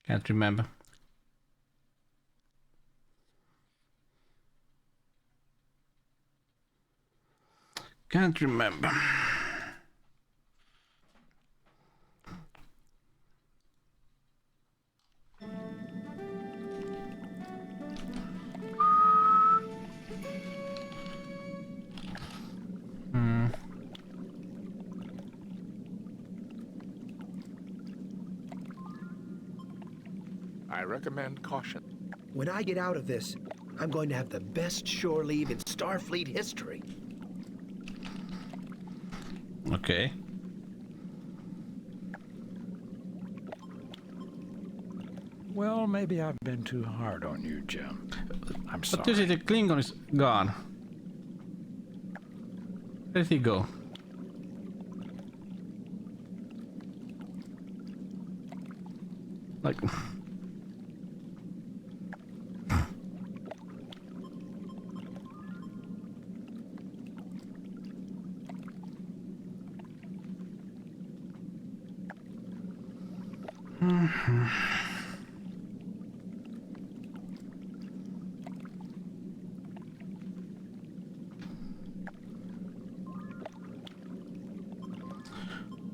Can't remember. Can't remember. I recommend caution. When I get out of this, I'm going to have the best shore leave in Starfleet history. Okay. Well, maybe I've been too hard on you, Jim. I'm sorry. But you see, the Klingon is gone. Where did he go? Like...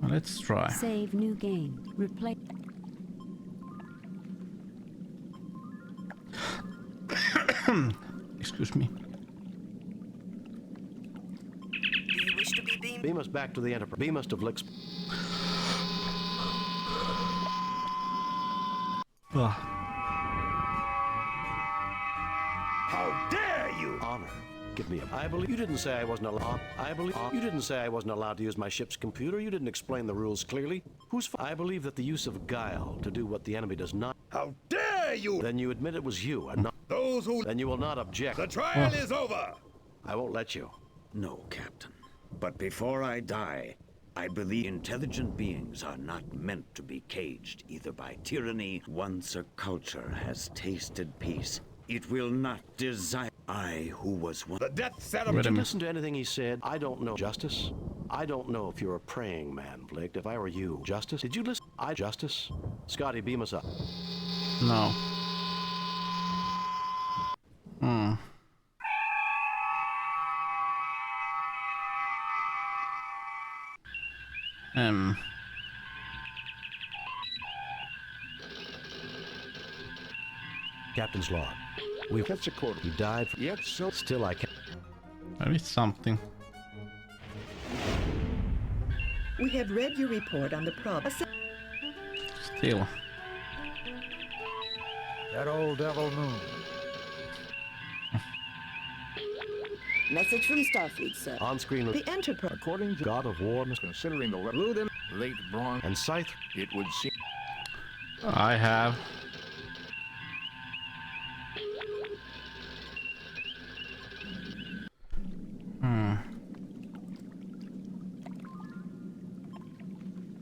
Well, let's try. Save new game. Replay. Excuse me. Do you wish to be beamed? Beam us back to the Enterprise. Beam us to Vlix. How dare you! Honor. Give me a... I believe you didn't say I wasn't allowed... I believe... You didn't say I wasn't allowed to use my ship's computer. You didn't explain the rules clearly. I believe that the use of guile to do what the enemy does not... How dare you! Then you admit it was you and not... Those who... Then you will not object. The trial is over! I won't let you. No, Captain. But before I die, I believe intelligent beings are not meant to be caged either by tyranny. Once a culture has tasted peace, it will not desire. I, who was one... The death ceremony... Did you listen to anything he said? I don't know. Justice? I don't know if you're a praying man, Blake. If I were you. Justice? Did you listen? Justice? Scotty, beam us up. No. Captain's log. We've Quetzalcoatl. He died. Yet so Still, I can't. Maybe something. We have read your report on the problem. Still. That old devil moon. Message from Starfleet, sir. On screen. The Enterprise. According to God of War, considering the level late bronze and Scythe. it would seem I have.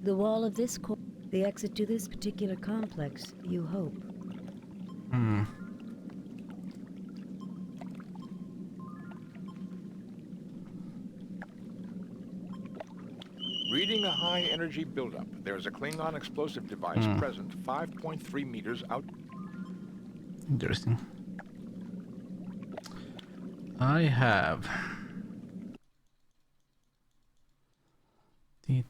The wall of this the exit to this particular complex, you hope. reading a high energy buildup. There's a Klingon explosive device present 5.3 meters out. Interesting. I have. Do you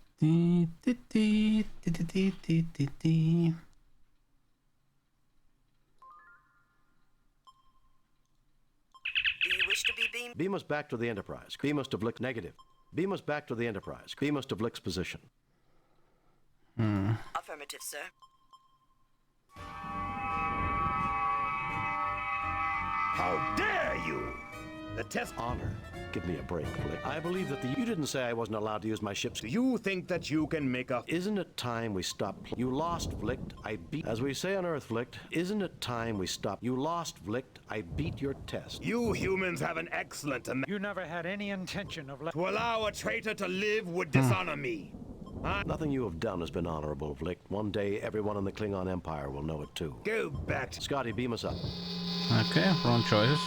wish to be beamed? Beam us back to the Enterprise. Beam us to Vlick's negative. Beam us back to the Enterprise. Beam us to Vlick's position. Affirmative, sir. How dare you! The test... Honor. Give me a break, Vlick. I believe that you didn't say I wasn't allowed to use my ships. Do you think that you can make a... Isn't it time we stop... You lost, Vlick. I beat... As we say on Earth, Vlick, isn't it time we stop... You lost, Vlick. I beat your test. You humans have an excellent... You never had any intention of... To allow a traitor to live would dishonor me. Nothing you have done has been honorable, Vlick. One day, everyone in the Klingon Empire will know it, too. Go back. Scotty, beam us up. Okay, wrong choices.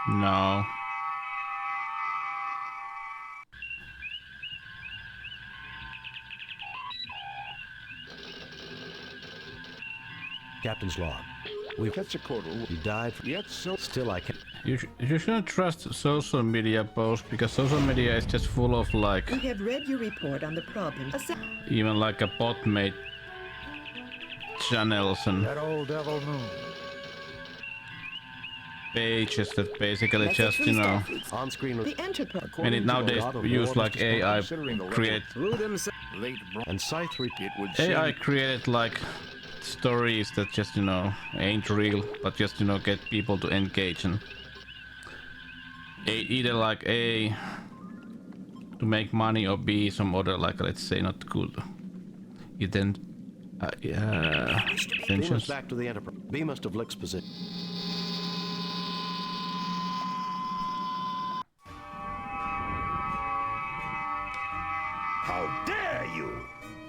No. Captain's log. We've Quetzalcoatl. He died. Yet so Still, I can't. You shouldn't trust social media posts because social media is just full of like. We have read your report on the problems. Even like a bot made channels and that old devil moon. Pages that basically just, you know, on screen. The Enterprise. and it nowadays use like AI create and Scythe it would AI created like stories that just, you know, ain't real, but just, you know, get people to engage and either like A, to make money, or B, some other like, let's say, not good intentions. Beam us back to the Enterprise. Beam us to Vlick's position. How dare you!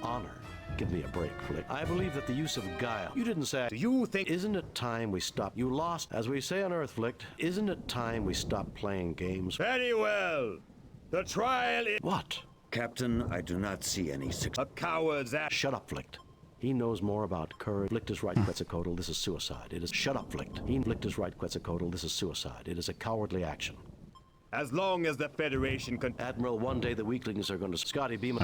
Honor. Give me a break, Vlick. I believe that the use of guile... You didn't say... Do you think... Isn't it time we stop... You lost... As we say on Earth, Vlick, isn't it time we stop playing games? Very well. The trial is... What? Captain, I do not see any... A coward's act... Shut up, Vlick. He knows more about courage. Vlick is right, Quetzalcoatl. This is suicide. It is... Shut up, Vlick. Vlick is right, Quetzalcoatl. This is suicide. It is a cowardly action. As long as the Federation can... Admiral, one day the weaklings are going to... Scotty, beam...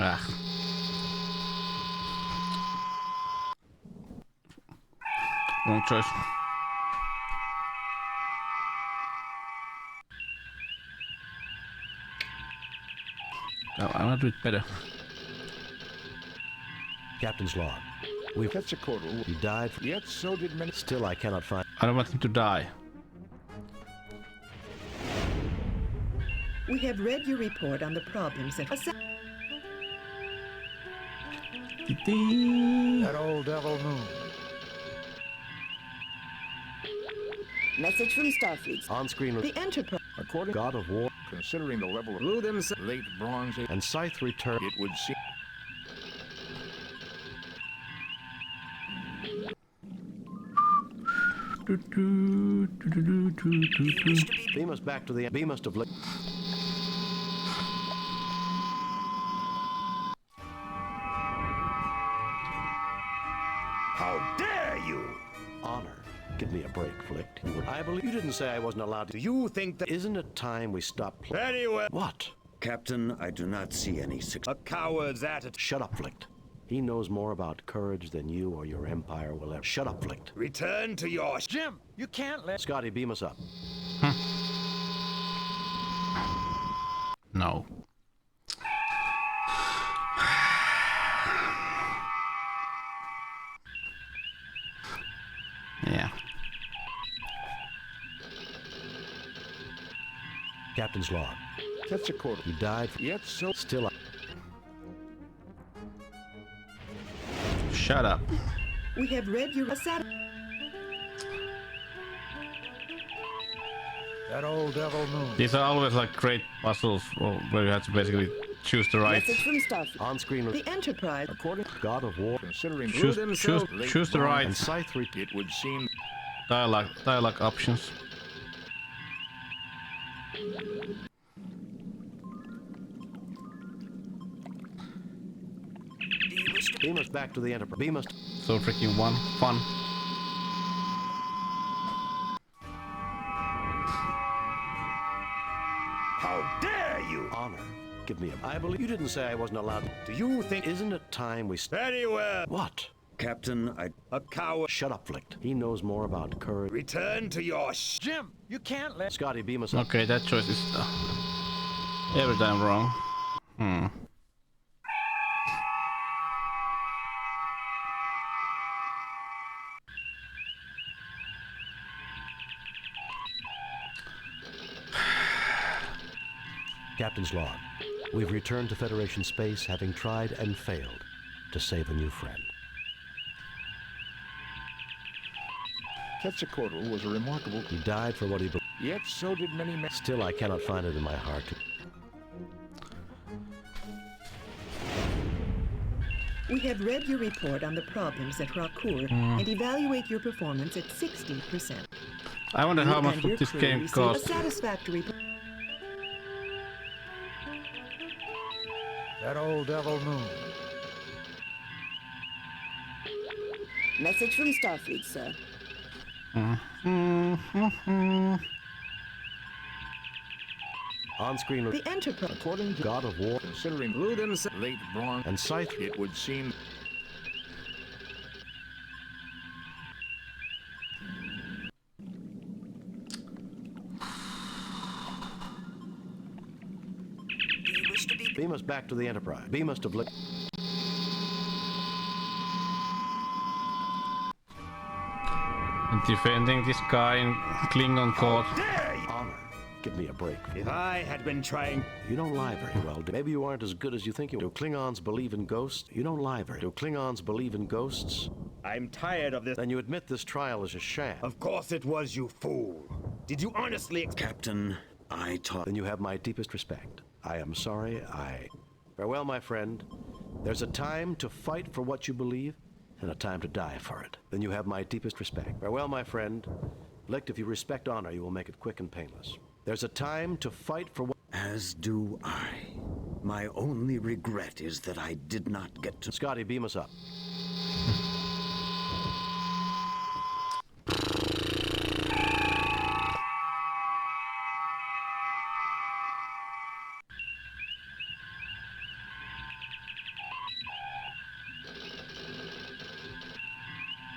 Wrong choice. No, I want to do it better. Captain's log. We've... Quetzalcoatl. He died. Yet so did many. Still, I cannot find... I don't want him to die. We have read your report on the problems that... That old devil moon. Message from Starfleet. On screen. The Enterprise. According God of War. Considering the level of late bronze age, and Scythe return. It would seem. Beam us back to the... Beam us to Vlick. How dare you! Honor. Give me a break, Flick. I believe you didn't say I wasn't allowed to. Do you think that... Isn't it time we stop playing? Very well. What? Captain, I do not see any A coward's attitude. Shut up, Flick. He knows more about courage than you or your empire will ever. Shut up, Flick. Return to your... Jim, you can't let... Scotty, beam us up. No. Yeah. Captain's log. That's a quarter. He died. Yet so... Still up. Shut up. We have read your... That old devil moon. These are always like great puzzles where you have to basically choose the right... On screen. The Enterprise. According to God of War. Considering... Choose the right... And Scythe it would seem... Dialogue options. Beam us back to the Enterprise. Beam us. So freaking fun. How dare you! Honor. Give me a... I believe you didn't say I wasn't allowed to. Do you think... Isn't it time we... Very well. What? Captain, A coward... Shut up, Flick. He knows more about courage. Return to your... Jim, you can't let... Scotty, beam us up. Okay, that choice is every time wrong. Captain's log. We've returned to Federation space, having tried and failed to save a new friend. Quetzalcoatl was a remarkable... He died for what he believed. Yet so did many men. Still, I cannot find it in my heart to... We have read your report on the problems at Rakur and evaluate your performance at 60%. I wonder how much And would your this crew game received cost. A satisfactory... That old devil moon. Message from Starfleet, sir. On screen. The Enterprise. According to God of War. Considering Blue themselves late bronze and Scythe, it would seem... Beam us back to the Enterprise. Beam us to Blick. Defending this guy in Klingon court. Honor. Give me a break. If I had been trying... You don't lie very well. Maybe you aren't as good as you think you do. Klingons believe in ghosts? You don't lie very well. Do Klingons believe in ghosts? I'm tired of this. Then you admit this trial is a sham. Of course it was, you fool. Did you honestly... Captain, I taught... Then you have my deepest respect. I am sorry, Farewell, my friend. There's a time to fight for what you believe, and a time to die for it. Then you have my deepest respect. Farewell, my friend. Licht, if you respect honor, you will make it quick and painless. There's a time to fight for what... As do I. My only regret is that I did not get to... Scotty, beam us up.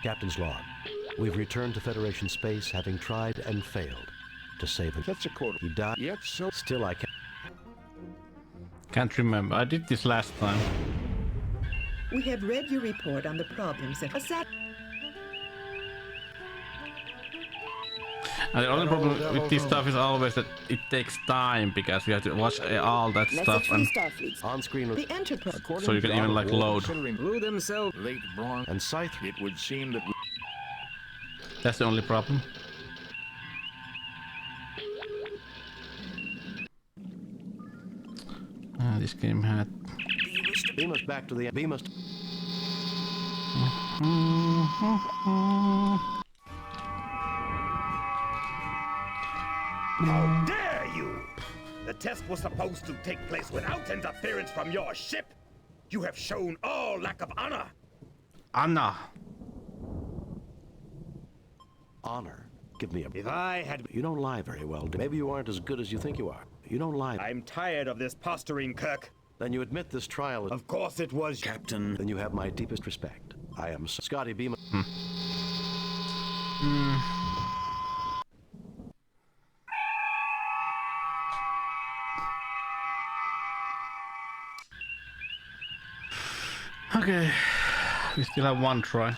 Captain's log. We've returned to Federation space, having tried and failed to save him. Quetzalcoatl. He died. Yet so... Still, I Can't remember. I did this last time. We have read your report on the problems at... And the only problem with this stuff is always that it takes time because you have to watch all that stuff and on screen the Enterprise. so you can even like load. Blue themselves late bronze and Scythe. It would seem that That's the only problem. This game had... Beam us back to the... Beam us... How dare you! The test was supposed to take place without interference from your ship. You have shown all lack of honor. Anna. Honor. Give me a... If I had... You don't lie very well. Maybe you aren't as good as you think you are. You don't lie. I'm tired of this posturing, Kirk. Then you admit this trial... Of course it was... Captain. Then you have my deepest respect. I am Scotty Beeman. Okay. We still have one try.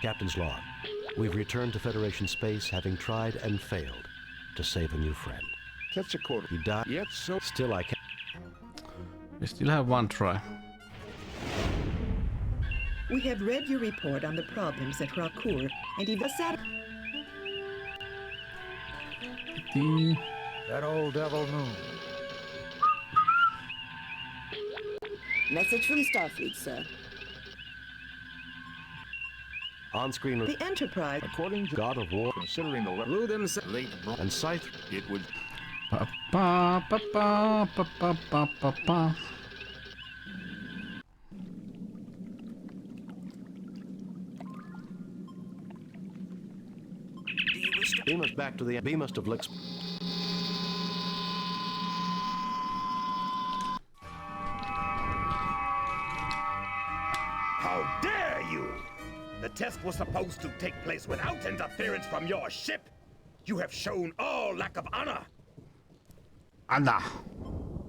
Captain's log. We've returned to Federation space, having tried and failed to save a new friend. Quetzalcoatl. He died. Yet so... Still I can't... We still have one try. We have read your report on the problems at Rakur, and you've That old devil moon. Message from Starfleet, sir. On screen... The Enterprise... According to God of War... Considering the... Blew themselves... Late... And Scythe... It would... Pa pa pa pa pa pa pa pa pa. Do you wish to... Beam us back to the... Beam us to Blix... How dare you! The test was supposed to take place without interference from your ship. You have shown all lack of honor. Honor.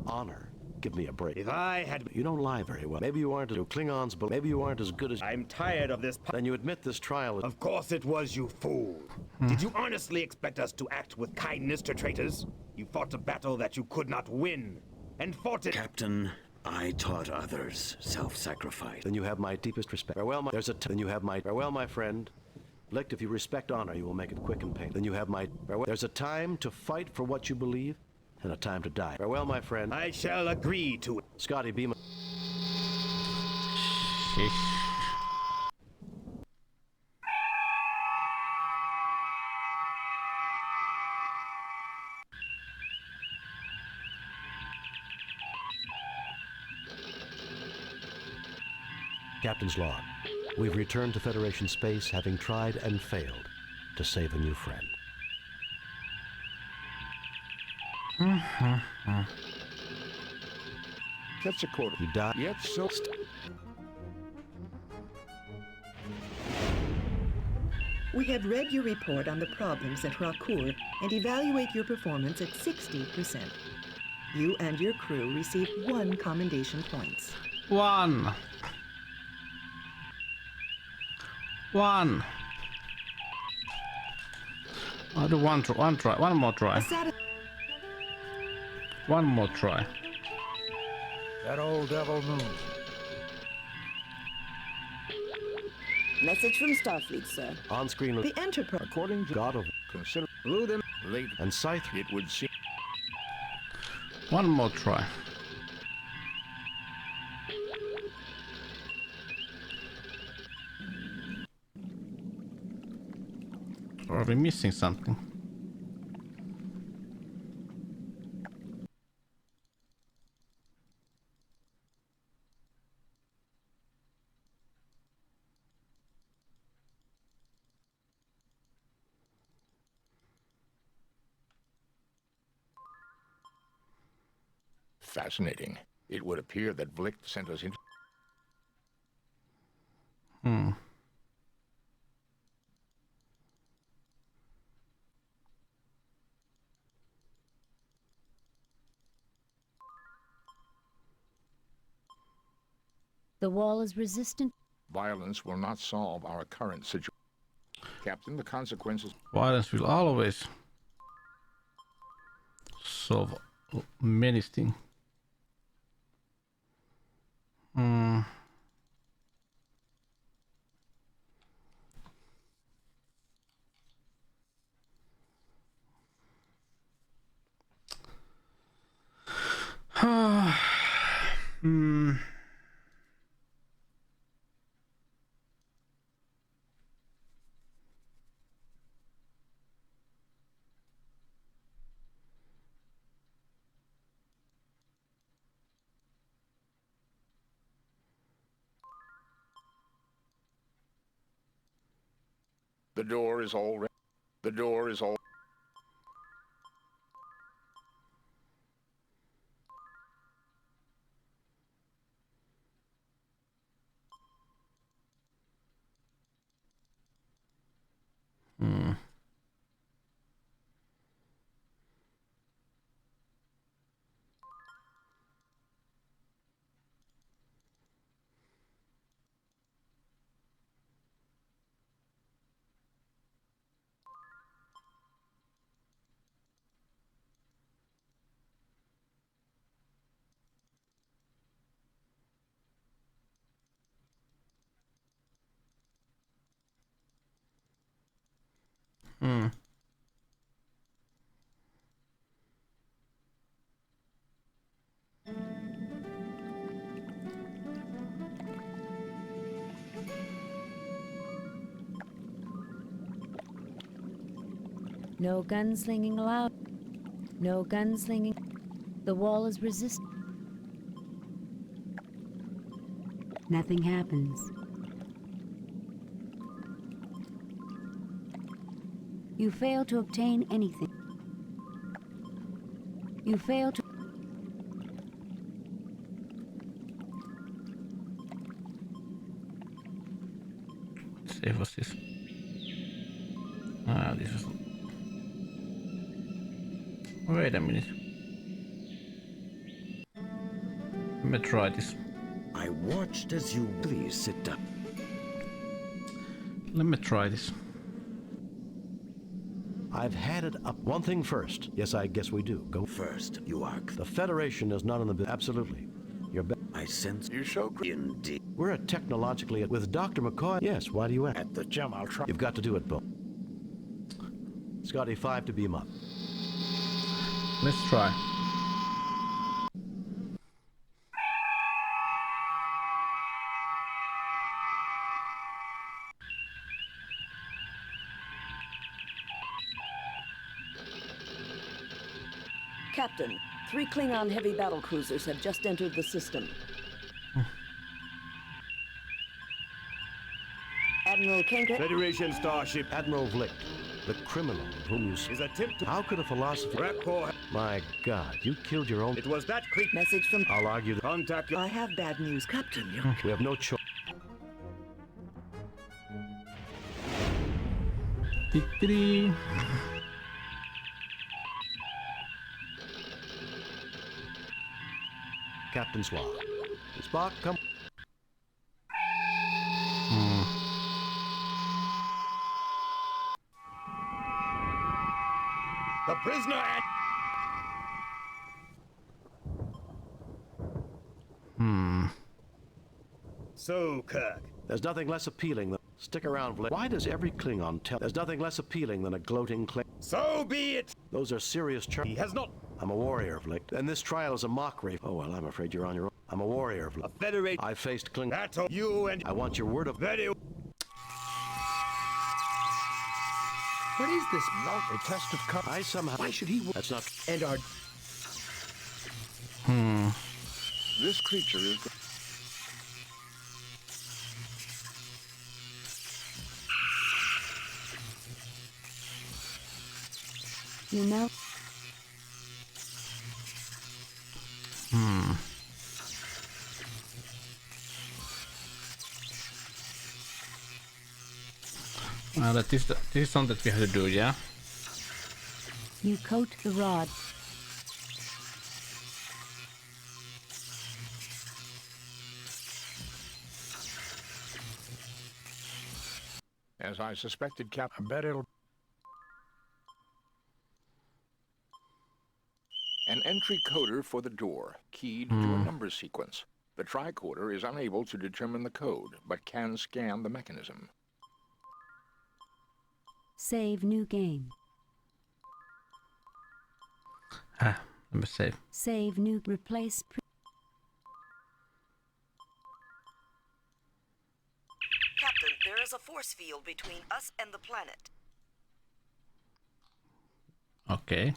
Honor. Give me a break. If I had... You don't lie very well. Maybe you aren't as... Klingons, but maybe you aren't as good as... I'm tired of this... Then you admit this trial... Of course it was, you fool. Did you honestly expect us to act with kindness to traitors? You fought a battle that you could not win, and fought it... Captain, I taught others self-sacrifice. Then you have my deepest respect. Farewell, my... Then you have my... Farewell, my friend. Licht, if you respect honor, you will make it quick and painless. Then you have my... Farewell. There's a time to fight for what you believe, and a time to die. Farewell, my friend. I shall agree to it. Scotty Beeman. Captain's log. We've returned to Federation space, having tried and failed to save a new friend. Quetzalcoatl. He died. Yet so... We have read your report on the problems at Rakur and evaluate your performance at 60%. You and your crew receive 1 commendation points. 1. I'll do one try. One more try. One more try. That old devil moon. Message from Starfleet, sir. On screen... The Enterprise... According to... God of... Consider... Blew them... Late... And Scythe... It would seem... One more try. Or are we missing something? Fascinating. It would appear that Vlick sent us into... The wall is resistant. Violence will not solve our current situation. Captain, the consequences... Violence will always solve many things. The door is all... The door is all... No gunslinging allowed. No gunslinging. The wall is resist. Nothing happens. You fail to obtain anything. You fail to... Let's see, what's this? Ah, this is... Wait a minute. Let me try this. I watched as you... Please sit down. Let me try this. I've had it up. One thing first. Yes, I guess we do. Go first. You are... The Federation is not in the business. Absolutely. You're... I sense... You show... Indeed. We're a technologically... With Dr. McCoy... Yes, why do you ask? At the gym, I'll try. You've got to do it, Bill. Scotty 5 to beam up. Let's try. Captain, 3 Klingon heavy battle cruisers have just entered the system. Admiral Kenka... Federation starship. Admiral Vlick, the criminal whom you... Is attempt to... How could a philosopher... Rapport. My God, you killed your own... It was that creep... Message from... I'll argue that... Contact your... I have bad news, Captain. We have no choice. Tick-tick. Captain's log. Spock, come... The prisoner at... So, Kirk. There's nothing less appealing than... Stick around, Vlick. Why does every Klingon tell... There's nothing less appealing than a gloating Klingon... So be it! Those are serious charges. He has not... I'm a warrior, Vlick. And this trial is a mockery. Oh, well, I'm afraid you're on your own. I'm a warrior, Vlick. A federate... I faced Klingon... That's all you and... I want your word of... Very... What is this? Not a test of... I somehow... Why should he... That's not... And our... This creature is... You know? Well, this is something that we have to do, yeah? You coat the rod. As I suspected, Captain. I bet it'll... An entry coder for the door, keyed to a number sequence. The tricorder is unable to determine the code, but can scan the mechanism. Save new game. Ah, let me save. Save new... Replace... Captain, there is a force field between us and the planet. Okay.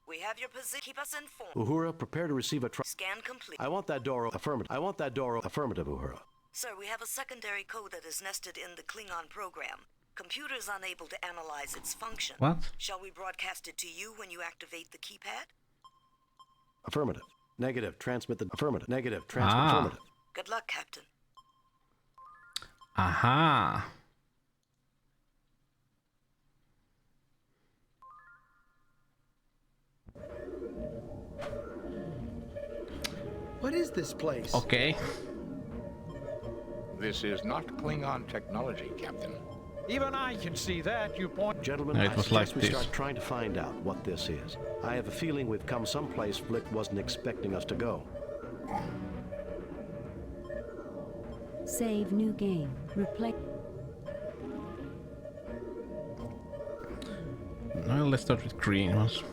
We have your position. Keep us informed. Uhura, prepare to receive a... Scan complete. I want that door... Affirmative. I want that door... Affirmative, Uhura. Sir, we have a secondary code that is nested in the Klingon program. Computers unable to analyze its function. What? Shall we broadcast it to you when you activate the keypad? Affirmative. Negative. Transmit the... Affirmative. Negative. Transmit... Affirmative. Good luck, Captain. Aha. What is this place? Okay. This is not Klingon technology, Captain. Even I can see that, you point. Gentlemen, No, it I was suggest like we this. start trying to find out what this is. I have a feeling we've come someplace Flick wasn't expecting us to go. Save new game. Replay. Well, let's start with green ones.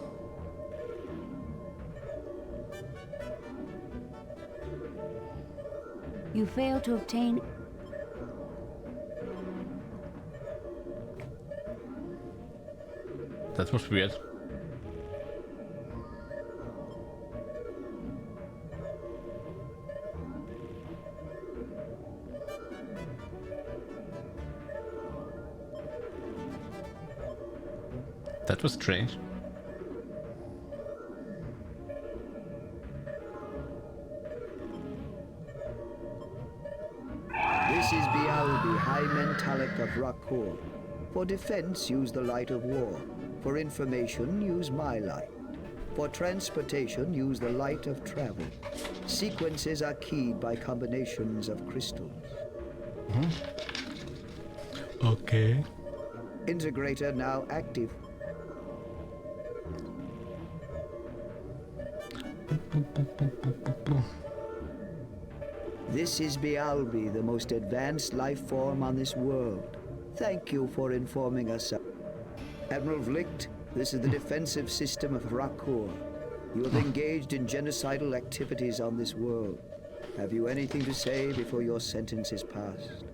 You fail to obtain. That was weird. That was strange. This is Bialbi, High Mentalic of Rakor. For defense, use the light of war. For information, use my light. For transportation, use the light of travel. Sequences are keyed by combinations of crystals. Okay. Integrator now active. This is Bialbi, the most advanced life form on this world. Thank you for informing us. Admiral Vlicht, this is the defensive system of Rakor. You have engaged in genocidal activities on this world. Have you anything to say before your sentence is passed?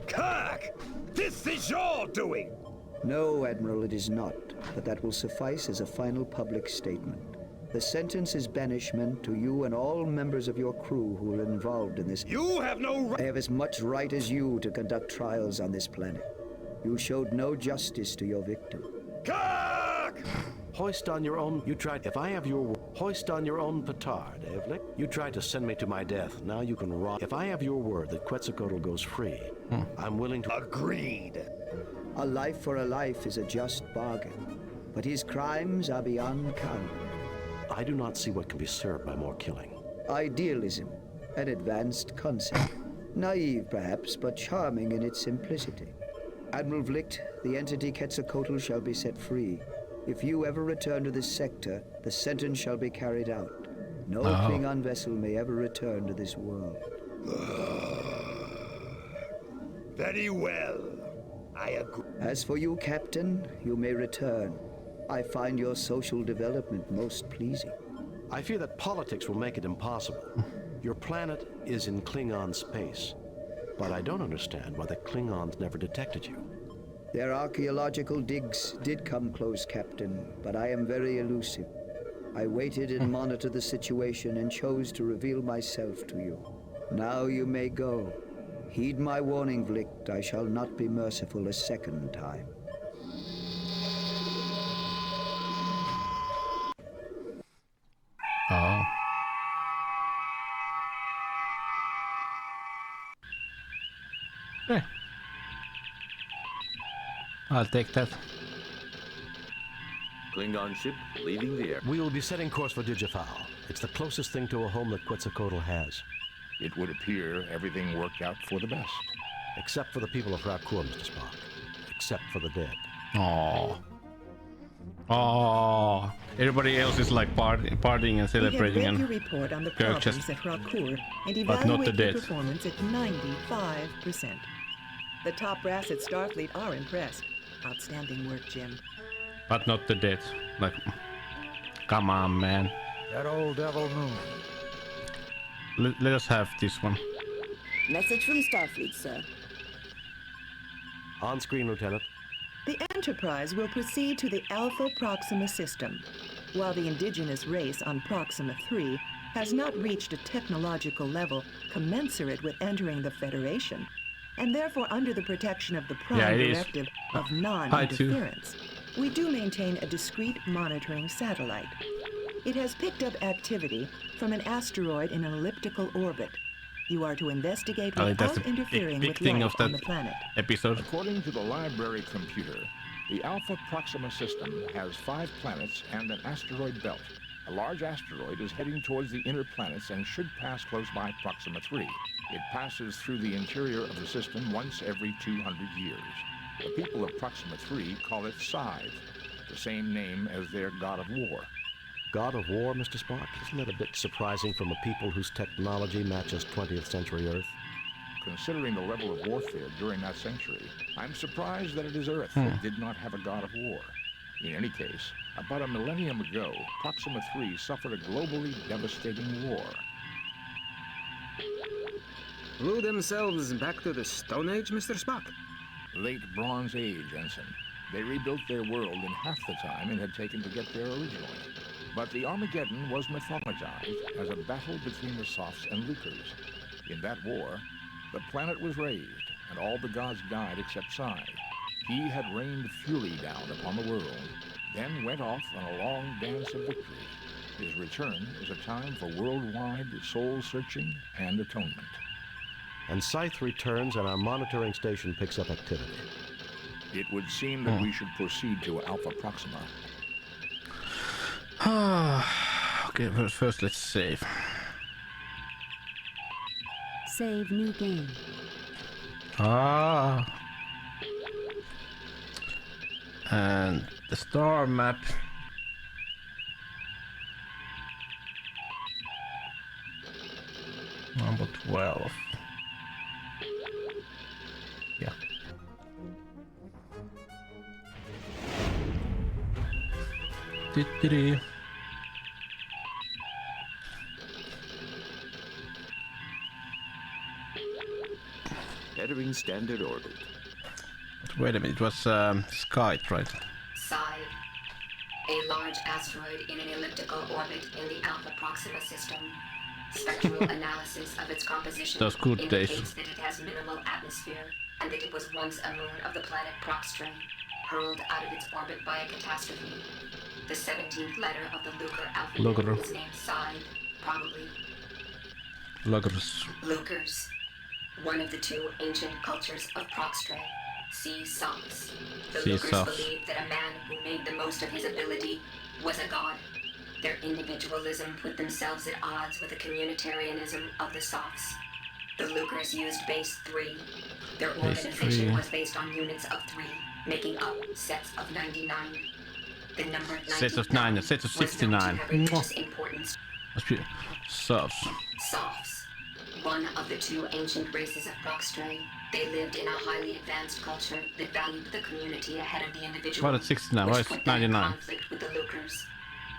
Kirk! This is your doing! No, Admiral, it is not. But that will suffice as a final public statement. The sentence is banishment to you and all members of your crew who are involved in this. You have no right. I have as much right as you to conduct trials on this planet. You showed no justice to your victim. Kirk! Hoist on your own... You tried... If I have your... Hoist on your own petard, eh, Flick? You tried to send me to my death. Now you can rot. If I have your word that Quetzalcoatl goes free, I'm willing to... Agreed. A life for a life is a just bargain. But his crimes are beyond count. I do not see what can be served by more killing. Idealism, an advanced concept. Naive, perhaps, but charming in its simplicity. Admiral Vlicht, the entity Quetzalcoatl shall be set free. If you ever return to this sector, the sentence shall be carried out. No Klingon vessel may ever return to this world. Very well. I agree. As for you, Captain, you may return. I find your social development most pleasing. I fear that politics will make it impossible. Your planet is in Klingon space, but I don't understand why the Klingons never detected you. Their archaeological digs did come close, Captain, but I am very elusive. I waited and monitored the situation and chose to reveal myself to you. Now you may go. Heed my warning, Vlicht. I shall not be merciful a second time. Oh. Hey. I'll take that. Klingon ship leaving the air. We will be setting course for Digifal. It's the closest thing to a home that Quetzalcoatl has. It would appear everything worked out for the best. Except for the people of Rakor, Mr. Spock. Except for the dead. Oh. Oh. Everybody else is like partying and celebrating. We have read and your report on the Kirk problems just- at Rakor and but not the evaluate your dead. performance at 95%. The top brass at Starfleet are impressed. Outstanding work, Jim. But not the dead. Like, come on, man. That old devil moon. Let us have this one. Message from Starfleet, sir. On screen, Lieutenant. The Enterprise will proceed to the Alpha Proxima system, while the indigenous race on Proxima 3 has not reached a technological level commensurate with entering the Federation, and therefore under the protection of the Prime Directive of non-interference, we do maintain a discrete monitoring satellite. It has picked up activity from an asteroid in an elliptical orbit. You are to investigate without interfering with life on the planet. According to the library computer, the Alpha Proxima system has 5 planets and an asteroid belt. A large asteroid is heading towards the inner planets and should pass close by Proxima 3. It passes through the interior of the system once every 200 years. The people of Proxima 3 call it TZIBU, the same name as their god of war. God of War, Mr. Spock? Isn't that a bit surprising from a people whose technology matches 20th century Earth? Considering the level of warfare during that century, I'm surprised that it is Earth that did not have a god of war. In any case, about a millennium ago, Proxima 3 suffered a globally devastating war. Blew themselves back to the Stone Age, Mr. Spock? Late Bronze Age, Ensign. They rebuilt their world in half the time it had taken to get there originally. But the Armageddon was mythologized as a battle between the Sophs and Lucres. In that war, the planet was razed, and all the gods died except Psi. He had rained fury down upon the world, then went off on a long dance of victory. His return is a time for worldwide soul-searching and atonement. And Scythe returns and our monitoring station picks up activity. It would seem that we should proceed to Alpha Proxima. Okay, first let's save. Save new game. And the star map. Number 12. Yeah. Did Entering standard orbit. Wait a minute, it was Skype, right? TZIBU, a large asteroid in an elliptical orbit in the Alpha Proxima system. Spectral analysis of its composition Those good indicates days. that it has minimal atmosphere and that it was once a moon of the planet Proxtra, hurled out of its orbit by a catastrophe. The 17th letter of the Lucre alphabet is named TZIBU, probably. Lucres, one of the 2 ancient cultures of Proxtra. See Sophs. The Lucres believed that a man who made the most of his ability was a god. Their individualism put themselves at odds with the communitarianism of the Sophs. The Lucres used base 3. Their organization was based on units of 3, making up sets of 99. The number 99 sets of 9, a set of 69. Importance. Must be Sophs. Sophs, one of the 2 ancient races of Proxtra. They lived in a highly advanced culture that valued the community ahead of the individual. Why is 69? Why is 99? Conflict with the Lucres.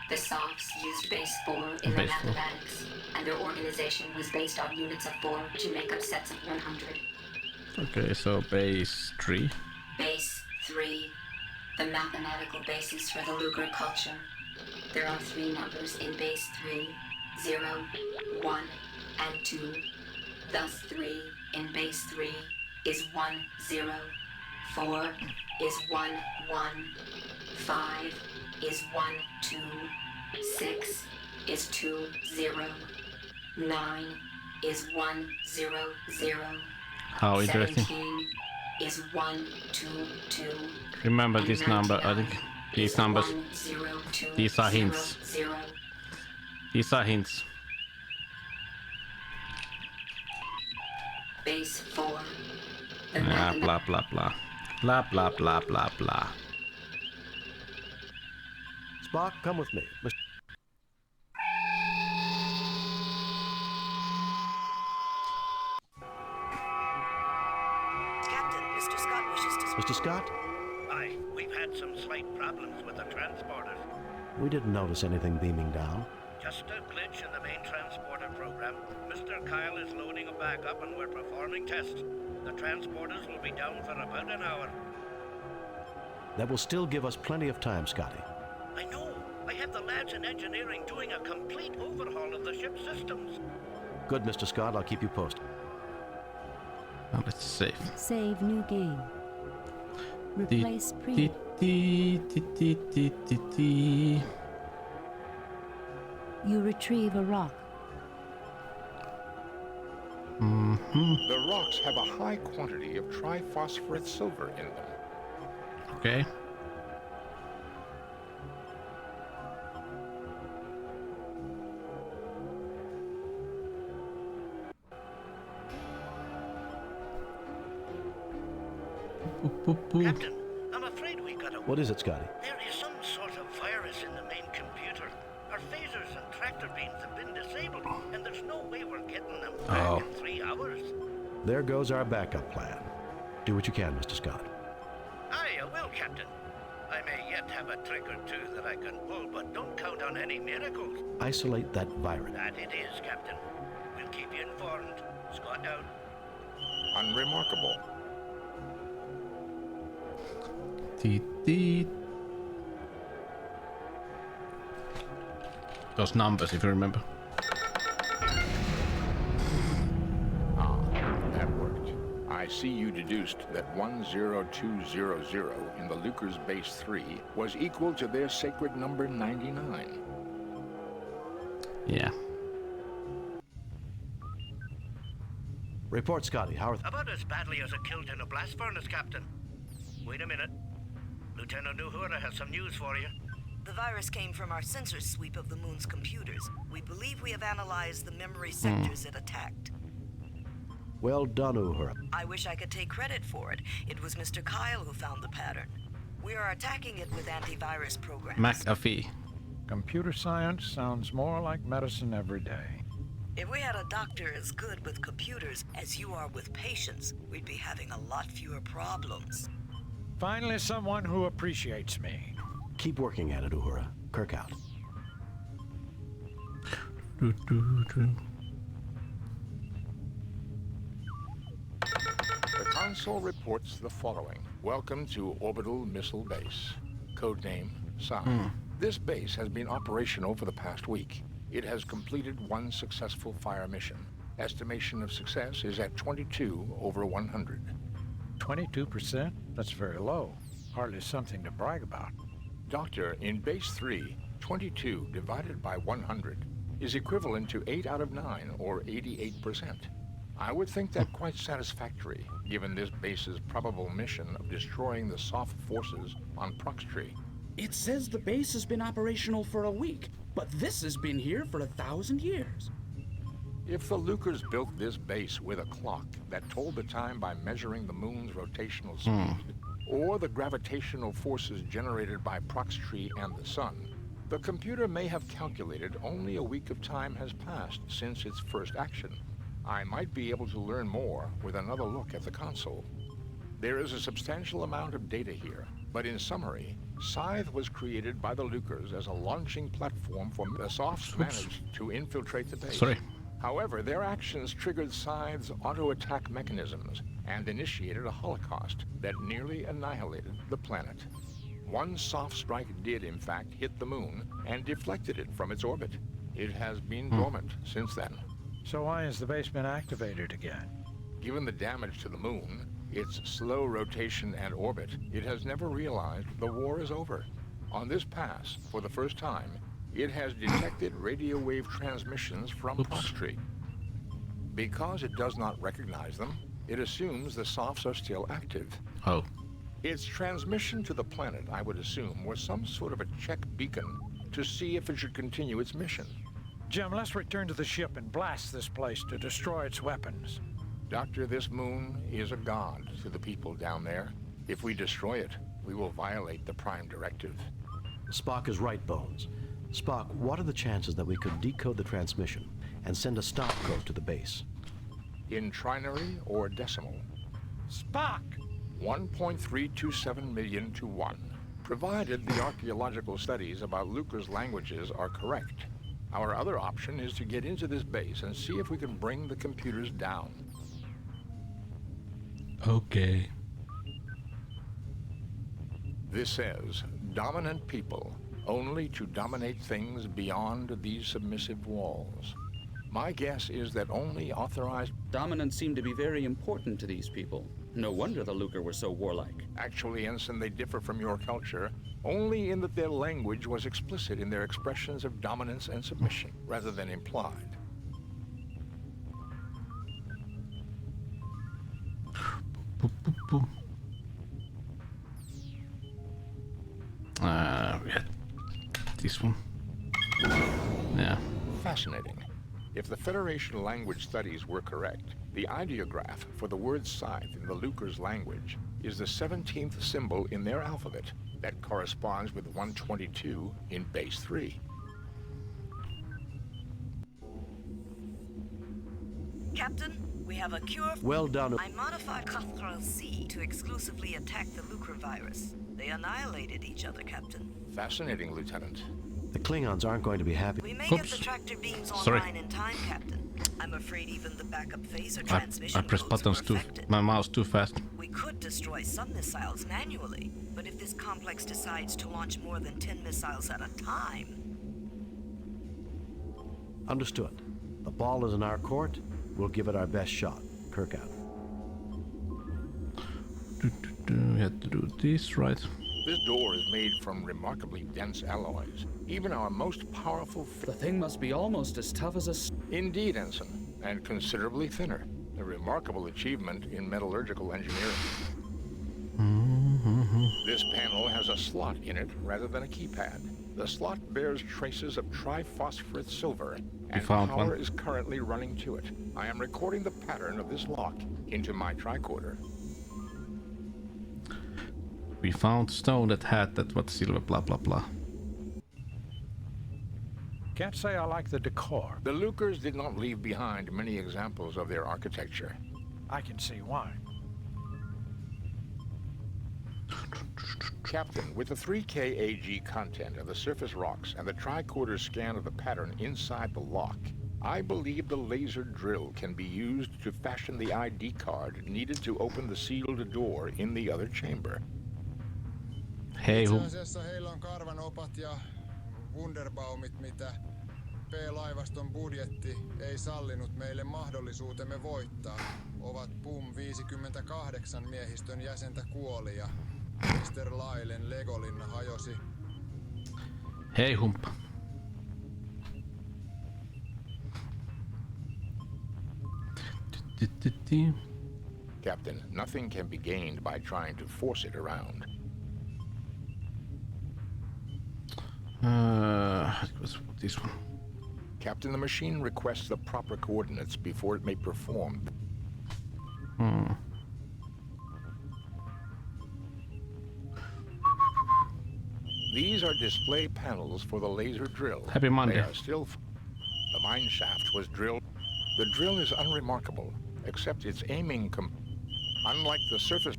The Sophs used base 4 in their mathematics, and their organization was based on units of 4 to make up sets of 100. Okay, so base 3. Base 3, the mathematical basis for the Lucre culture. There are 3 numbers in base 3, 0, 1, and 2. Thus 3 in base 3 is 1, 0. 4 is 1, 1. 5 is 1, 2. 6 is 2, 0. 9 is 1, 0, 0. How interesting. 17 is 1, 2, 2. Remember this number, I think these numbers, 1, 0, 2, these are 0, hints. 0. These are hints. Base 4. Blah blah blah blah. Blah blah blah blah blah. Spock, come with me. Captain, Mr. Scott wishes to speak. Mr. Scott? Aye, we've had some slight problems with the transporters. We didn't notice anything beaming down. Just a glitch in the main transporter program. Mr. Kyle is loading a backup and we're performing tests. The transporters will be down for about an hour. That will still give us plenty of time, Scotty. I know, I have the lads in engineering doing a complete overhaul of the ship's systems. Good, Mr. Scott. I'll keep you posted. Now let's save. Save new game. Replace pre. You retrieve a rock. The rocks have a high quantity of triphosphorate silver in them. Okay. Captain, I'm afraid we got a... What is it, Scotty? There is some sort of virus in the main computer. Our phasers and tractor beams have been disabled, and there's no way we're getting them back in 3 hours. There goes our backup plan. Do what you can, Mr. Scott. Aye, I will, Captain. I may yet have a trick or two that I can pull, but don't count on any miracles. Isolate that virus. That it is, Captain. We'll keep you informed. Scott out. Unremarkable. Those numbers, if you remember. Ah, that worked. I see you deduced that 10200 in the Lucre's Base 3 was equal to their sacred number 99. Yeah. Report, Scotty. How are About as badly as a kilt in a blast furnace, Captain. Wait a minute. Lieutenant Uhura has some news for you. The virus came from our sensor sweep of the moon's computers. We believe we have analyzed the memory sectors it attacked. Well done, Uhura. I wish I could take credit for it. It was Mr. Kyle who found the pattern. We are attacking it with antivirus programs. McAfee. Computer science sounds more like medicine every day. If we had a doctor as good with computers as you are with patients, we'd be having a lot fewer problems. Finally, someone who appreciates me. Keep working at it, Uhura. Kirk out. The console reports the following. Welcome to Orbital Missile Base. Codename Psi. This base has been operational for the past week. It has completed one successful fire mission. Estimation of success is at 22 over 100. 22%? That's very low. Hardly something to brag about. Doctor, in Base 3, 22 divided by 100 is equivalent to 8 out of 9, or 88%. I would think that quite satisfactory, given this base's probable mission of destroying the soft forces on Proxtree. It says the base has been operational for a week, but this has been here for 1,000 years. If the Lucres built this base with a clock that told the time by measuring the moon's rotational speed, or the gravitational forces generated by Proxtree and the sun, the computer may have calculated only a week of time has passed since its first action. I might be able to learn more with another look at the console. There is a substantial amount of data here, but in summary, Scythe was created by the Lucres as a launching platform for the Softs managed to infiltrate the base. However, their actions triggered Scythe's auto-attack mechanisms and initiated a holocaust that nearly annihilated the planet. One soft strike did, in fact, hit the moon and deflected it from its orbit. It has been dormant since then. So why has the base been activated again? Given the damage to the moon, its slow rotation and orbit, it has never realized the war is over. On this pass, for the first time, it has detected radio wave transmissions from Proxtree. Because it does not recognize them, it assumes the Softs are still active. Oh. Its transmission to the planet, I would assume, was some sort of a check beacon to see if it should continue its mission. Jim, let's return to the ship and blast this place to destroy its weapons. Doctor, this moon is a god to the people down there. If we destroy it, we will violate the Prime Directive. Spock is right, Bones. Spock, what are the chances that we could decode the transmission and send a stop code to the base? In trinary or decimal? Spock! 1.327 million to 1, provided the archaeological studies about Lucre's languages are correct. Our other option is to get into this base and see if we can bring the computers down. Okay. This says, dominant people, only to dominate things beyond these submissive walls. My guess is that only authorized... Dominance seemed to be very important to these people. No wonder the Lucre were so warlike. Actually, Ensign, they differ from your culture only in that their language was explicit in their expressions of dominance and submission, rather than implied. Yeah. This one. Yeah. Fascinating. If the Federation language studies were correct, the ideograph for the word scythe in the Lucre's language is the 17th symbol in their alphabet that corresponds with 122 in base 3. Captain, we have a cure. Well done. I modified Cathral C to exclusively attack the Lucre virus. They annihilated each other, Captain. Fascinating, Lieutenant. The Klingons aren't going to be happy. We may get the tractor beams online in time, Captain. I'm afraid even the backup phaser transmission I press buttons my mouse too fast. We could destroy some missiles manually, but if this complex decides to launch more than 10 missiles at a time... Understood. The ball is in our court. We'll give it our best shot. Kirk out. We have to do this, right? This door is made from remarkably dense alloys. Even our most powerful... The thing must be almost as tough as a... Indeed, Ensign, and considerably thinner. A remarkable achievement in metallurgical engineering. This panel has a slot in it rather than a keypad. The slot bears traces of triphosphorus silver, and power is currently running to it. I am recording the pattern of this lock into my tricorder. We found stone that had that what silver blah blah blah. Can't say I like the decor. The Lucres did not leave behind many examples of their architecture. I can see why. Captain, with the 3K AG content of the surface rocks and the tricorder scan of the pattern inside the lock, I believe the laser drill can be used to fashion the ID card needed to open the sealed door in the other chamber. Hey, Itse asiassa heillä on karvanopat ja wunderbaumit, mitä P-laivaston budjetti ei sallinut meille mahdollisuutemme voittaa. Ovat PUM 58 miehistön jäsentä kuoli ja Mr. Lailen legolinna hajosi. Hei humppa. Captain, nothing can be gained by trying to force it around. It was this one. Captain, the machine requests the proper coordinates before it may perform. These are display panels for the laser drill. Happy Monday. They are still... The mine shaft was drilled. The drill is unremarkable, except its aiming unlike the surface.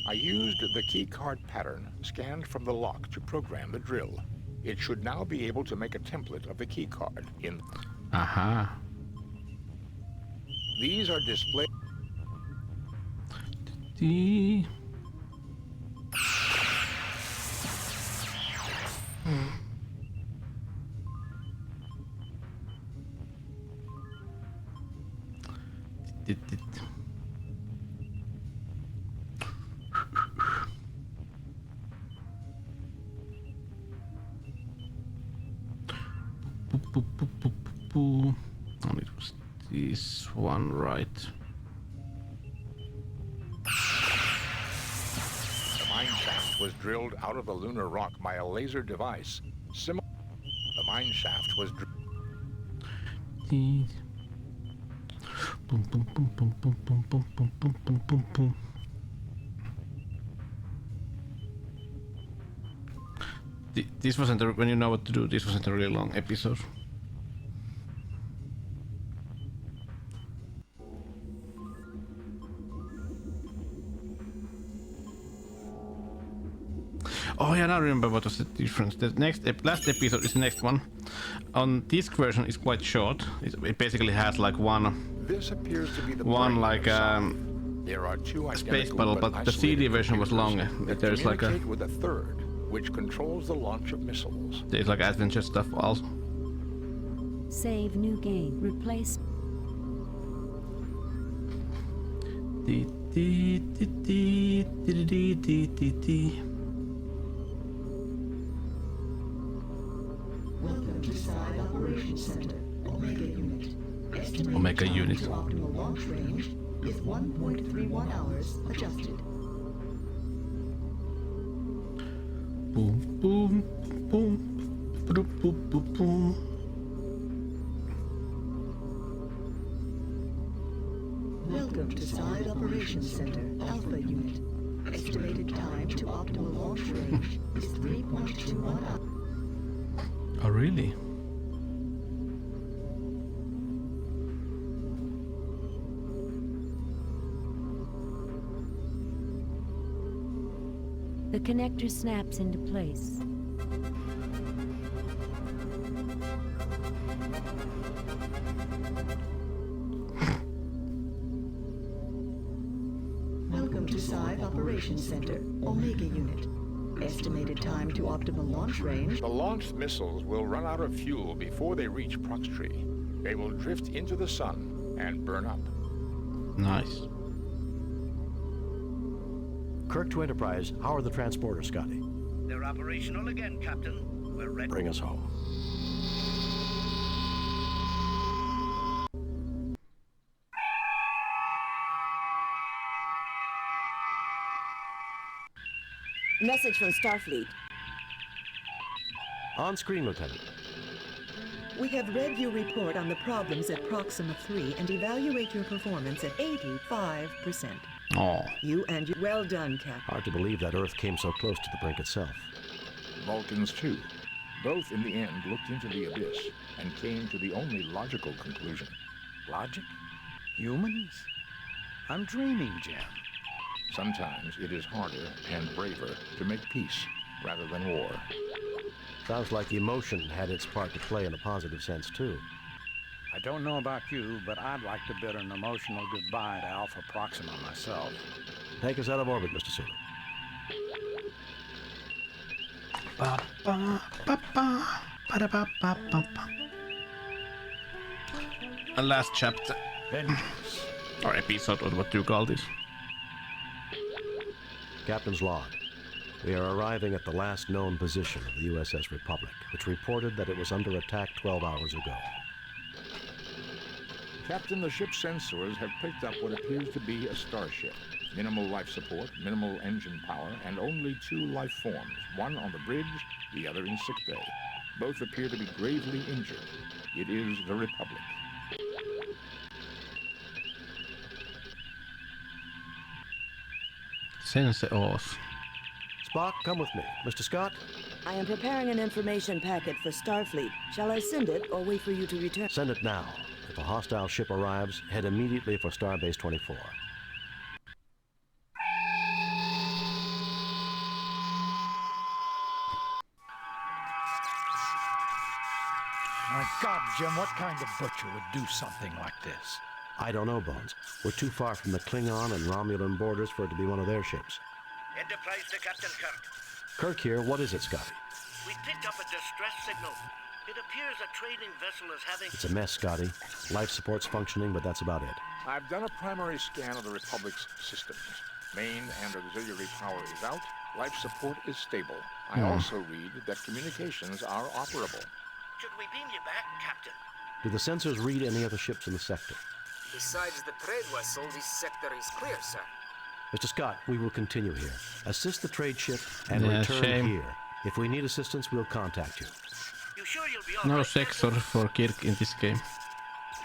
I used the key card pattern scanned from the lock to program the drill. It should now be able to make a template of the key card in... Aha. These are display... And it was this one, right? The mine shaft was drilled out of the lunar rock by a laser device. The mine shaft was Boom, boom, boom, boom, boom, boom, boom, boom, boom, boom, boom, boom. This wasn't when you know what to do. This wasn't a really long episode. Oh yeah, now I remember what was the difference. The last episode is the next one. On disc version is quite short. It basically has like one. This appears to be the one like there are two space battle, but the CD version was longer. There's like a with a third, which controls the launch of missiles. There's like adventure stuff also. Save new game. Replace. Welcome to Side Operations Center, Omega Unit. Estimated Omega time Unit. to optimal launch range is 1.31 hours adjusted. Boom, boom, boom, boom, boom, boom, boom. Welcome to Side Operations Center, Alpha Unit. Estimated time to optimal launch range is 3.21 hours. Oh, really? The connector snaps into place. Welcome to Side Operations Center, Omega Unit. Estimated time to optimal launch range. The launched missiles will run out of fuel before they reach Proxtree. They will drift into the sun and burn up. Nice. Kirk to Enterprise, how are the transporters, Scotty? They're operational again, Captain. We're ready. Bring us home. Message from Starfleet. On screen, Lieutenant. We have read your report on the problems at Proxima 3 and evaluate your performance at 85%. Oh. You and your... Well done, Captain. Hard to believe that Earth came so close to the brink itself. Vulcans, too. Both, in the end, looked into the abyss and came to the only logical conclusion. Logic? Humans? I'm dreaming, Jim. Sometimes it is harder and braver to make peace rather than war. Sounds like emotion had its part to play in a positive sense, too. I don't know about you, but I'd like to bid an emotional goodbye to Alpha Proxima myself. Take us out of orbit, Mr. Sulu. A last chapter. Vengeance. Or episode, or what do you call this? Captain's log. We are arriving at the last known position of the USS Republic, which reported that it was under attack 12 hours ago. Captain, the ship's sensors have picked up what appears to be a starship. Minimal life support, minimal engine power, and only 2 life forms, one on the bridge, the other in sickbay. Both appear to be gravely injured. It is the Republic. Sensors. Spock, come with me. Mr. Scott? I am preparing an information packet for Starfleet. Shall I send it or wait for you to return? Send it now. If a hostile ship arrives, head immediately for Starbase 24. My God, Jim, what kind of butcher would do something like this? I don't know, Bones. We're too far from the Klingon and Romulan borders for it to be one of their ships. Enterprise to Captain Kirk. Kirk here. What is it, Scotty? We picked up a distress signal. It appears a trading vessel is having... It's a mess, Scotty. Life support's functioning, but that's about it. I've done a primary scan of the Republic's systems. Main and auxiliary power is out. Life support is stable. I also read that communications are operable. Should we beam you back, Captain? Do the sensors read any other ships in the sector? Besides the trade vessel, this sector is clear, sir. Mr. Scott, we will continue here. Assist the trade ship and Yeah, return shame. here. If we need assistance, we'll contact you. You sure you'll be all No right, sex or for Kirk in this game.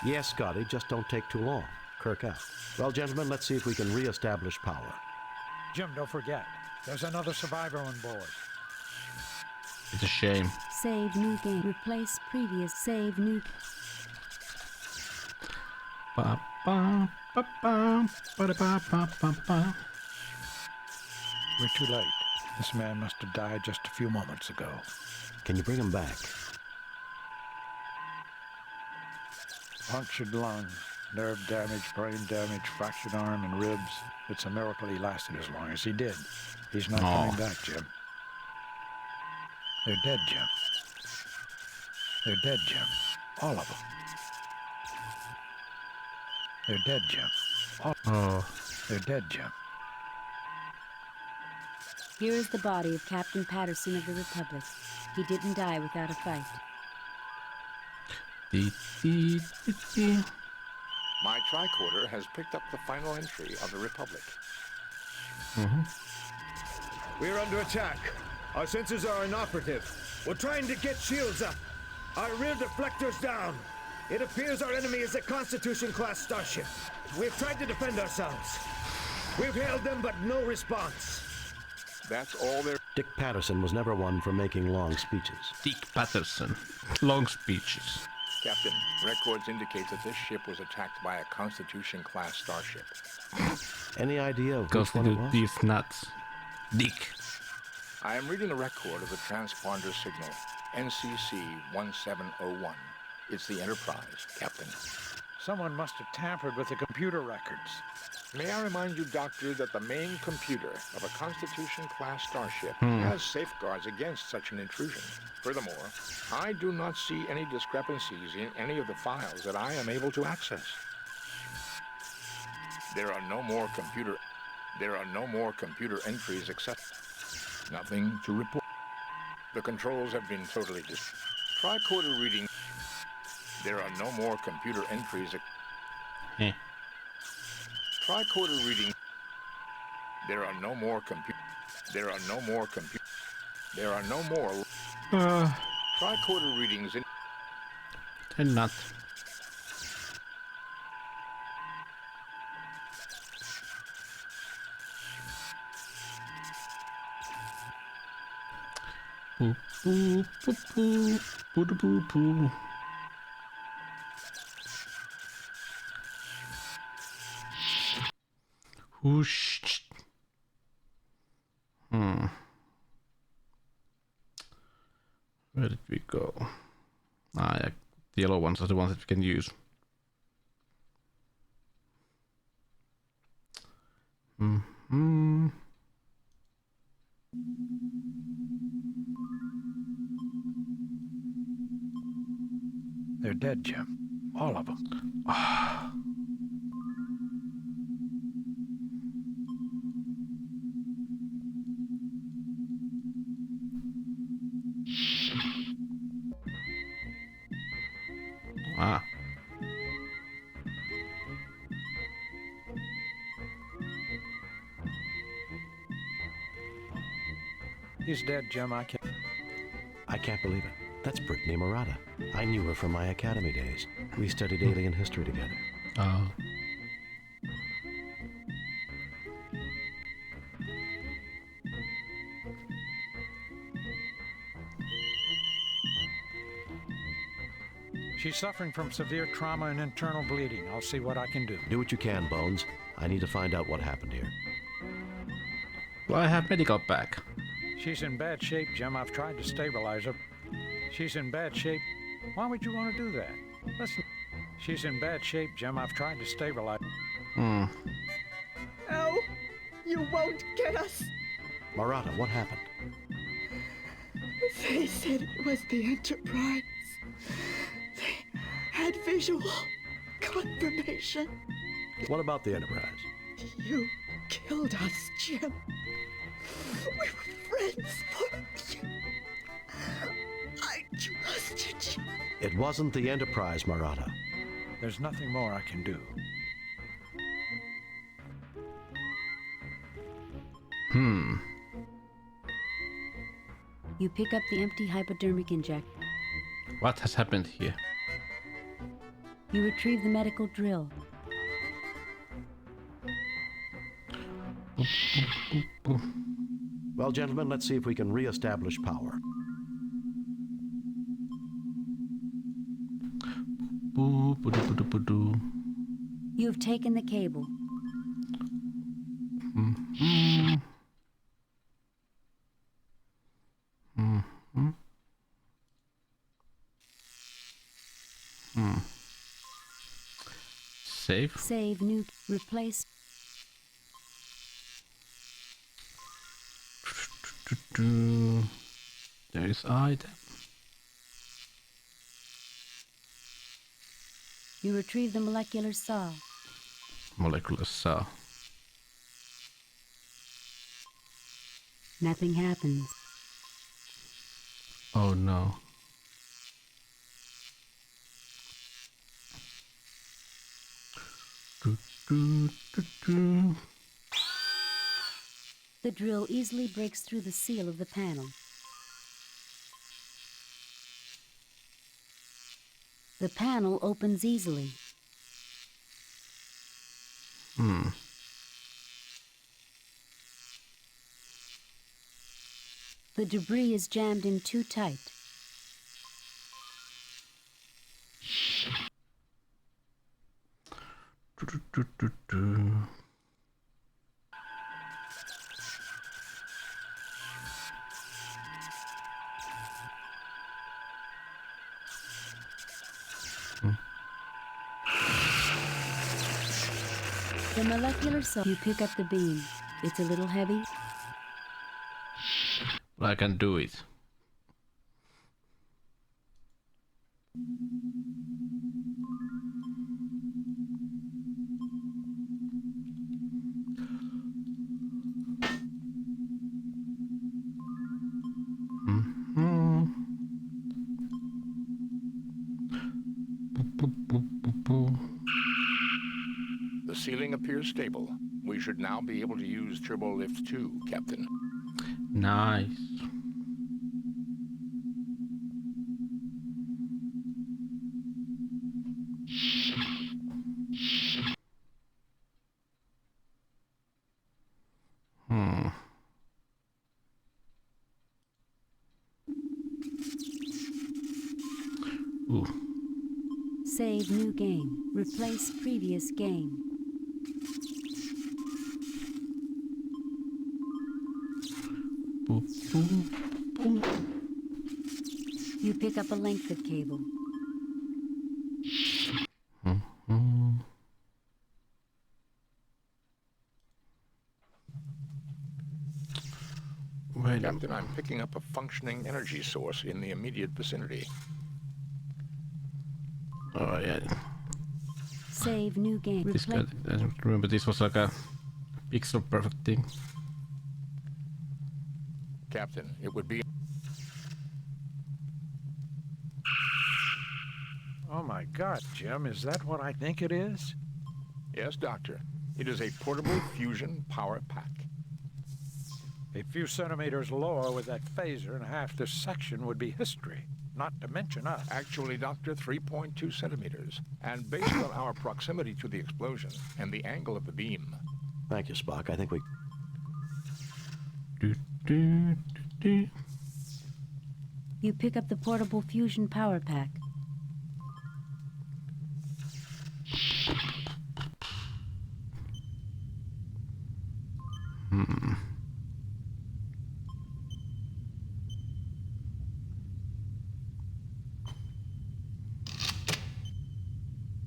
Yes, Scotty, just don't take too long. Kirk out. Well, gentlemen, let's see if we can re-establish power. Jim, don't forget. There's another survivor on board. It's a shame. Save new game. Replace previous. Save new. Ba ba ba ba ba ba ba ba ba. We're too late. This man must have died just a few moments ago. Can you bring him back? Punctured lung, nerve damage, brain damage, fractured arm and ribs. It's a miracle he lasted as long as he did. He's not coming back, Jim. They're dead, Jim. They're dead, Jim. All of them. They're dead, Jim. They're dead, Jim. Here is the body of Captain Patterson of the Republic. He didn't die without a fight. My tricorder has picked up the final entry of the Republic. We're under attack. Our sensors are inoperative. We're trying to get shields up. Our rear deflectors down. It appears our enemy is a Constitution-class starship. We've tried to defend ourselves. We've hailed them, but no response. That's all there. Dick Patterson was never one for making long speeches. Dick Patterson. Long speeches. Captain, records indicate that this ship was attacked by a Constitution-class starship. Any idea of which one it was? These nuts. Dick. I am reading the record of the transponder signal, NCC 1701. It's the Enterprise, Captain. Someone must have tampered with the computer records. May I remind you, Doctor, that the main computer of a Constitution-class starship has safeguards against such an intrusion. Furthermore, I do not see any discrepancies in any of the files that I am able to access. There are no more computer entries except nothing to report. The controls have been totally tricorder reading. There are no more computer entries. Tricorder reading. There are no more tricorder readings in. And not. Boop boop boop boop boop boop boop. Whoosh. Where did we go? Ah, yeah. The yellow ones are the ones that we can use. They're dead, Jim. All of them. Ah. He's dead, Jim. I can't believe it. That's Brittany Murata. I knew her from my academy days. We studied alien history together. Oh. She's suffering from severe trauma and internal bleeding. I'll see what I can do. Do what you can, Bones. I need to find out what happened here. Well, I have medical back. She's in bad shape, Jim. I've tried to stabilize her. She's in bad shape. Why would you want to do that? Listen. She's in bad shape, Jim. I've tried to stabilize. No! You won't get us! Murata, what happened? They said it was the Enterprise. They had visual confirmation. What about the Enterprise? You killed us, Jim. We were friends for you. I trusted you. It wasn't the Enterprise, Murata. There's nothing more I can do. You pick up the empty hypodermic injector. What has happened here? You retrieve the medical drill. Well, gentlemen, let's see if we can re-establish power. You've taken the cable. Save. Save, new, replace. There is item. You retrieve the molecular saw. Molecular saw. Nothing happens. Oh no. The drill easily breaks through the seal of the panel. The panel opens easily. The debris is jammed in too tight. The molecular saw. You pick up the beam. It's a little heavy. I can do it. The ceiling appears stable. We should now be able to use Turbo Lift 2, Captain. Nice. Ooh. Save new game. Replace previous game. Boom, boom, boom. You pick up a length of cable. Captain, I'm picking up a functioning energy source in the immediate vicinity. Oh yeah. Save new game. This guy, I don't remember this was like a pixel perfect thing. Captain, it would be... Oh my God, Jim, is that what I think it is? Yes, Doctor. It is a portable fusion power pack. A few centimeters lower with that phaser and half this section would be history, not to mention us. Actually, Doctor, 3.2 centimeters. And based on our proximity to the explosion and the angle of the beam... Thank you, Spock. I think we... You pick up the portable fusion power pack.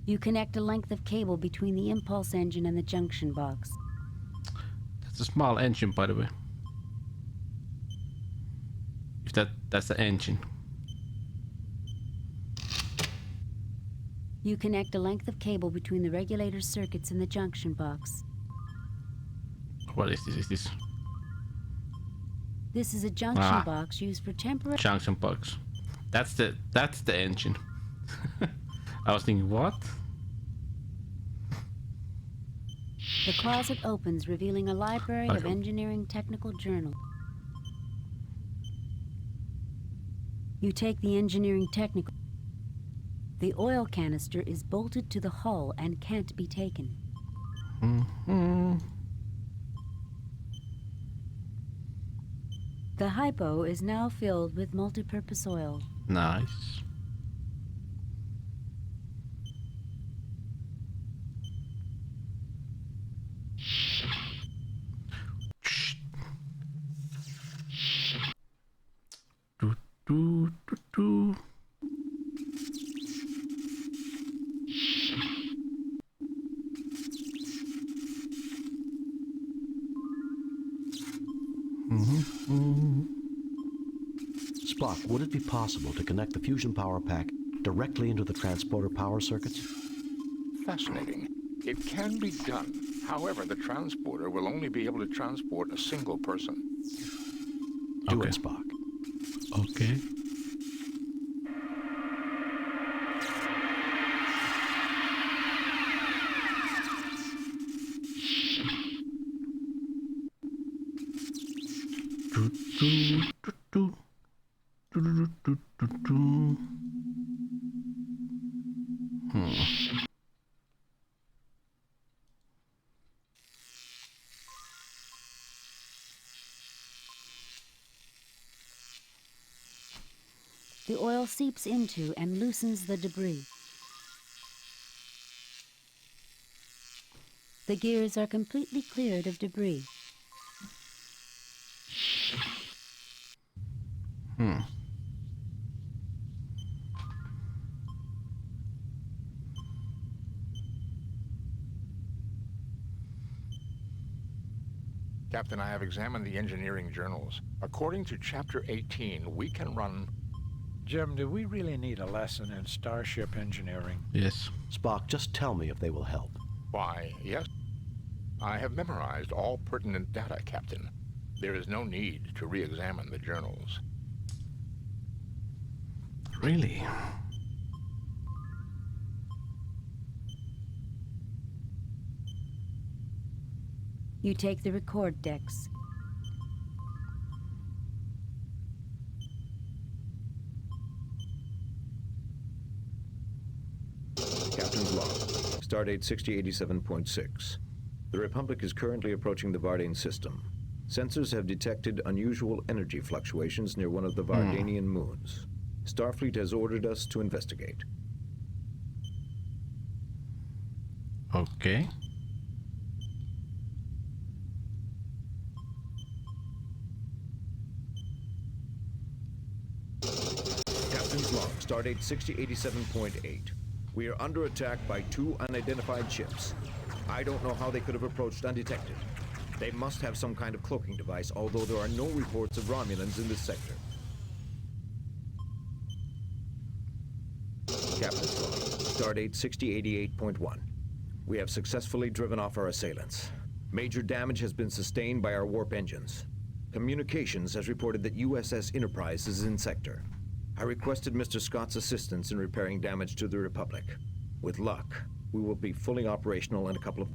You connect a length of cable between the impulse engine and the junction box. That's a small engine, by the way. If that's the engine. You connect a length of cable between the regulator circuits and the junction box. What is this? Is this? This is a junction box used for temporary... Junction box. That's the engine. I was thinking, what? The closet opens, revealing a library of engineering technical journals. You take the engineering technical... The oil canister is bolted to the hull and can't be taken. The hypo is now filled with multipurpose oil. Nice. Spock, would it be possible to connect the fusion power pack directly into the transporter power circuits? Fascinating. It can be done. However, the transporter will only be able to transport a single person. Do it, Spock. Okay. The oil seeps into and loosens the debris. The gears are completely cleared of debris. Captain, I have examined the engineering journals. According to Chapter 18, we can run... Jim, do we really need a lesson in starship engineering? Yes. Spock, just tell me if they will help. Why, yes. I have memorized all pertinent data, Captain. There is no need to re-examine the journals. Really? You take the record decks. Captain's log. Stardate 6087.6. The Republic is currently approaching the Vardane system. Sensors have detected unusual energy fluctuations near one of the Vardanian moons. Starfleet has ordered us to investigate. Okay. Captain's log. Stardate 6087.8. We are under attack by 2 unidentified ships. I don't know how they could have approached undetected. They must have some kind of cloaking device, although there are no reports of Romulans in this sector. Captain's log. Stardate 6088.1. We have successfully driven off our assailants. Major damage has been sustained by our warp engines. Communications has reported that USS Enterprise is in sector. I requested Mr. Scott's assistance in repairing damage to the Republic. With luck, we will be fully operational in a couple of...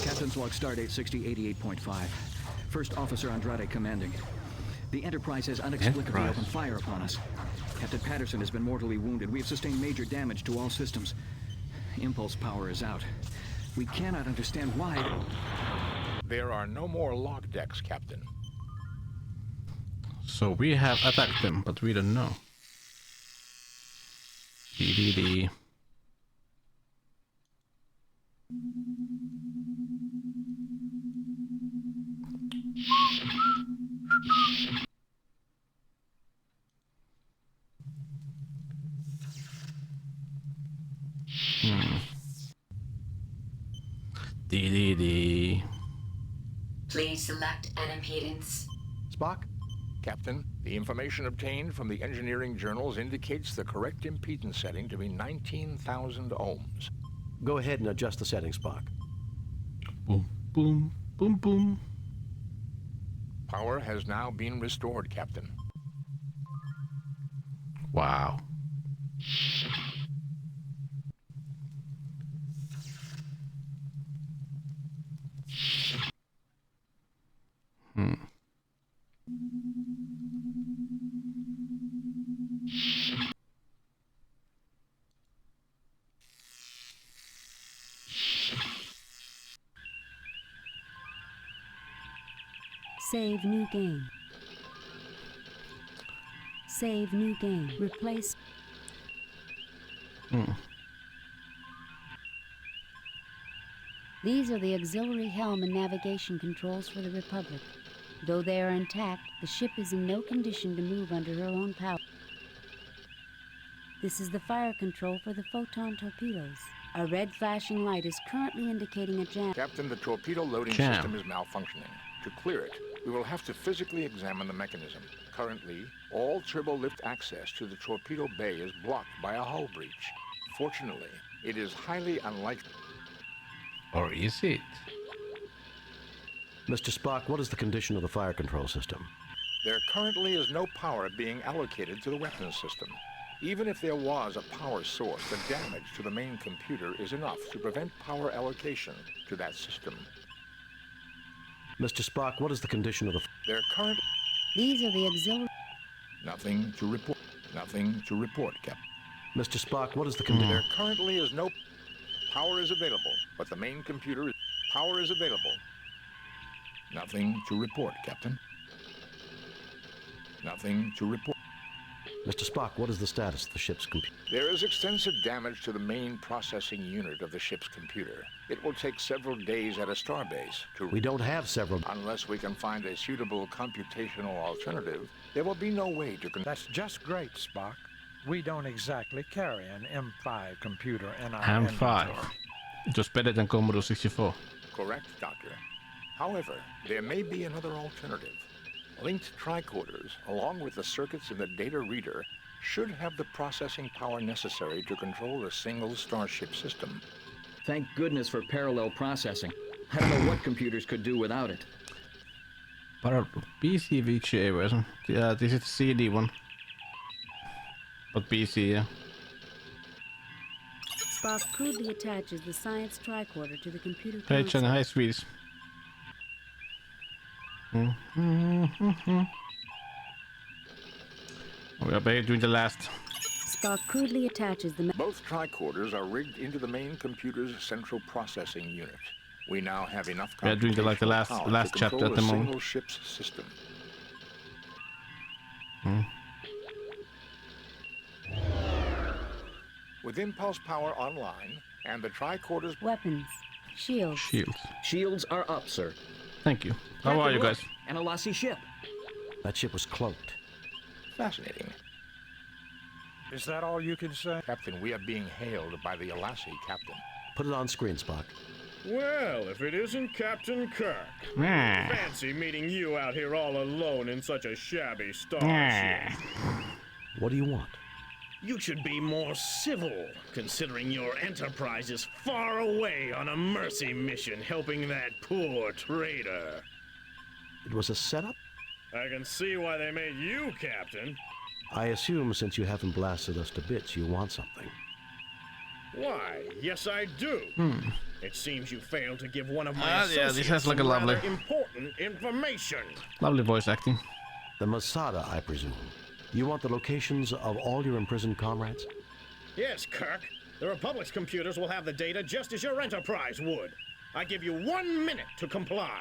Captain's log, Stardate 6088.5. First Officer Andrade commanding. The Enterprise has inexplicably opened fire upon us. Captain Patterson has been mortally wounded. We have sustained major damage to all systems. Impulse power is out. We cannot understand why... There are no more log decks, Captain. So we have attacked them, but we don't know. DDD. DDD. Please select an impedance. Spock? Captain, the information obtained from the engineering journals indicates the correct impedance setting to be 19,000 ohms. Go ahead and adjust the settings, Spock. Boom, boom, boom, boom. Power has now been restored, Captain. Wow. Save new game. Save new game. Replace. These are the auxiliary helm and navigation controls for the Republic. Though they are intact, the ship is in no condition to move under her own power. This is the fire control for the photon torpedoes. A red flashing light is currently indicating a jam. Captain, the torpedo loading system is malfunctioning. To clear it, we will have to physically examine the mechanism. Currently, all turbo-lift access to the torpedo bay is blocked by a hull breach. Fortunately, it is highly unlikely. Or is it? Mr. Spock, what is the condition of the fire control system? There currently is no power being allocated to the weapons system. Even if there was a power source, the damage to the main computer is enough to prevent power allocation to that system. Mr. Spock, what is the condition of the... There currently... These are the auxiliary... Nothing to report. Nothing to report, Captain. Mr. Spock, what is the condition? There currently is no... Power is available, but the main computer is... Power is available. Nothing to report, Captain. Nothing to report. Mr. Spock, what is the status of the ship's computer? There is extensive damage to the main processing unit of the ship's computer. It will take several days at a starbase to... We don't have several... Unless we can find a suitable computational alternative, there will be no way to... That's just great, Spock. We don't exactly carry an M5 computer in our M5. inventory. It was better than Commodore 64. Correct, Doctor. However, there may be another alternative. Linked tricorders, along with the circuits in the data reader, should have the processing power necessary to control a single starship system. Thank goodness for parallel processing. I don't know what computers could do without it. PC VGA version. Yeah, this is the CD one. But PC, yeah. Spock crudely attaches the science tricorder to the computer Hey, console. Shanghai Swedes. We are back doing the last. Spock crudely attaches the... Both tricorders are rigged into the main computer's central processing unit. We now have enough We are doing the last chapter at the moment. Single ship's system. With impulse power online and the tricorder's weapons, shields. Shields are up, sir. Thank you. How are you guys? An Alassi ship. That ship was cloaked. Fascinating. Is that all you can say? Captain, we are being hailed by the Alassi captain. Put it on screen, Spock. Well, if it isn't Captain Kirk. Fancy meeting you out here all alone in such a shabby starship. What do you want? You should be more civil, considering your enterprise is far away on a mercy mission helping that poor traitor. It was a setup? I can see why they made you captain. I assume since you haven't blasted us to bits, you want something. Why, yes I do. It seems you failed to give one of my associates yeah, this has like a lovely... important information. Lovely voice acting. The Masada, I presume. You want the locations of all your imprisoned comrades? Yes, Kirk. The Republic's computers will have the data just as your Enterprise would. I give you 1 minute to comply.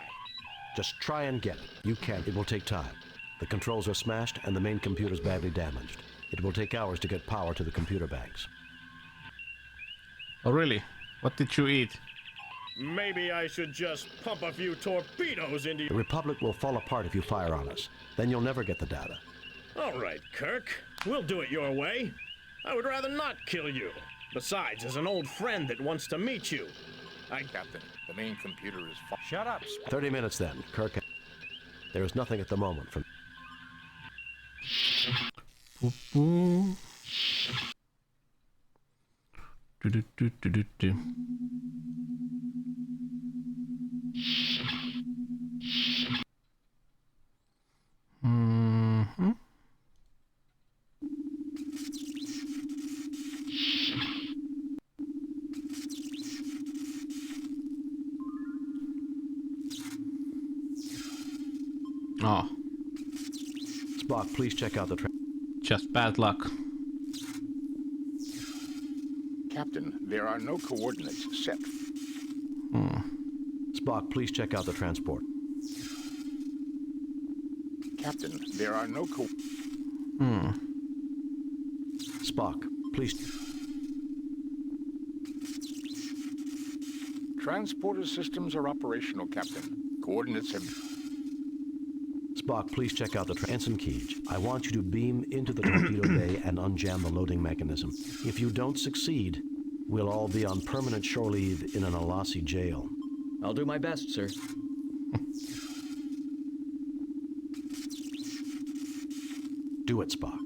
Just try and get it. You can't. It will take time. The controls are smashed and the main computer's badly damaged. It will take hours to get power to the computer banks. Oh, really? What did you eat? Maybe I should just pump a few torpedoes into you. The Republic will fall apart if you fire on us. Then you'll never get the data. All right, Kirk. We'll do it your way. I would rather not kill you. Besides, as an old friend that wants to meet you, Captain, the main computer is... Shut up, 30 minutes then, Kirk. There is nothing at the moment from... Oh. Spock, please check out the... Just bad luck. Captain, there are no coordinates set. Spock, please check out the transport. Captain, there are no Spock, please... Transporter systems are operational, Captain. Coordinates have... Spock, please check out the... Ensign Keege, I want you to beam into the torpedo bay and unjam the loading mechanism. If you don't succeed, We'll all be on permanent shore leave in an Alassi jail. I'll do my best, sir. Do it, Spock.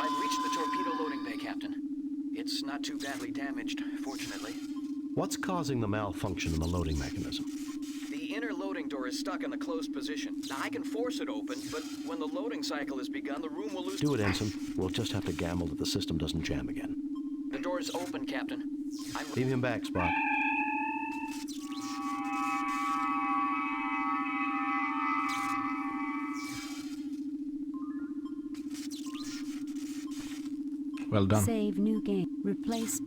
I've reached the torpedo loading bay, Captain. It's not too badly damaged, fortunately. What's causing the malfunction in the loading mechanism? The inner loading door is stuck in the closed position. Now, I can force it open, but when the loading cycle has begun, the room will lose... Do it, Ensign. We'll just have to gamble that the system doesn't jam again. The door's open, Captain. Beam him back, Spock. Well done. Save new game. Replace...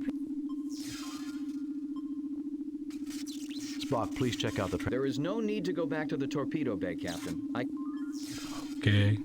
Spock, please check out the... There is no need to go back to the torpedo bay, Captain. Okay.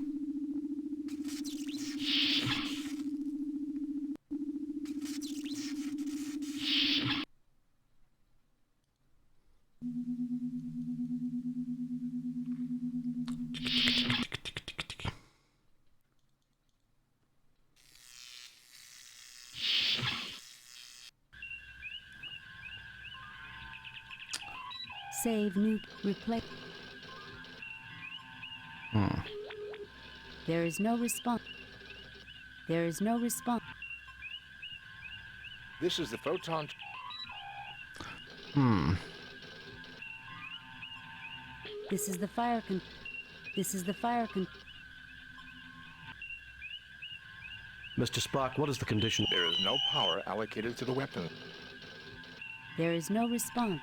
Save new... Replace... There is no response. There is no response. This is the photon... This is the fire con... This is the fire con... Mr. Spock, what is the condition? There is no power allocated to the weapon. There is no response.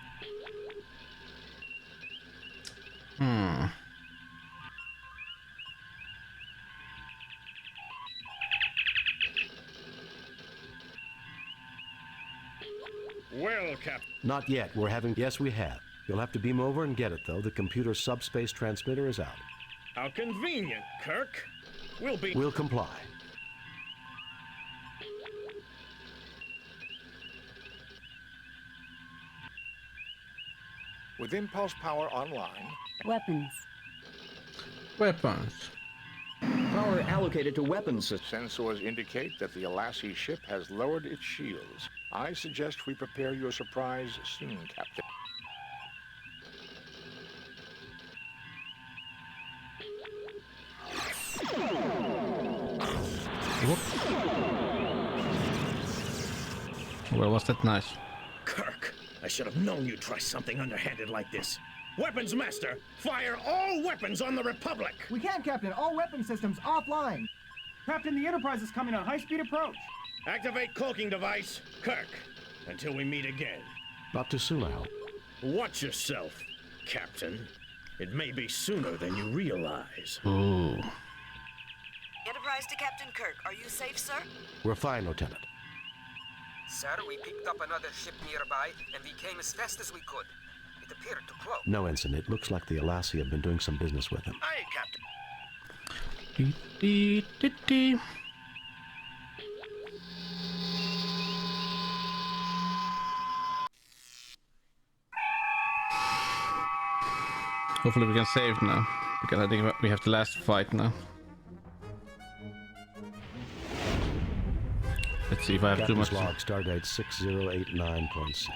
Well, Captain. Not yet. We're having... Yes, we have. You'll have to beam over and get it, though. The computer subspace transmitter is out. How convenient, Kirk. We'll comply. With impulse power online... Weapons. Weapons. Power allocated to weapons. Sensors indicate that the Alassi ship has lowered its shields. I suggest we prepare your surprise soon, Captain. Well, was that nice? Kirk, I should have known you'd try something underhanded like this. Weapons Master, fire all weapons on the Republic! We can't, Captain. All weapon systems offline. Captain, the Enterprise is coming on high-speed approach. Activate cloaking device. Kirk, until we meet again. Not too soon, I hope. Watch yourself, Captain. It may be sooner than you realize. Ooh. Enterprise to Captain Kirk. Are you safe, sir? We're fine, Lieutenant. Sir, we picked up another ship nearby, and we came as fast as we could. It appeared to cloak. No, Ensign. It looks like the Alassi have been doing some business with him. Aye, Captain. Hopefully we can save now, because I think we have the last fight now. Let's see if I have too much. Log, stardate 6089.6.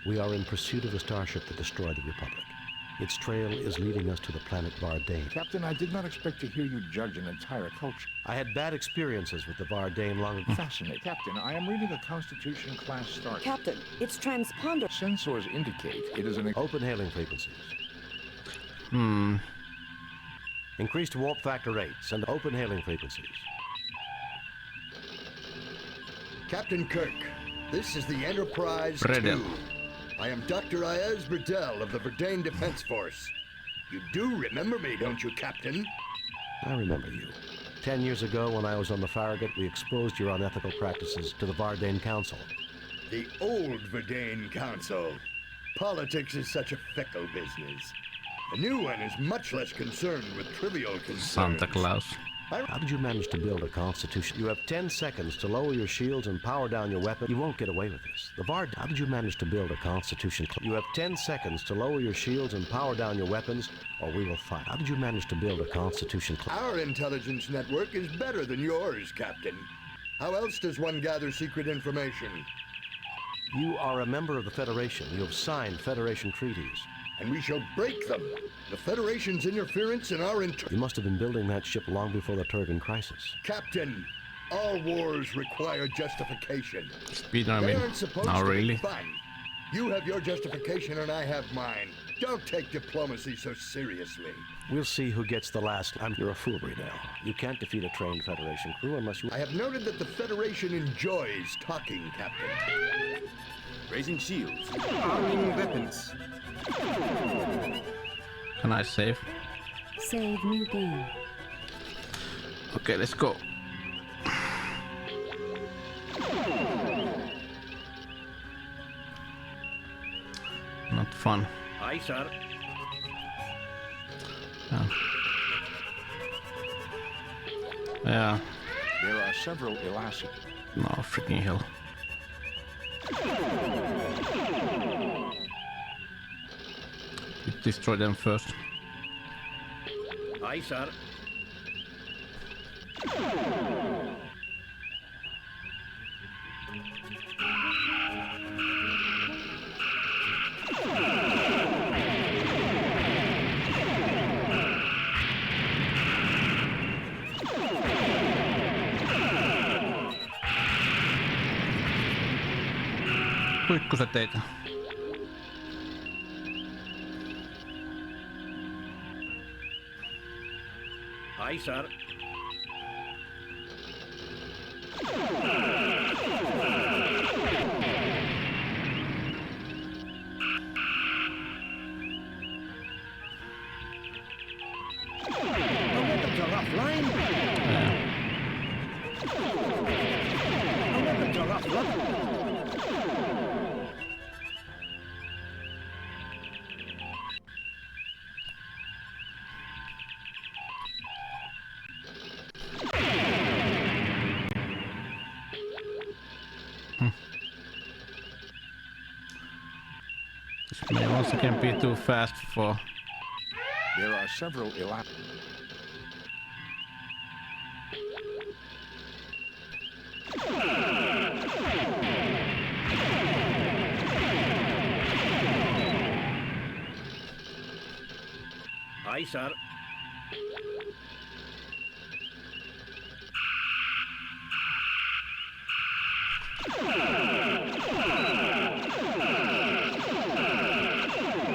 We are in pursuit of the starship that destroyed the Republic. Its trail is leading us to the planet Vardane. Captain, I did not expect to hear you judge an entire culture. I had bad experiences with the Vardane long ago. Fascinating. Captain, I am reading a Constitution-class starship. Captain, it's transponder. Sensors indicate it is an... Open hailing frequencies. Increased warp factor rates and open hailing frequencies. Captain Kirk, this is the Enterprise Bredel. 2. I am Dr. Ayaz Bredel of the Verdane Defense Force. You do remember me, don't you, Captain? I remember you. 10 years ago, when I was on the Farragut, we exposed your unethical practices to the Vardane Council. The old Verdane Council. Politics is such a fickle business. The new one is much less concerned with trivial concerns. Santa Claus. How did you manage to build a constitution? You have 10 seconds to lower your shields and power down your weapon. You won't get away with this. The Vard. How did you manage to build a constitution? You have 10 seconds to lower your shields and power down your weapons, or we will fight. How did you manage to build a constitution? Our intelligence network is better than yours, Captain. How else does one gather secret information? You are a member of the Federation. You have signed Federation treaties. And we shall break them. The Federation's interference in our You must have been building that ship long before the Turgan crisis. Captain, all wars require justification. Speed They army. aren't supposed Not to really. be fun. You have your justification and I have mine. Don't take diplomacy so seriously. We'll see who gets the last. You're a foolery now. You can't defeat a trained Federation crew unless you... I have noted that the Federation enjoys talking, Captain. Raising shields. Arming weapons. Can I save? Save new game. Okay, let's go. Not fun. Aye, sir. Yeah. Yeah. There are several elastic. No, freaking hell. You destroy them first. Aye, sir. Kuinka sä teit? Aye, sir. Our weapons are offline. Our weapons are offline. This may once again be too fast for... There are several elastic. Aye, sir.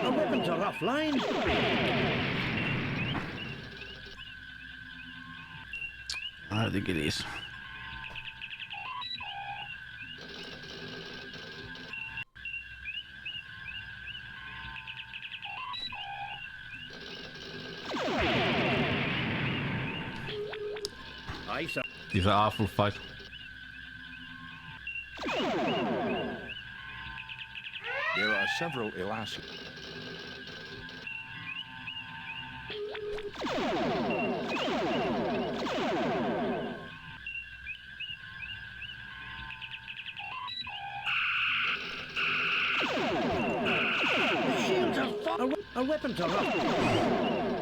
Our weapons are offline. I think it is. Aye, sir. These are awful fights. There are several elastic. The shields are our weapons are off.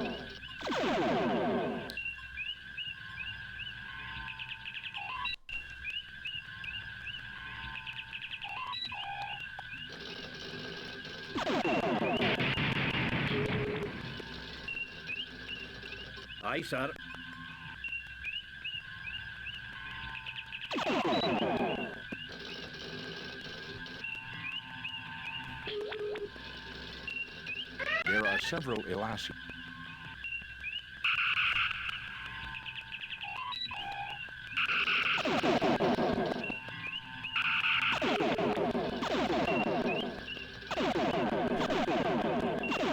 Aye, sir. There are several elastic.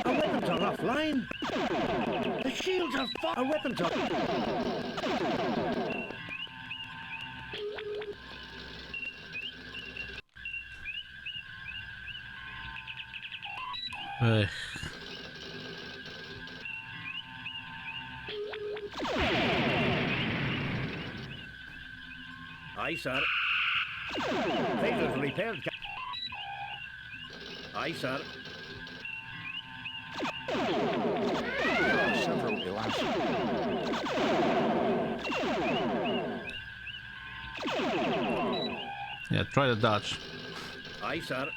Our weapons are offline. The shields are our weapons are. Hey. Aye, sir. Phasers repaired. Aye, sir. There are several elastic. Yeah, try the dodge. Aye, sir.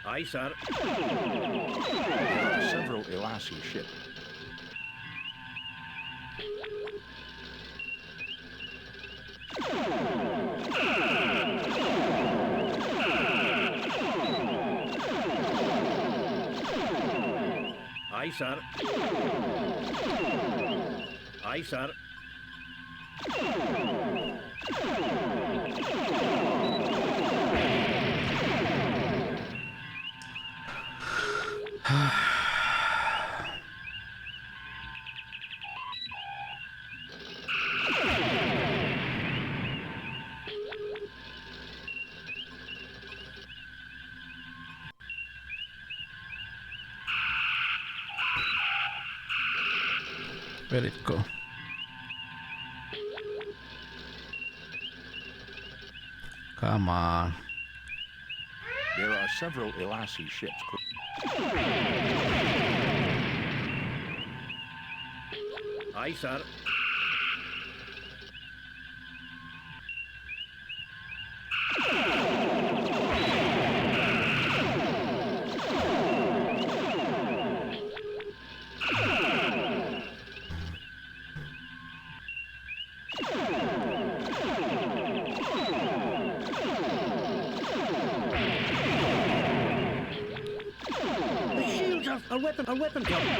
Aye, sir. There are several Elassie ships. Aye, sir. Aye, sir. Where'd it go? Come on. There are several Elassie ships. Aye, sir. The shields are a weapon cover. The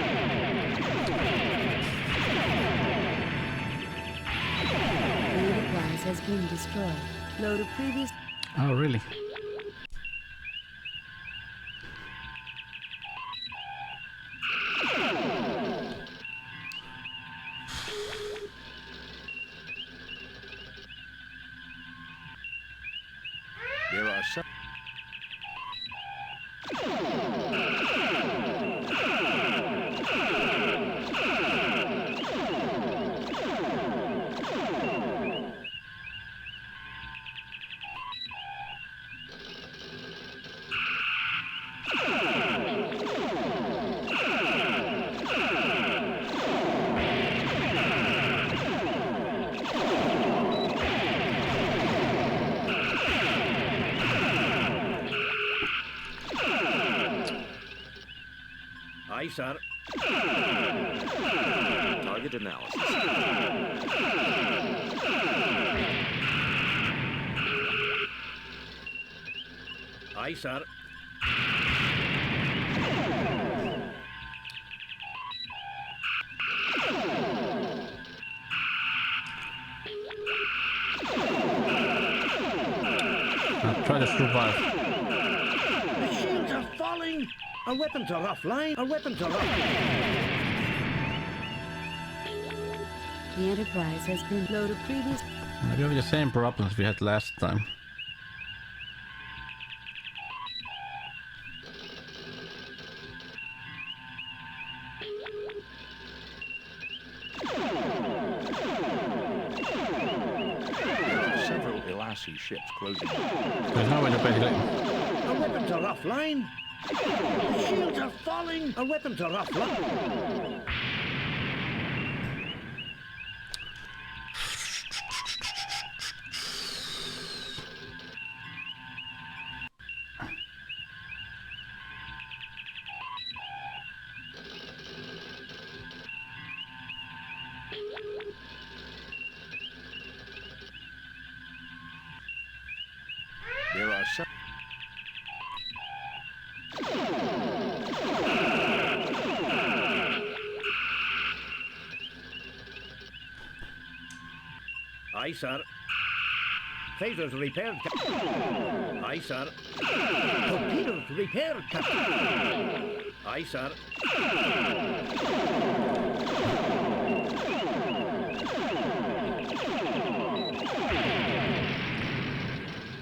Enterprise has been destroyed. Load of previous... Oh, really? There are several. Aye, sir. Target analysis. Aye, sir. I'll try to survive. The shields are falling. Our weapons are offline. Our weapons are offline. The Enterprise has been loaded previous... Maybe we have the same problems we had last time. There are several Elassie ships closing. There's no way to basically... Our weapons are offline. The shields are falling. Our weapons are offline. There are several. Aye, sir. Phasers repaired, Captain. Aye, sir. Torpedoes repaired, Captain. Aye, sir.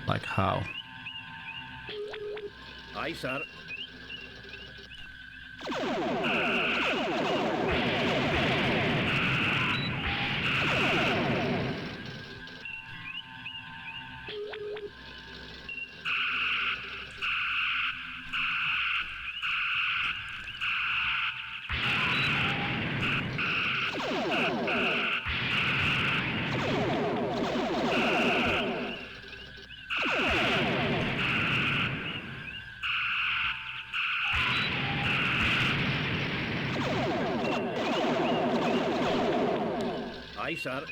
Like how? Aye, sir. Aye, sir.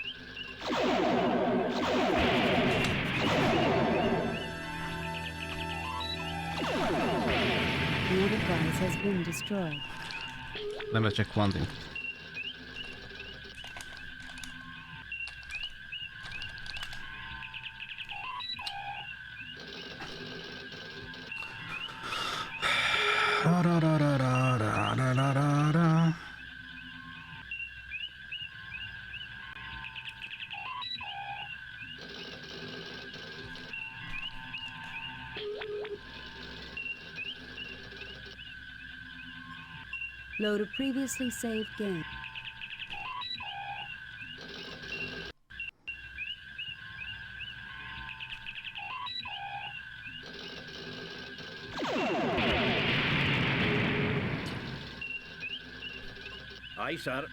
The Enterprise has been destroyed. Let me check one thing. Load a previously saved game. Aye, sir.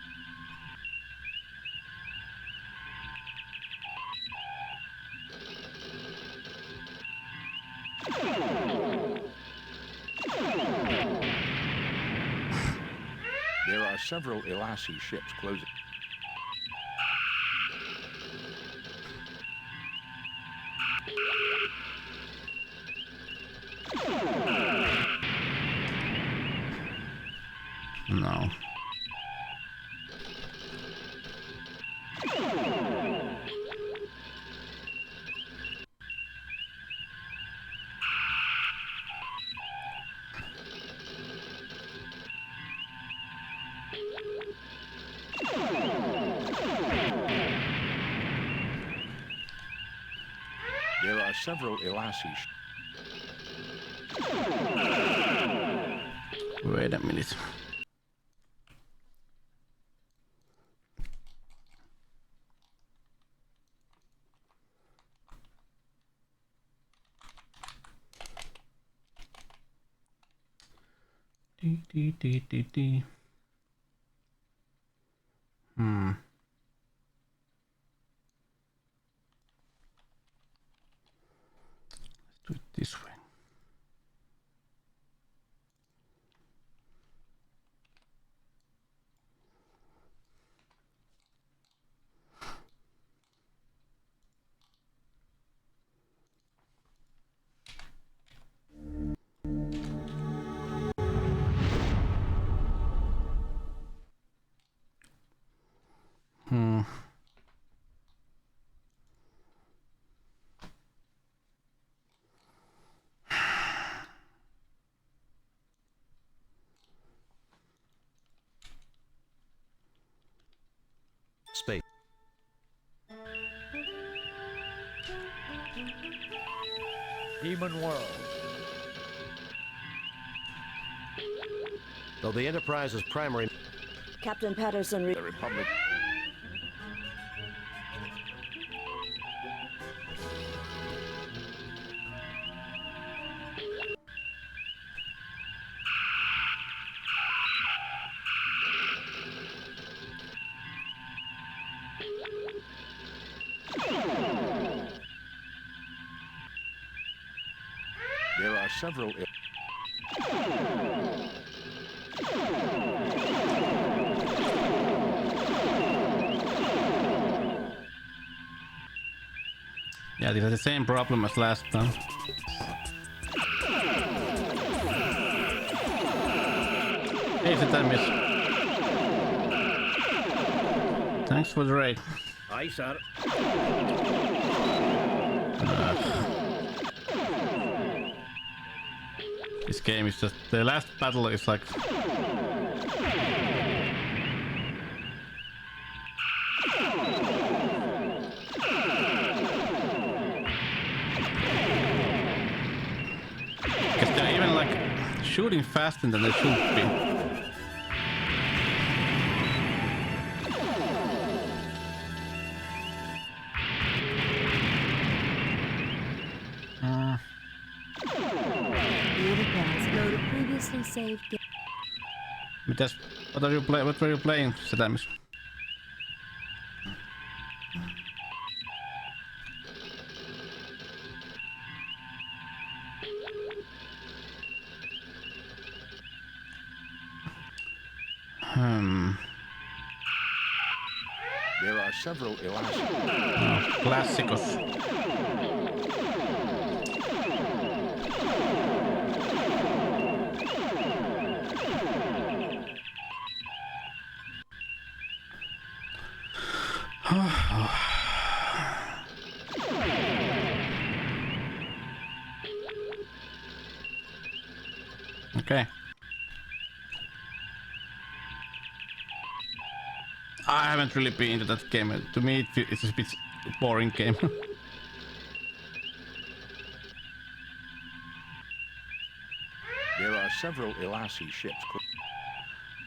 There are several Elassie ships closing. No. There are several Elassie ships. Wait a minute. Let's do it this way. Space. Demon World. Though the Enterprise's primary... Captain Patterson... The Republic... There are several... Yeah, these are the same problem as last time. Hey, Zitamius. Thanks for the raid. Aye, sir. this game is just the last battle is like. Because they're even like shooting faster than they should be. Saved game. What were you playing, Satamis? There are several elastic. Clásicos. Okay. I haven't really been into that game. To me, it's a bit boring game. There are several Elassie ships.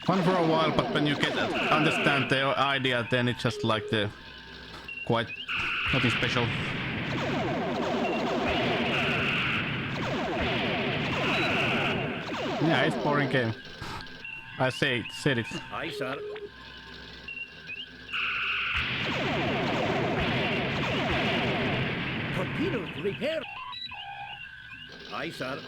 Fun for a while, but when you get understand the idea, then it's just like the quite nothing special. Yeah, it's boring game. I said it. Aye, sir. Torpedoes repair. Aye, sir.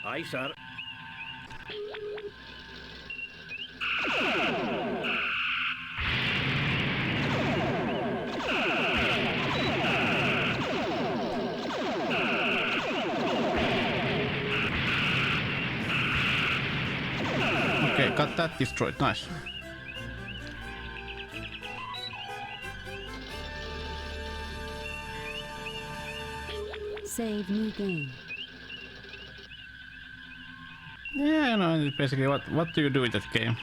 Aye, sir. Okay, got that destroyed. Nice. Save new game. Yeah, you know, basically what do you do in that game?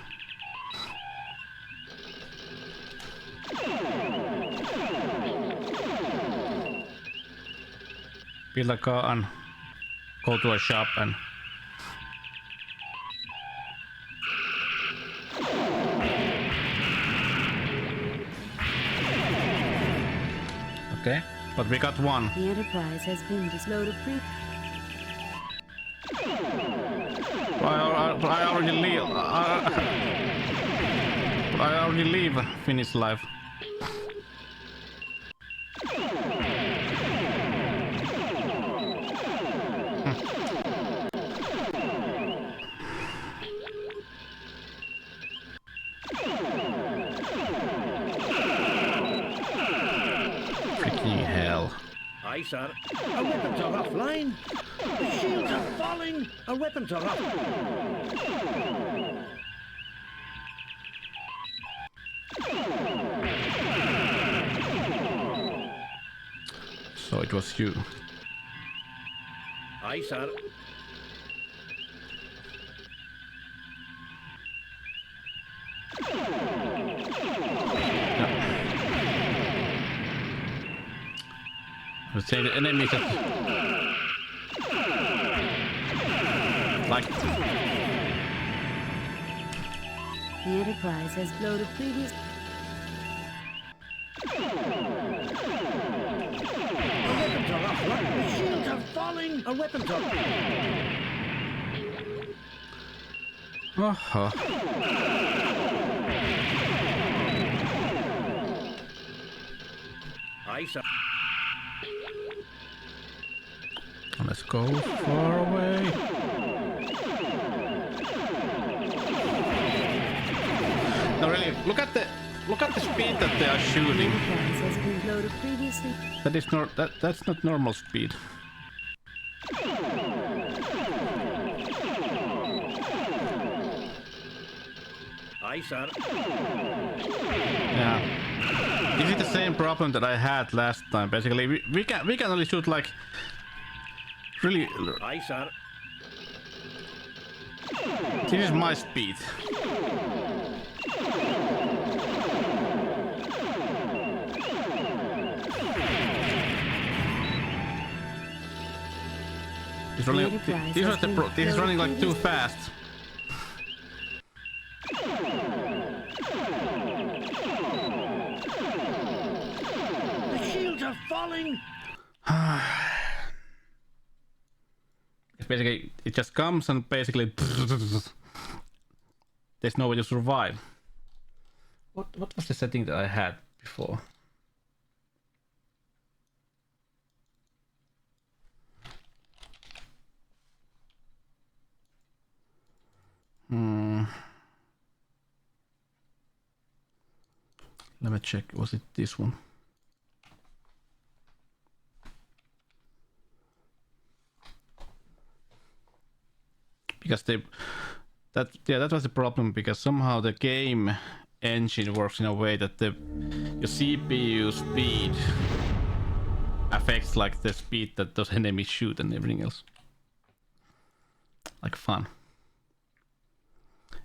Build a car and go to a shop and okay, but we got one. The Enterprise has been disloaded I already leave. I already leave Finnish life. Freaking hell. Aye, sir. Our weapons are offline. The shields are falling. Our weapons are off. So it was you. Aye, sir. I would say the enemies that like The Enterprise has blown a previous. Our weapons are offline. The shields are falling. Our weapons are. Aye, sir. Let's go far away. No, really, look at the speed that they are shooting. That is not that's not normal speed. Aye, sir. Yeah. This is the same problem that I had last time. Basically, we can only shoot like really. Aye, sir. This is my speed. It's running. This is running like too fast. The shields are falling. Basically, it just comes and basically there's no way to survive. What was the setting that I had before? Let me check. Was it this one? Because that was the problem, because somehow the game engine works in a way that your CPU speed affects like the speed that those enemies shoot and everything else. Like fun.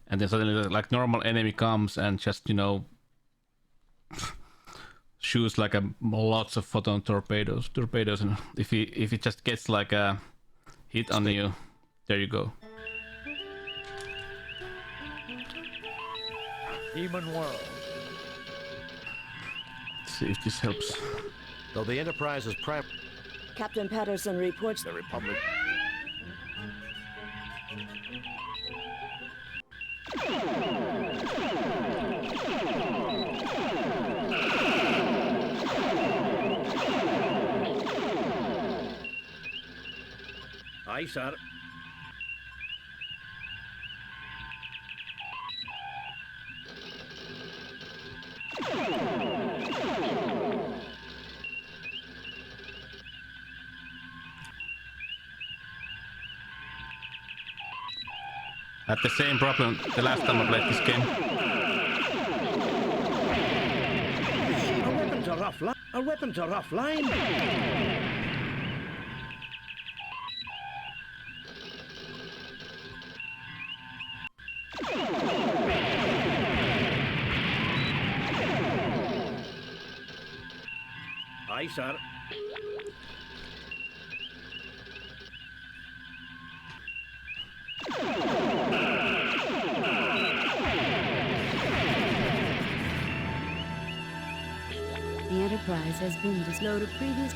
And then suddenly like normal enemy comes and just, you know, shoots like lots of photon torpedoes, and if it just gets like a hit on you, there you go. Demon World. Let's see if this helps. Though the Enterprise's prime... Captain Patterson reports the Republic. Aye, sir. Had the same problem the last time I played this game. Our weapons are offline. Aye, sir. The Enterprise has been disloaded previous.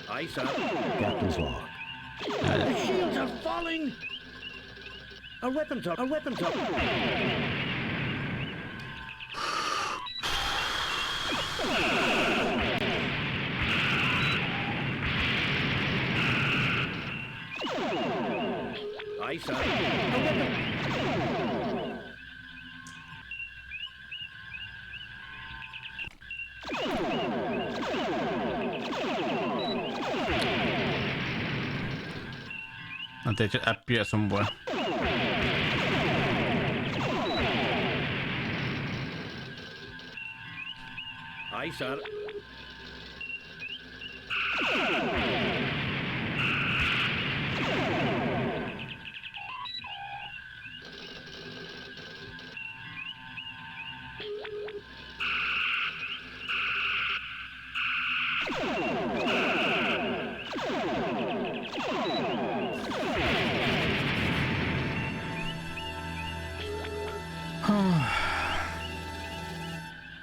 Aye, sir. Captain's log. The shields are falling. Our weapons are. Aye, sir. And they just appear somewhere. Aye, sir.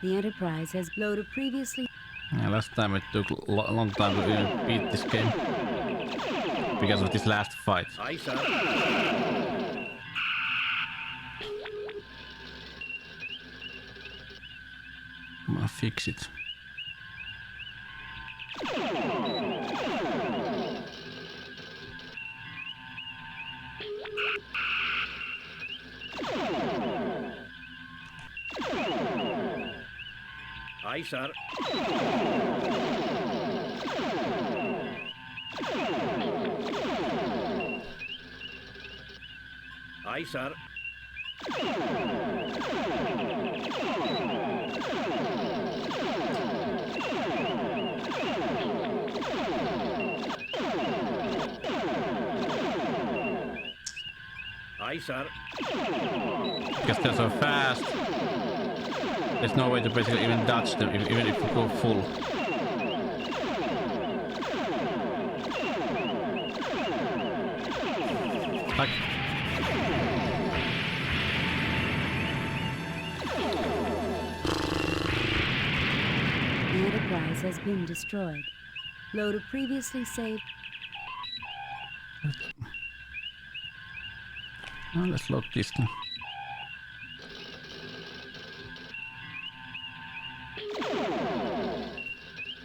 The Enterprise has loaded previously. Yeah, last time it took a long time to even beat this game because of this last fight. Aye, sir. Come on, fix it. Aye, sir. Aye, sir. Aye, sir. Because they're so fast, there's no way to basically even dodge them, even if you go full. Like, the Enterprise has been destroyed. Load of previously saved. well, let's load this thing.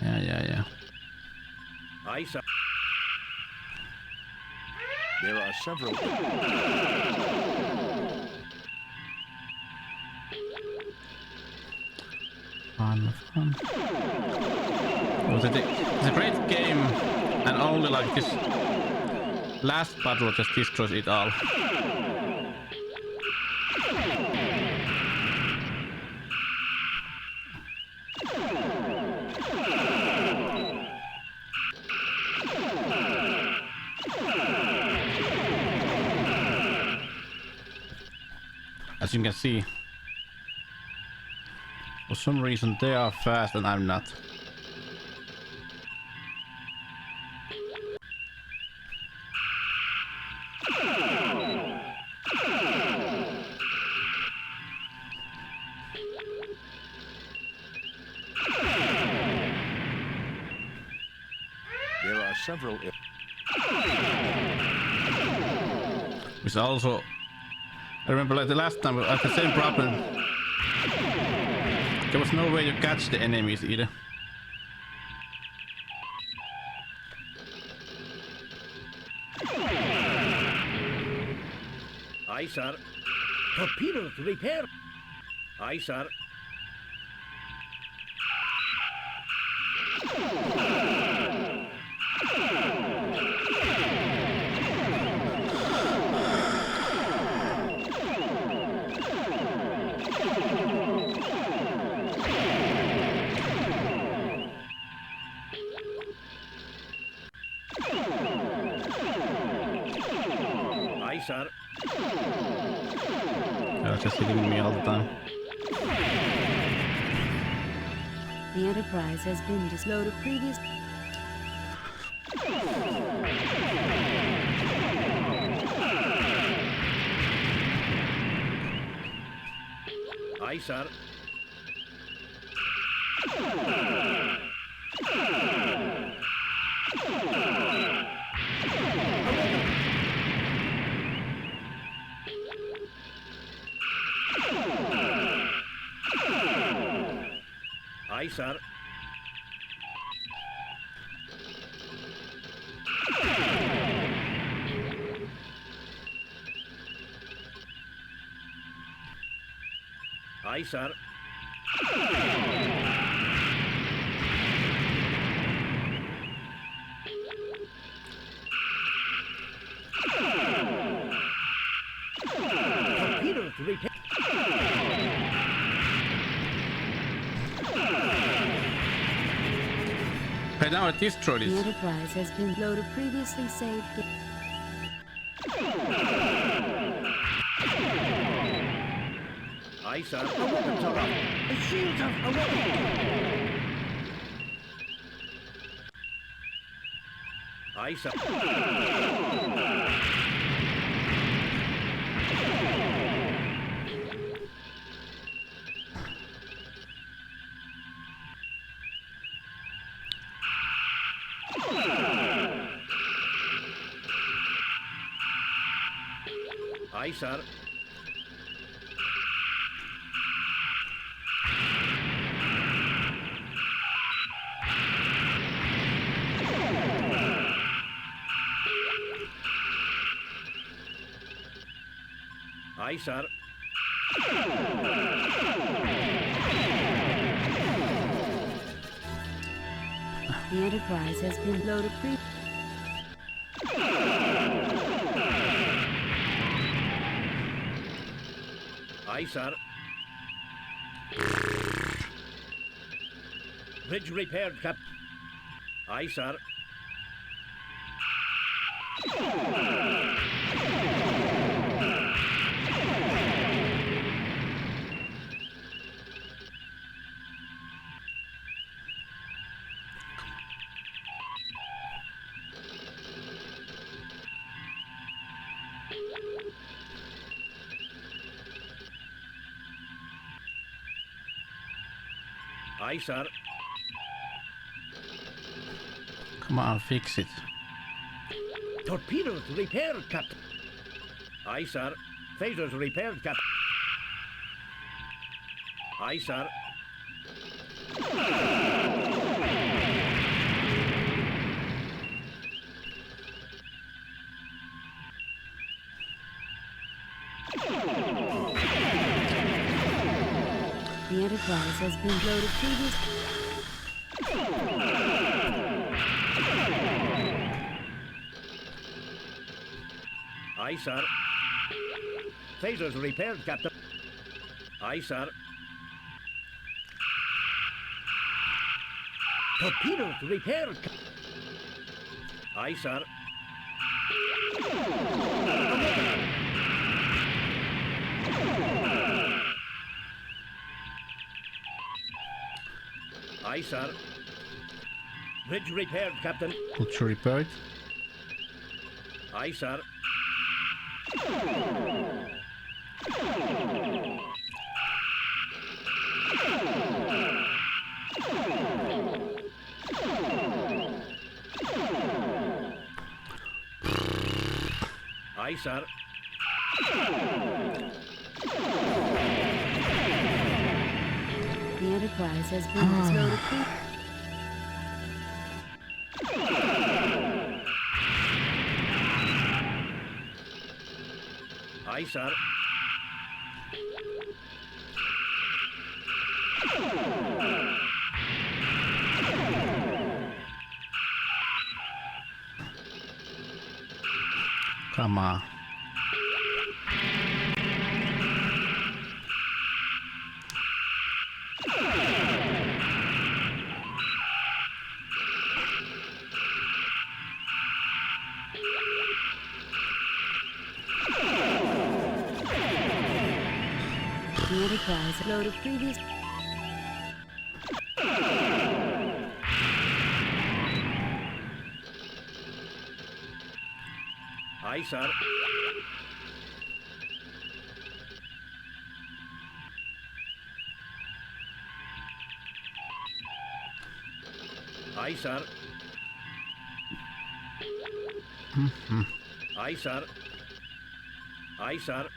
Yeah. Aye, sir. There are several. Fun. It's a great game, and only like this last battle just destroys it all. As you can see, for some reason they are fast and I'm not. There are several. Which also, I remember like the last time I had the same problem. There was no way to catch the enemies either. Aye, sir. Torpedoes repair. Aye, sir. Aye, sir. They're just hitting me all the time. The Enterprise has been load of previous. Aye, sir. Aye, sir. Aye, sir. Torpedoes repair. Right now it destroyed The it. Enterprise has been load of previously saved. Aye, sir. Our weapons are up. The shields are away. Aye, sir. Aye, sir. Aye, sir. The Enterprise has been loaded pre- Aye, sir. Bridge repaired, Cap. Aye, sir. Aye, sir. Come on, fix it. Torpedoes repaired, Captain. Aye, sir. Phasers repaired, Captain. Aye, sir. The Enterprise has been loaded previous. Aye, sir. Phasers repaired, Captain. Aye, sir. Torpedoes repaired, Aye, sir. Aye, sir. Bridge repaired, Captain. Bridge repaired. Aye, sir. Aye, sir. The Enterprise has been loaded pre- Aye, sir. Come on. The Enterprise loaded previous. Aye, sir. Aye, sir. Aye, sir. Aye, sir.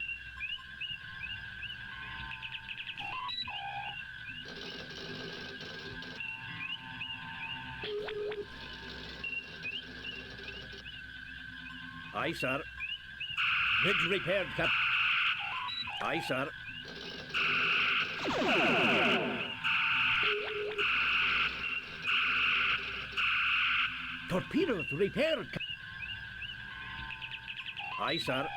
Aye, sir. Bridge repaired, Cap. Aye, sir. Torpedoes repaired, Cap. Aye, sir.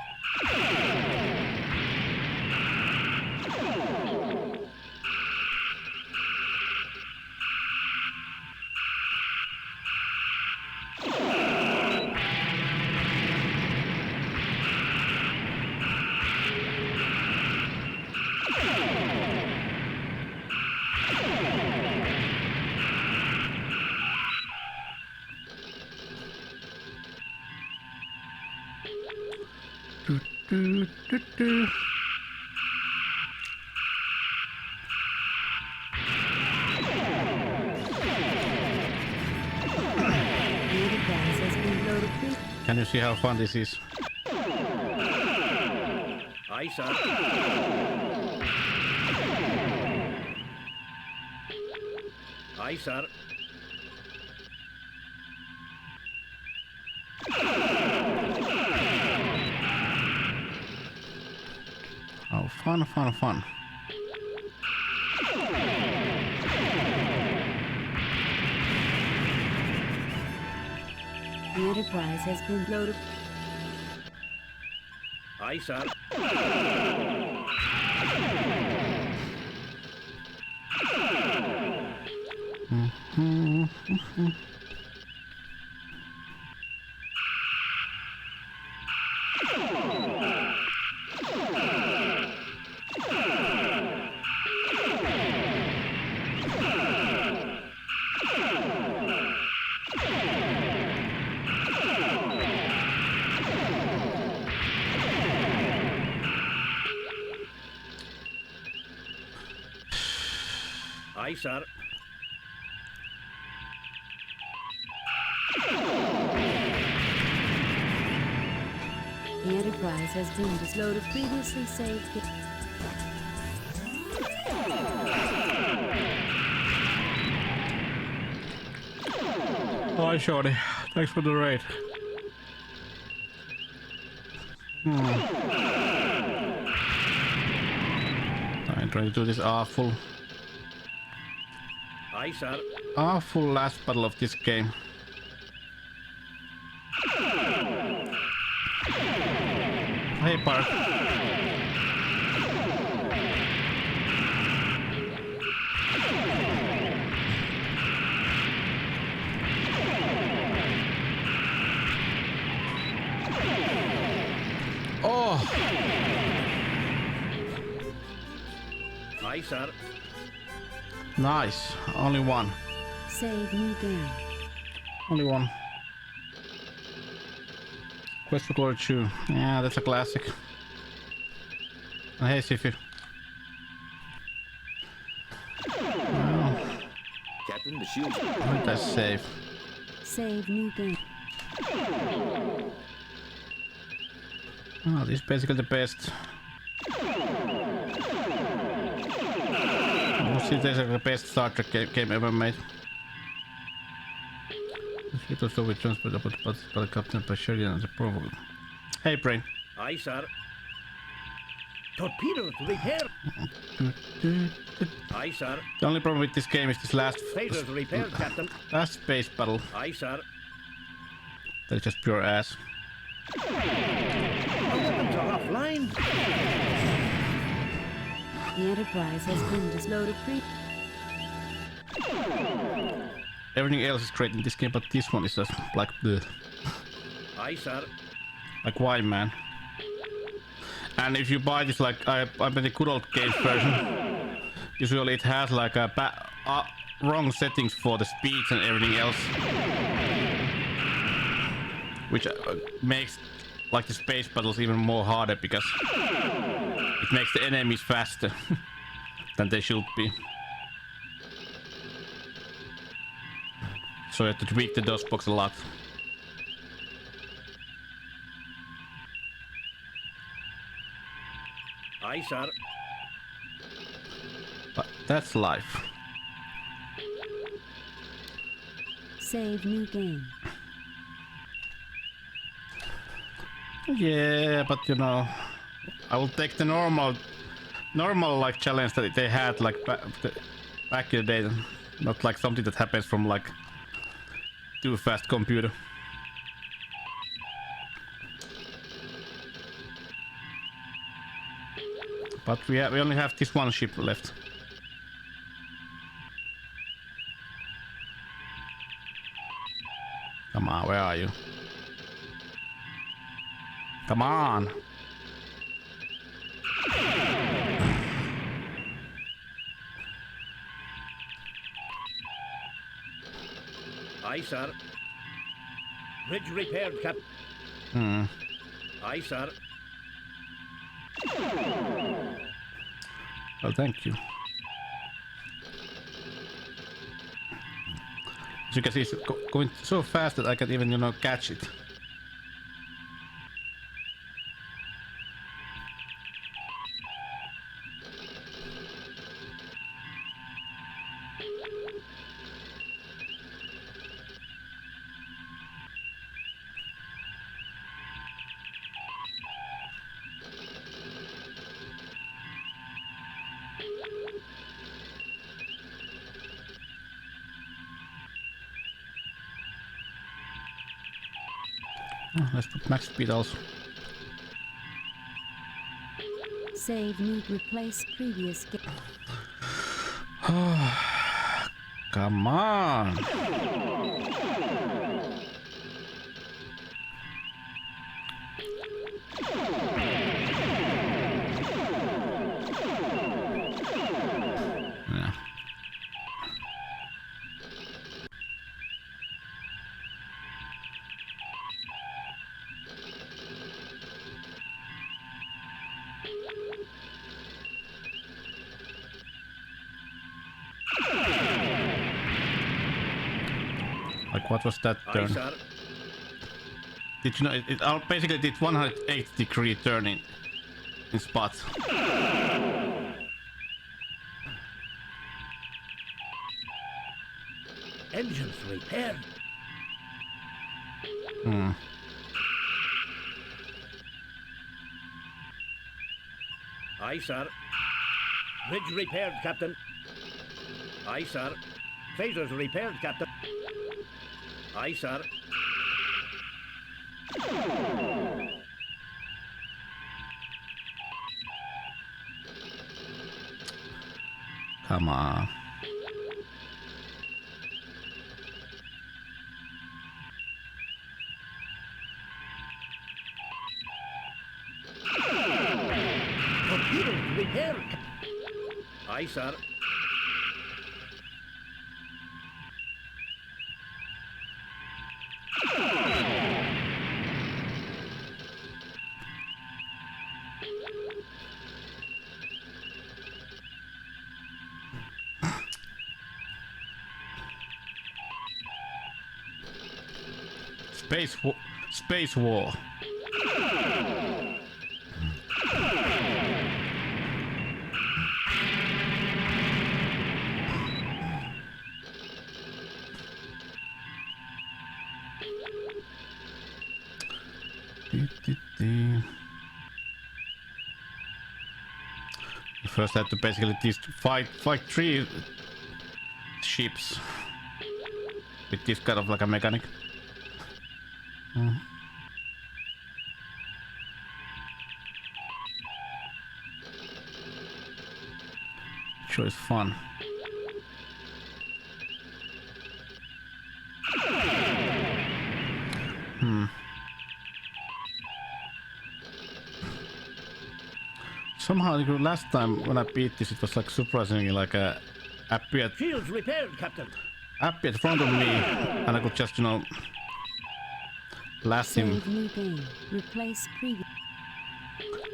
Do. Can you see how fun this is? Aye, sir. Aye, sir. Oh, fun. The Enterprise has been loaded. Aye, sir. Aye, sir. The Enterprise has been disloaded previously saved. Hi, Shorty. Thanks for the raid. I'm trying to do this awful Aye, sir. last battle of this game. Hey, Park. Oh! Aye, sir. Nice. Only one. Save new game. Only one. Quest for Glory 2. Yeah, that's a classic. Hey, Sifu. Well, Captain, the shield. that's safe. Save new game. Oh, this is basically the best. This is the best Star Trek game ever made. It was over transported by the captain by Sheridan as a provocateur. Hey, Brain. Aye, sir. Torpedoes repair. Aye, sir. The only problem with this game is this last Phasers repaired, Captain. last space battle. Aye, sir. That's just pure ass. Our weapons are offline. The Enterprise has been disloaded Everything else is great in this game, but this one is just like the. Aye, sir. Like why, man? And if you buy this, like I mean the good old games version, usually it has like a wrong settings for the speeds and everything else, which makes like the space battles even more harder because it makes the enemies faster than they should be. So you have to tweak the DOS box a lot. Aye, sir. But that's life. Save new game. Yeah, but you know, I will take the normal like challenge that they had like back in the day, not like something that happens from like too fast computer. But we only have this one ship left. Come on, where are you? Come on! Aye, sir. Bridge repaired, Captain. Aye, sir. Well, thank you. As you can see, it's going so fast that I can't even, you know, catch it. Oh, let's put max speed also. Save new replace previous game. Come on. Yeah. Like, what was that turn? Did you know it basically did 180-degree turn in spots. Engines repaired. Hmm. Aye, sir. Bridge repaired, Captain. Aye, sir. Phasers repaired, Captain. Aye, sir. Come on. Torpedoes repaired. Aye, sir. Space war. You first had to basically fight 3 ships with this kind of like a mechanic. Sure is fun. Somehow, last time when I beat this, it was like surprisingly like a appeared Shields repaired, Captain. in front of me, and I could just, you know, blast him. Save new game. Replace previous.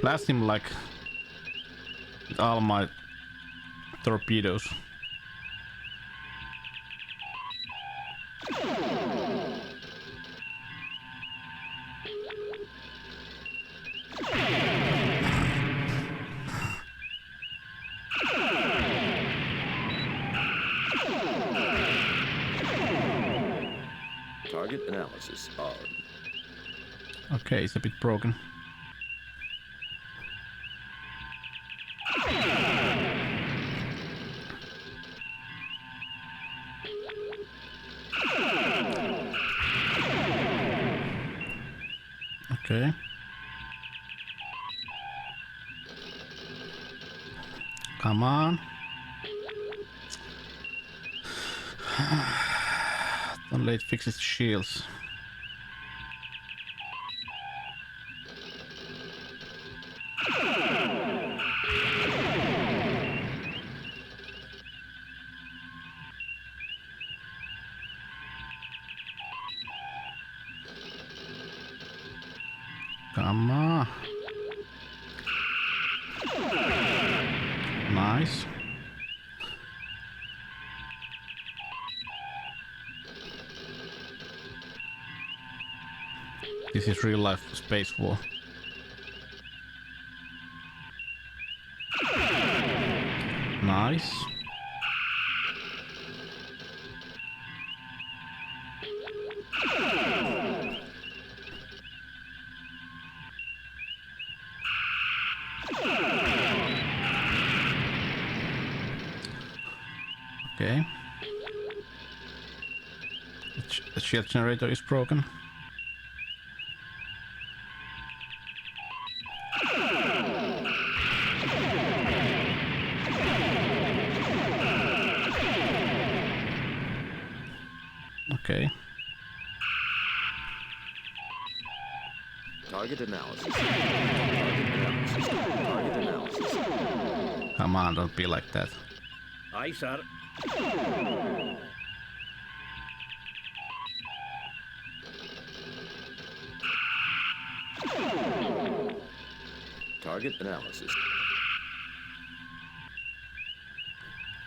Blast him like with all my torpedoes. Target analysis on. Okay, it's a bit broken. Okay. Come on. Don't let it fix its shields. Come on. Nice. This is real life space war. Nice. Okay. The shield generator is broken. Okay. Target analysis. Target analysis. Target analysis. Come on, don't be like that. Aye, sir. Target analysis.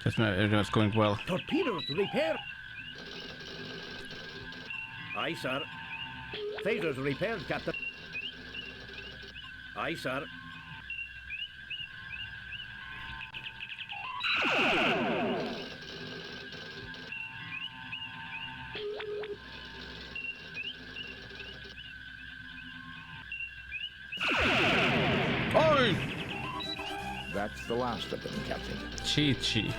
Just everything's going well. Torpedoes repair. Aye, sir. Phasers repaired, Captain. Aye, sir. Oi! That's the last of them, Captain. Chi.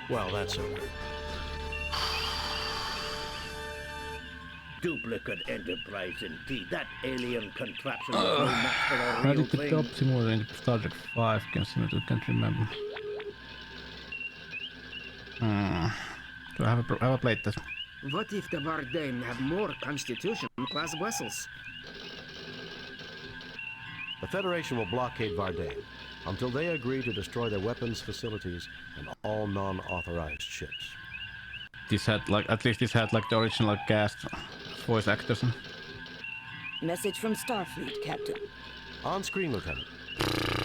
Well, that's over. Duplicate enterprise indeed. That alien contraption was no match for our How real did the thing. top simulator in Star Trek 5 game simulator? Can't remember. Do I have a played that? What if the Vardain have more Constitution-class vessels? The Federation will blockade Vardain until they agree to destroy their weapons facilities and all non-authorized ships. This had like, at least this had like the original cast voice actors. Message from Starfleet, Captain. On screen, Lieutenant.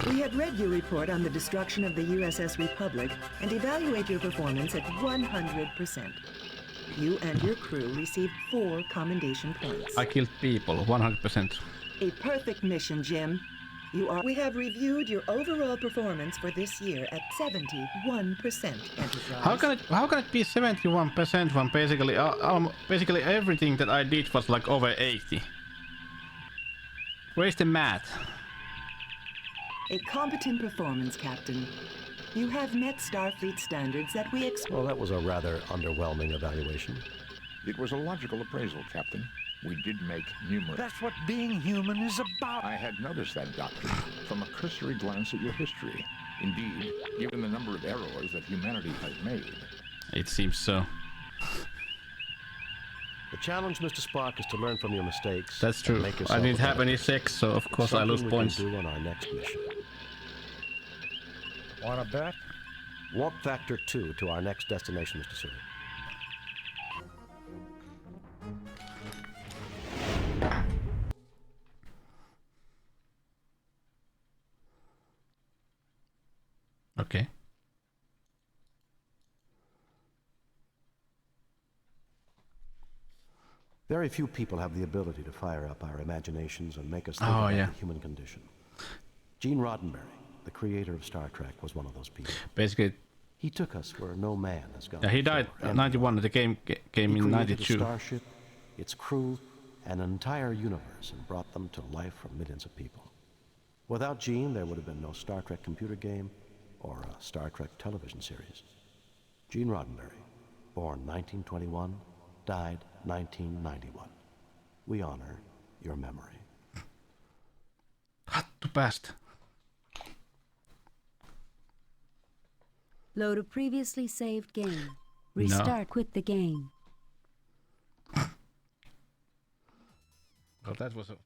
We have read your report on the destruction of the USS Republic and evaluate your performance at 100%. You and your crew received 4 commendation points. I killed people, 100%. A perfect mission, Jim. We have reviewed your overall performance for this year at 71%, Enterprise. How can it be 71% when basically everything that I did was like over 80? Where's the math? A competent performance, Captain. You have met Starfleet standards that we expect. Well, that was a rather underwhelming evaluation. It was a logical appraisal, Captain. We did make numerous... That's what being human is about. I had noticed that, Doctor, from a cursory glance at your history. Indeed, given the number of errors that humanity has made... It seems so. The challenge, Mr. Spock, is to learn from your mistakes. That's true. I didn't have any sex, so of course I lose points. Something we can do on our next mission. Want to bet? Warp factor 2 to our next destination, Mr. Sulu. Okay. Very few people have the ability to fire up our imaginations and make us think Oh, about yeah. the human condition. Gene Roddenberry, the creator of Star Trek, was one of those people. Basically, he took us where no man has gone. Yeah, he died before. in 91. The game came in He created 92. a starship, its crew, and an entire universe, and brought them to life for millions of people. Without Gene, there would have been no Star Trek computer game or a Star Trek television series. Gene Roddenberry, born 1921, died 1991. We honor your memory. Hattu päästä. Load a previously saved game. Restart, quit the game. Well, that was a